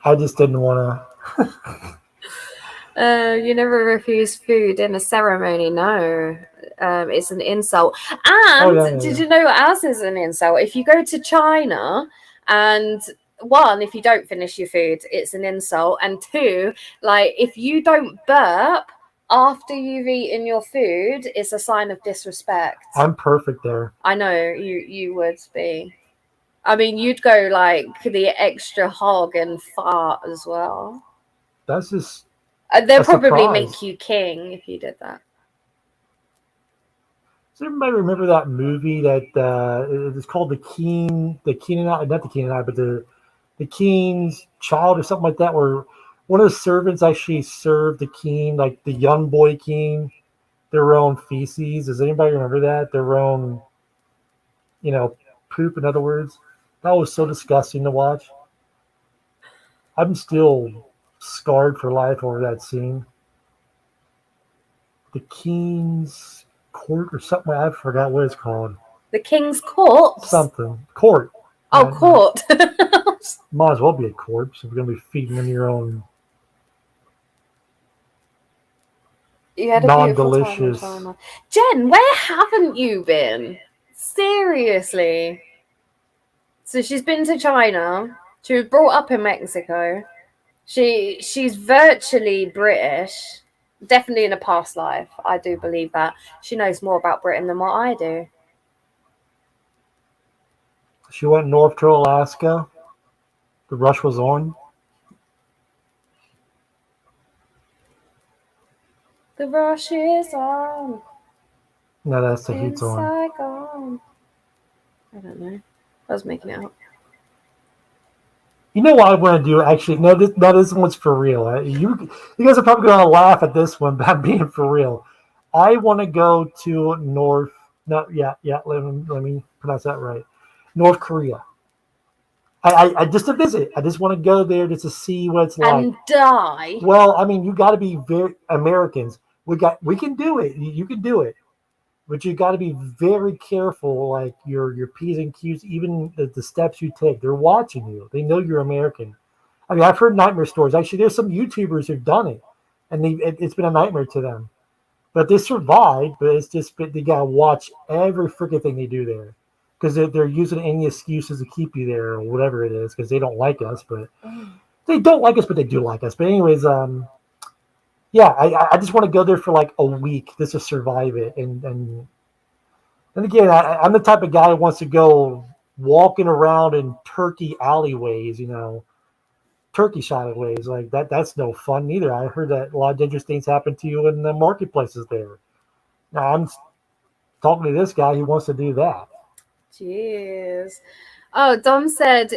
I just didn't want to. You never refuse food in a ceremony. No, it's an insult. And did you know what else is an insult? If you go to China and one, if you don't finish your food, it's an insult. And two, like if you don't burp after you've eaten your food, it's a sign of disrespect. I'm perfect there. I know you would be. I mean, you'd go like the extra hog and fart as well. That's just. They'll probably make you king if you did that. Does everybody remember that movie that it's called the King's Child or something like that, where one of the servants actually served the king, like the young boy king, their own feces. Does anybody remember that? Their own, poop, in other words. That was so disgusting to watch. I'm still scarred for life over that scene. The King's Court or something. I forgot what it's called. The King's Corpse? Something. Court. Oh, court. Might as well be a corpse if you're going to be feeding them your own non-delicious. Jen, where haven't you been Seriously. So she's been to China. She was brought up in Mexico. She's virtually British. Definitely in a past life. I do believe that. She knows more about Britain than what I do. She went north to Alaska. The rush was on. The rush is on. No, that's the In heat's on. Saigon. I don't know. I was making it up. You know what I want to do? Actually, no, this one's for real. You guys are probably going to laugh at this one, but I'm being for real. I want to go to North. No, yeah. Let me pronounce that right. North Korea. I just to visit. I just want to go there just to see what it's like. And die. Well, I mean, you got to be very Americans. We can do it. You can do it, but you got to be very careful. Like your P's and Q's, even the steps you take. They're watching you. They know you're American. I mean, I've heard nightmare stories. Actually, there's some YouTubers who've done it, and it's been a nightmare to them. But they survived. But it's just they gotta watch every freaking thing they do there, because they're using any excuses to keep you there or whatever it is, because they don't like us. But they don't like us, but they do like us. But anyways, yeah, I just want to go there for like a week just to survive it. And again, I'm the type of guy who wants to go walking around in Turkey alleyways, Turkish alleyways. Like that's no fun either. I heard that a lot of dangerous things happen to you in the marketplaces there. Now I'm talking to this guy who wants to do that. Jeez. Oh, Dom said,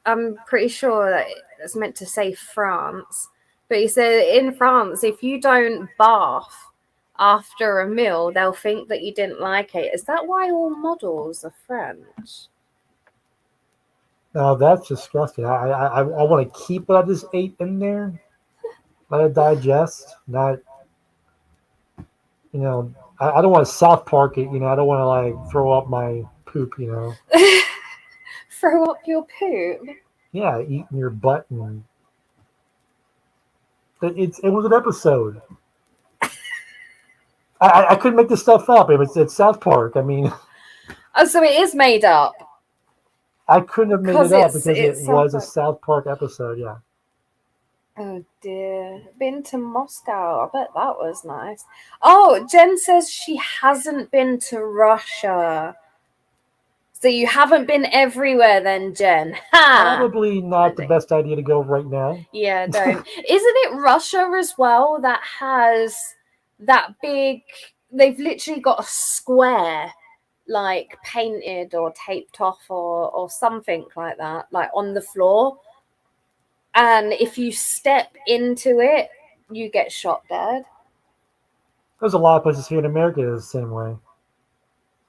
I'm pretty sure that it's meant to say France. But he said in France, if you don't bath after a meal, they'll think that you didn't like it. Is that why all models are French? No, that's disgusting. I want to keep what I just ate in there, let it digest. Not, I don't want to South Park it. I don't want to like throw up my poop. Throw up your poop? Yeah, eating your butt and. It was an episode. I couldn't make this stuff up. It's South Park. I mean. Oh, so it is made up. I couldn't have made it up because it was a South South Park episode. Yeah. Oh dear. Been to Moscow. I bet that was nice. Oh, Jen says she hasn't been to Russia. So you haven't been everywhere then, Jen. Ha! Probably not the best idea to go right now. Yeah, don't. Isn't it Russia as well that has that big... They've literally got a square, like, painted or taped off or something like that, like, on the floor. And if you step into it, you get shot dead. There's a lot of places here in America that's the same way.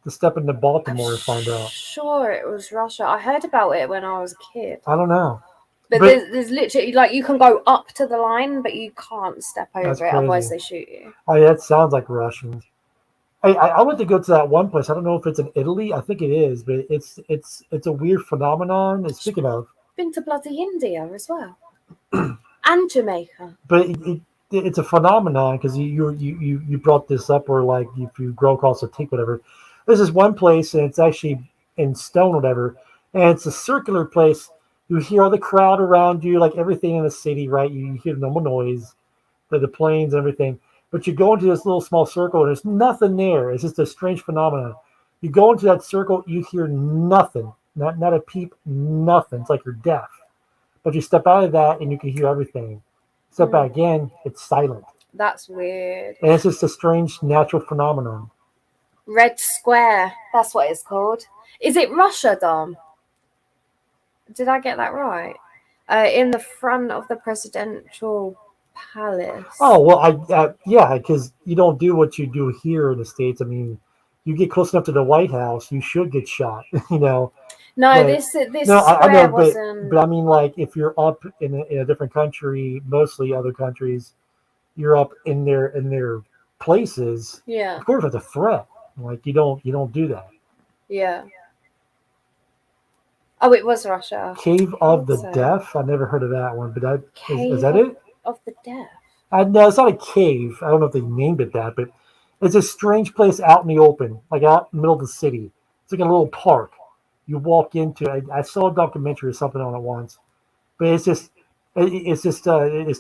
To step into Baltimore and find out. Sure, it was Russia. I heard about it when I was a kid. I don't know. But there's literally, like, you can go up to the line, but you can't step over it, otherwise they shoot you. Oh, yeah, it sounds like Russians. I went to go to that one place. I don't know if it's in Italy. I think it is, but it's a weird phenomenon. Speaking of, been to bloody India as well, and Jamaica. But it's a phenomenon because you brought this up, or like if you grow across a teak, whatever. There's this one place, and it's actually in stone, whatever, and it's a circular place. You hear all the crowd around you, like everything in the city, right? You hear the normal noise, the planes, and everything. But you go into this little small circle, and there's nothing there. It's just a strange phenomenon. You go into that circle, you hear nothing, not a peep, nothing. It's like you're deaf. But you step out of that, and you can hear everything. Step back again, it's silent. That's weird. And it's just a strange natural phenomenon. Red Square, that's what it's called. Is it Russia, Dom? Did I get that right? In the front of the presidential palace. Oh, well, yeah, because you don't do what you do here in the States. I mean, you get close enough to the White House, you should get shot, No, but, this no, I know, wasn't... but I mean, like, if you're up in a different country, mostly other countries, you're up in their places. Yeah. Of course, it's a threat. Like, you don't do that. Yeah. Oh, it was Russia. Cave of the Deaf. I never heard of that one, but is that it? Of the Deaf. No, it's not a cave. I don't know if they named it that, but it's a strange place out in the open, like out in the middle of the city. It's like a little park. You walk into it. I saw a documentary or something on it once, but it's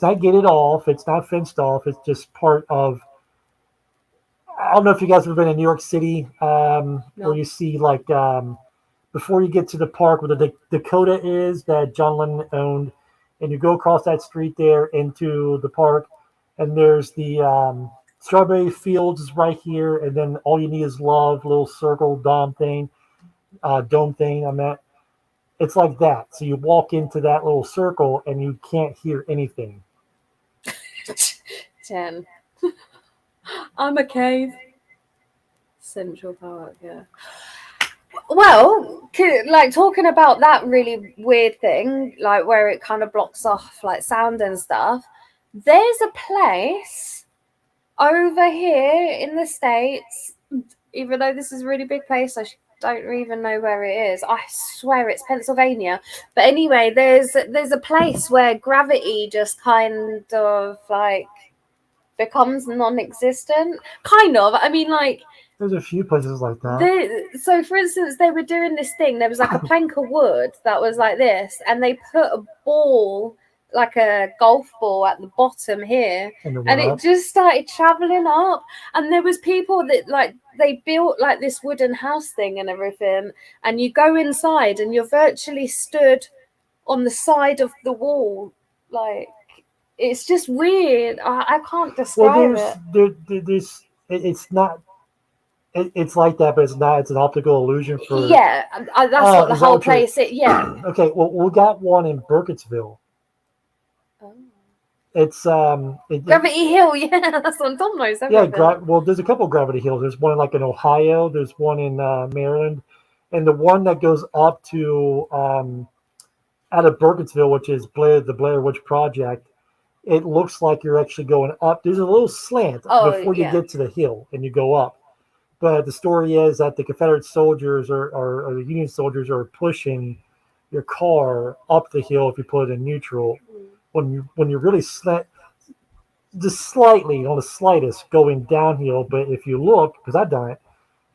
not gated off. It's not fenced off. It's just part of. I don't know if you guys have been in New York City, where you see like before you get to the park where the Dakota is that John Lennon owned, and you go across that street there into the park, and there's the strawberry fields is right here, and then all you need is love, little circle dome thing. I meant it's like that. So you walk into that little circle and you can't hear anything. 10. I'm a cave. Central Park, yeah. Well, like talking about that really weird thing, like where it kind of blocks off like sound and stuff. There's a place over here in the States, even though this is a really big place, I don't even know where it is. I swear it's Pennsylvania. But anyway, there's a place where gravity just kind of like becomes non-existent. Kind of. I mean, like there's a few places like that. So, for instance, they were doing this thing. There was like a plank of wood that was like this, and they put a ball, like a golf ball, at the bottom here, and it just started traveling up. And there was people that like they built like this wooden house thing and everything, and you go inside and you're virtually stood on the side of the wall. Like it's just weird. I can't describe it. It's not. It's like that, but it's not. It's an optical illusion for. Yeah, that's what the whole place is. Yeah. Okay, well, we got one in Burkittsville. Oh. It's Gravity Hill. Yeah, that's on Tom knows everything. Yeah, well, there's a couple of Gravity Hills. There's one like in Ohio. There's one in Maryland, and the one that goes up to out of Burkittsville, which is the Blair Witch Project. It looks like you're actually going up. There's a little slant before you get to the hill, and you go up. But the story is that the Confederate soldiers or the Union soldiers are pushing your car up the hill if you put it in neutral. When you're really just slightly on the slightest going downhill. But if you look, because I've done it,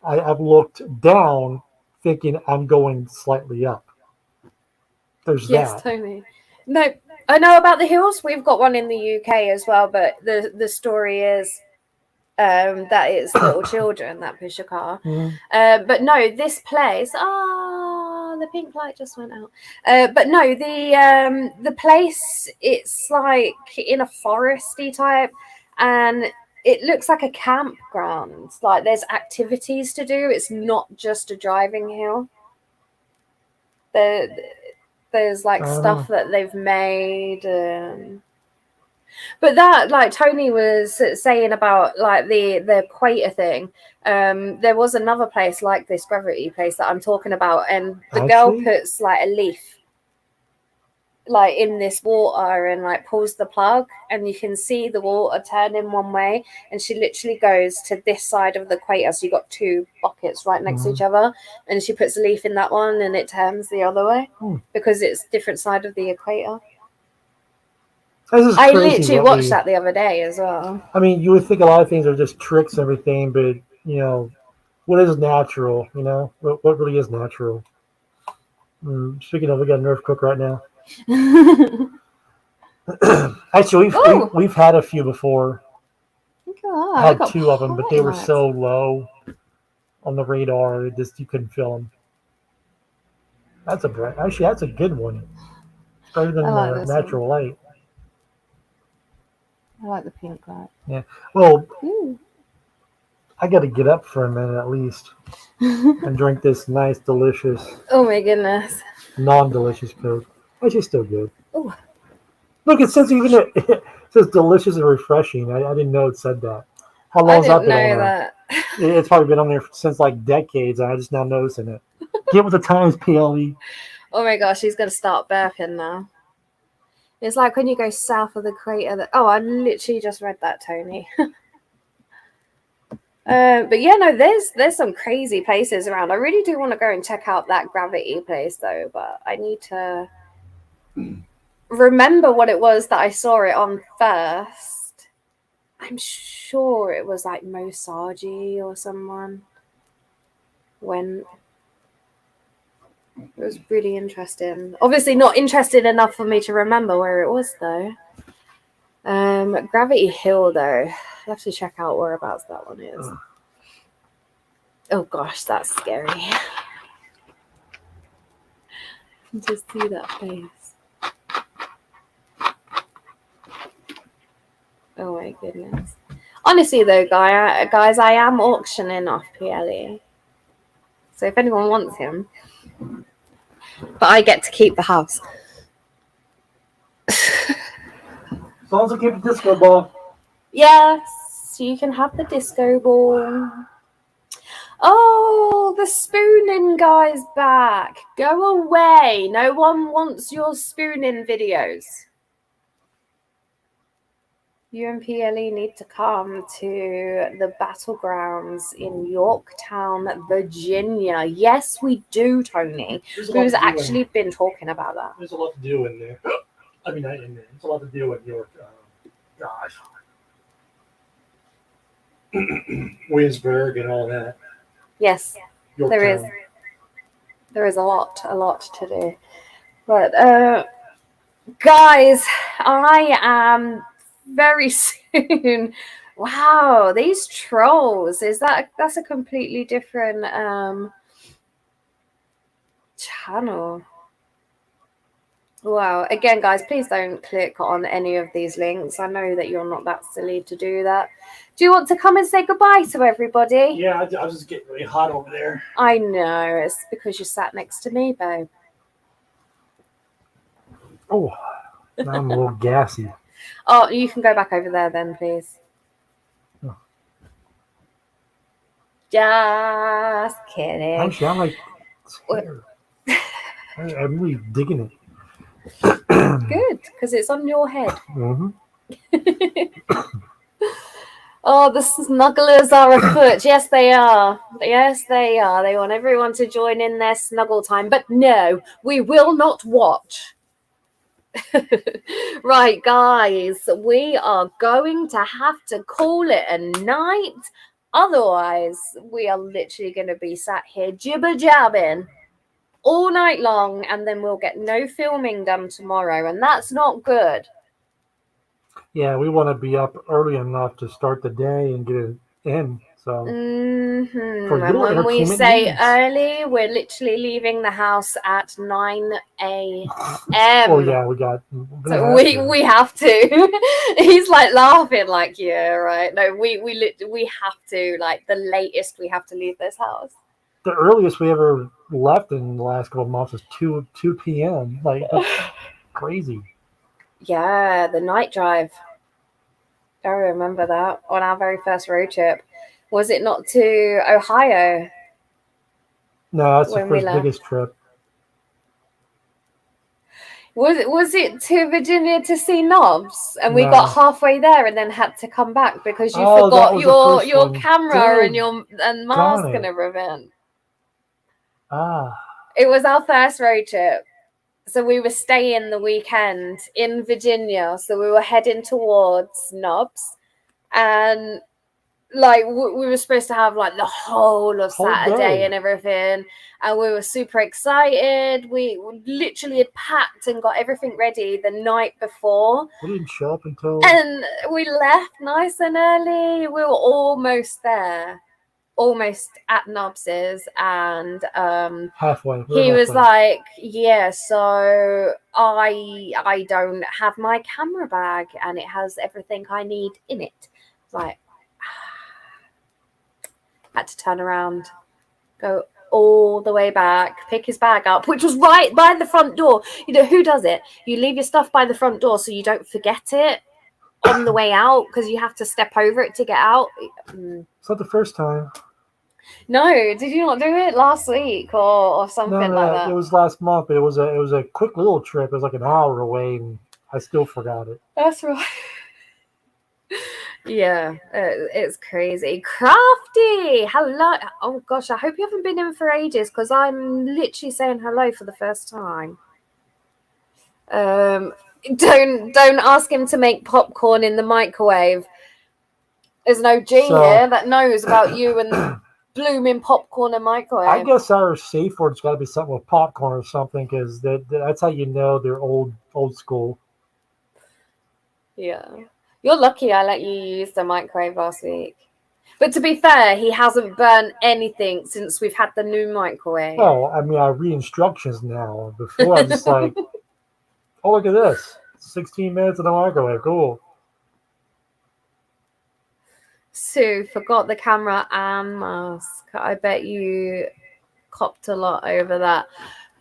I've looked down thinking I'm going slightly up. There's that. Yes, Tony. No, I know about the hills. We've got one in the UK as well, but the story is that it's little children that push a car. Mm-hmm. But no, this place. The pink light just went out. But no, the place, it's like in a foresty type, and it looks like a campground. Like there's activities to do. It's not just a driving hill. There's like stuff that they've made. But that, like Tony was saying about like the equator thing, there was another place like this gravity place that I'm talking about, and the girl puts like a leaf like in this water and like pulls the plug, and you can see the water turning one way, and she literally goes to this side of the equator, so you got two buckets right next to each other, and she puts a leaf in that one and it turns the other way because it's different side of the equator. I literally watched that the other day as well. I mean, you would think a lot of things are just tricks and everything, but you know, what is natural? You know, what really is natural? Speaking of, we got a Nerf cook right now. Actually, we've had a few before. I had two of them, but they were so low on the radar, you couldn't feel them. That's a good one. It's better than natural light. I like the pink light. Yeah. Well, I got to get up for a minute at least and drink this nice, delicious. Oh my goodness. Non-delicious Coke. Actually, still good. Ooh. Look, it says it says delicious and refreshing. I didn't know it said that. How long has that been on there? It's probably been on there since like decades, and I just now noticing it. Get with the times, PLE. Oh my gosh, he's going to start burping now. It's like when you go south of the crater. I literally just read that, Tony. But yeah, no, there's some crazy places around. I really do want to go and check out that gravity place though, but I need to remember what it was that I saw it on first. I'm sure it was like Mosaji or someone. It was really interesting. Obviously not interesting enough for me to remember where it was though. Gravity Hill though. I'll have to check out whereabouts that one is. Oh gosh, that's scary. Just see that face. Oh my goodness. Honestly though, guys, I am auctioning off PLE. So if anyone wants him, but I get to keep the house. As long as I keep the disco ball. Yes, you can have the disco ball. Oh, the spooning guy's back. Go away. No one wants your spooning videos. You and PLE need to come to the battlegrounds in Yorktown, Virginia. Yes, we do, Tony. We've actually been talking about that. There's a lot to do in there. I mean, not in there. There's a lot to do in York. Gosh. Williamsburg and all that. Yes, Yorktown. there is. There is a lot to do. But, guys, I am very soon. Wow, these trolls. That's a completely different channel. Wow. Again, guys, please don't click on any of these links. I know that you're not that silly to do that. Do you want to come and say goodbye to everybody? Yeah, I was just getting really hot over there. I know. It's because you sat next to me, babe. Oh, now I'm a little gassy. Oh, you can go back over there then, please. Oh. Just kidding. Actually, I'm like scared. I'm really digging it. Good, because it's on your head. Mm-hmm. Oh, the snugglers are afoot. Yes, they are. Yes, they are. They want everyone to join in their snuggle time. But no, we will not watch. Right, guys, we are going to have to call it a night. Otherwise, we are literally going to be sat here jibber-jabbing all night long, and then we'll get no filming done tomorrow, and that's not good. Yeah, we want to be up early enough to start the day and get it in. So, for And your when we entertainment say needs. early, we're literally leaving the house at 9 a.m. Oh yeah, we got. So we have to. He's like laughing, like, yeah, right. No, we have to, like, the latest we have to leave this house. The earliest we ever left in the last couple of months was 2 p.m. Like, that's crazy. Yeah, the night drive. I remember that on our very first road trip. Was it not to Ohio? No, that's the When we first left. biggest trip. Was it to Virginia to see Knobs? And we No. got halfway there and then had to come back because you Oh, that forgot was the first your one. camera Dang. and your mask Darn it. and everything. Ah, It was our first road trip. So we were staying the weekend in Virginia. So we were heading towards Knobs. And like we were supposed to have like the whole of Whole Saturday day. and everything. And we were super excited. We literally had packed and got everything ready the night before. we didn't show up until. And we left nice and early. We were almost there. Almost at Nobs's, and Halfway. he was like, yeah, so I don't have my camera bag and it has everything I need in it. It's like, had to turn around, go all the way back, pick his bag up, which was right by the front door. You know, who does it? You leave your stuff by the front door so you don't forget it on the way out, because you have to step over it to get out. It's not the first time. No, did you not do it last week or something No, like that? it was last month, but it was a quick little trip. It was like an hour away, and I still forgot it. That's right. Yeah, it's crazy. Crafty, hello. Oh gosh, I hope you haven't been in for ages, because I'm literally saying hello for the first time. Don't ask him to make popcorn in the microwave. There's no G So- here that knows about you and blooming popcorn and microwave. I guess our safe word's got to be something with popcorn or something, because that's how you know they're old school. Yeah. You're lucky I let you use the microwave last week. But to be fair, he hasn't burnt anything since we've had the new microwave. Well, I mean, I read instructions now. Before, I was just like, oh, look at this. 16 minutes in the microwave. Cool. Sue forgot the camera and mask. I bet you copped a lot over that.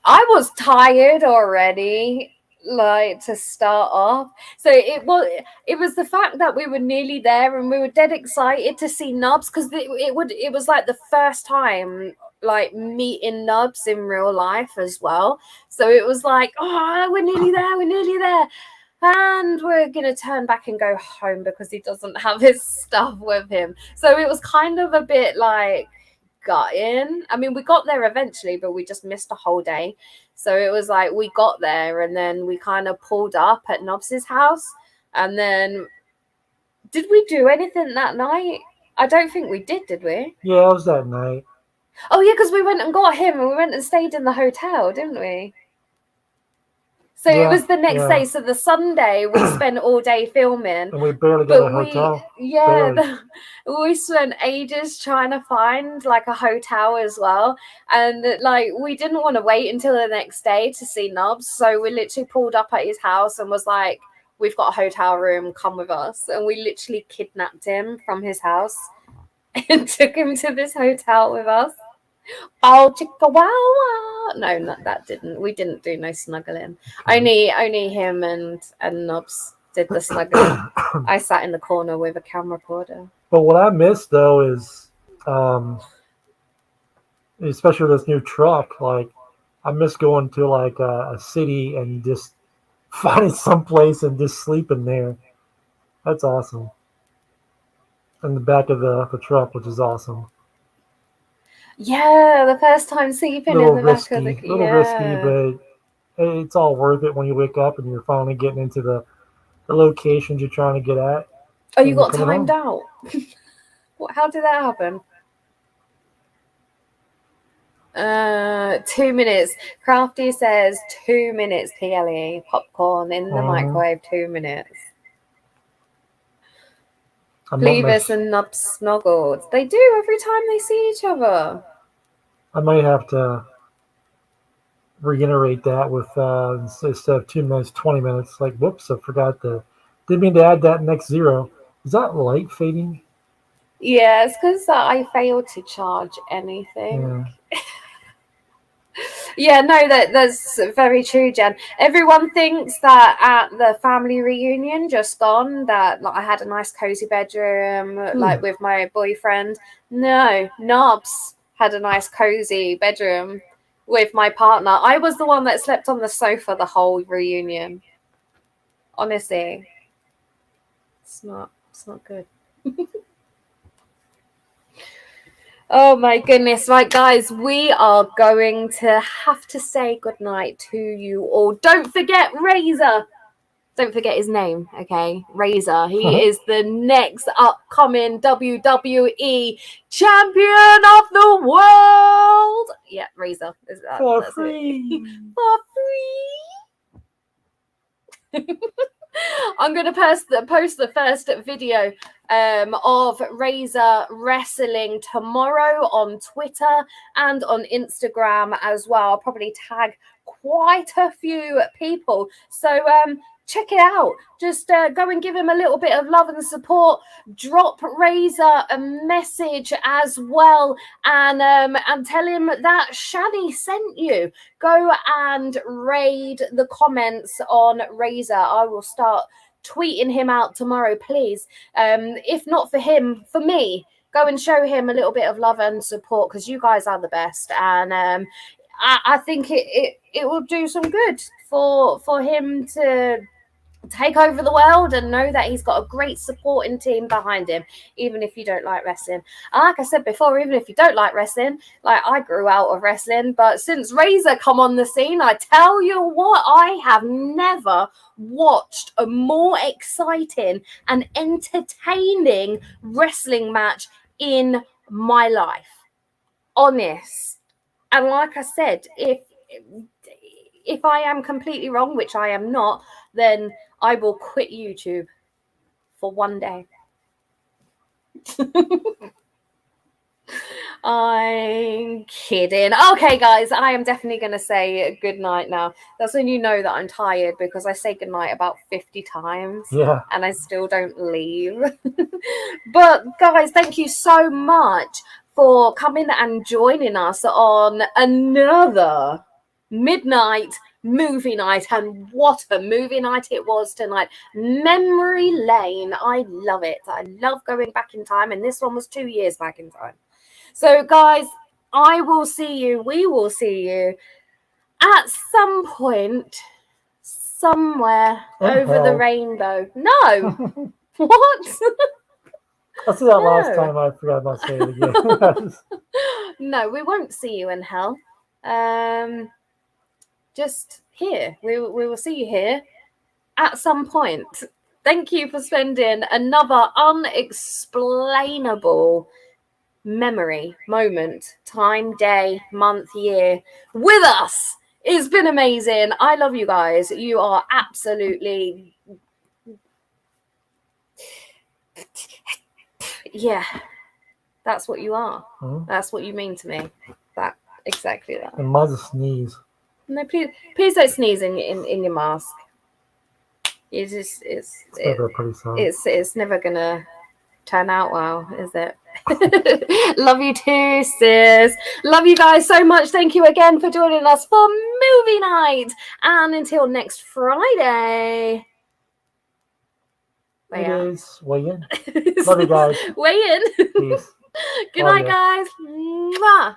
I was tired already, like, to start off. So it was the fact that we were nearly there and we were dead excited to see Nubs, because it was like the first time like meeting Nubs in real life as well. So it was like, oh, we're nearly there. And we're going to turn back and go home because he doesn't have his stuff with him. So it was kind of a bit like gutting. I mean, we got there eventually, but we just missed a whole day. So it was like we got there and then we kind of pulled up at Nobs's house. And then did we do anything that night? I don't think we did we? Yeah, it was that night. Oh, yeah, because we went and got him and we went and stayed in the hotel, didn't we? So Yeah, it was the next yeah. day. So the Sunday we spent all day filming. And we barely got a But hotel. we spent ages trying to find like a hotel as well. And like we didn't want to wait until the next day to see Nubs. So we literally pulled up at his house and was like, we've got a hotel room, come with us. And we literally kidnapped him from his house and took him to this hotel with us. Oh, chicka wow wow. No, that didn't. We didn't do no snuggling. Only him and Nubs did the snuggling. I sat in the corner with a camcorder. But what I miss though is, especially with this new truck, like I miss going to like a city and just finding some place and just sleeping there. That's awesome. In the back of the truck, which is awesome. Yeah, the first time sleeping in the back of the risky, but it's all worth it when you wake up and you're finally getting into the locations you're trying to get at. Oh, you got coming timed out. How did that happen? 2 minutes. Crafty says 2 minutes. PLE popcorn in the microwave. 2 minutes. Clevis and Nubs snuggled. They do every time they see each other. I might have to reiterate that with instead of 2 minutes, 20 minutes. Like, whoops, I forgot didn't mean to add that next 0. Is that light fading? Yeah, it's because I failed to charge anything. Yeah, no, that's very true, Jen. Everyone thinks that at the family reunion just gone, that like, I had a nice cozy bedroom, like with my boyfriend. No, Nobs had a nice cozy bedroom with my partner. I was the one that slept on the sofa the whole reunion. Honestly, it's not good. Oh my goodness. Right, guys, we are going to have to say goodnight to you all. Don't forget Razor. Don't forget his name, okay? Razor. He is the next upcoming WWE champion of the world. Yeah, Razor. For free. For free. I'm going to post the first video of Razor wrestling tomorrow on Twitter and on Instagram as well. I'll probably tag quite a few people. So check it out. Just go and give him a little bit of love and support. Drop Razor a message as well, and tell him that Shani sent you. Go and raid the comments on Razor. I will start tweeting him out tomorrow, please. If not for him, for me. Go and show him a little bit of love and support, because you guys are the best. And I think it will do some good for him to take over the world and know that he's got a great supporting team behind him, even if you don't like wrestling. And like I said before, even if you don't like wrestling, like I grew out of wrestling, but since Razor come on the scene, I tell you what, I have never watched a more exciting and entertaining wrestling match in my life. honest. And like I said, if I am completely wrong, which I am not, then I will quit YouTube for one day. I'm kidding. Okay, guys, I am definitely going to say good night now. That's when you know that I'm tired, because I say good night about 50 times. Yeah. And I still don't leave. But guys, thank you so much for coming and joining us on another midnight movie night. And what a movie night it was tonight. Memory lane. I love it. I love going back in time, and this one was 2 years back in time. So guys, we will see you at some point somewhere over the hell. rainbow. No. What? I said that last No. time. I forgot about saying it again. No, we won't see you in hell. Just here. We will see you here at some point. Thank you for spending another unexplainable memory, moment, time, day, month, year with us. It's been amazing. I love you guys. You are absolutely, yeah, that's what you are. That's what you mean to me. That, exactly that. And mine's a sneeze. No, please don't sneeze in your mask. It's never gonna turn out well, is it? Love you too, sis. Love you guys so much. Thank you again for joining us for movie night. And until next Friday. Weigh in. Love you guys. Weigh in. Peace. Good night, guys. Mwah.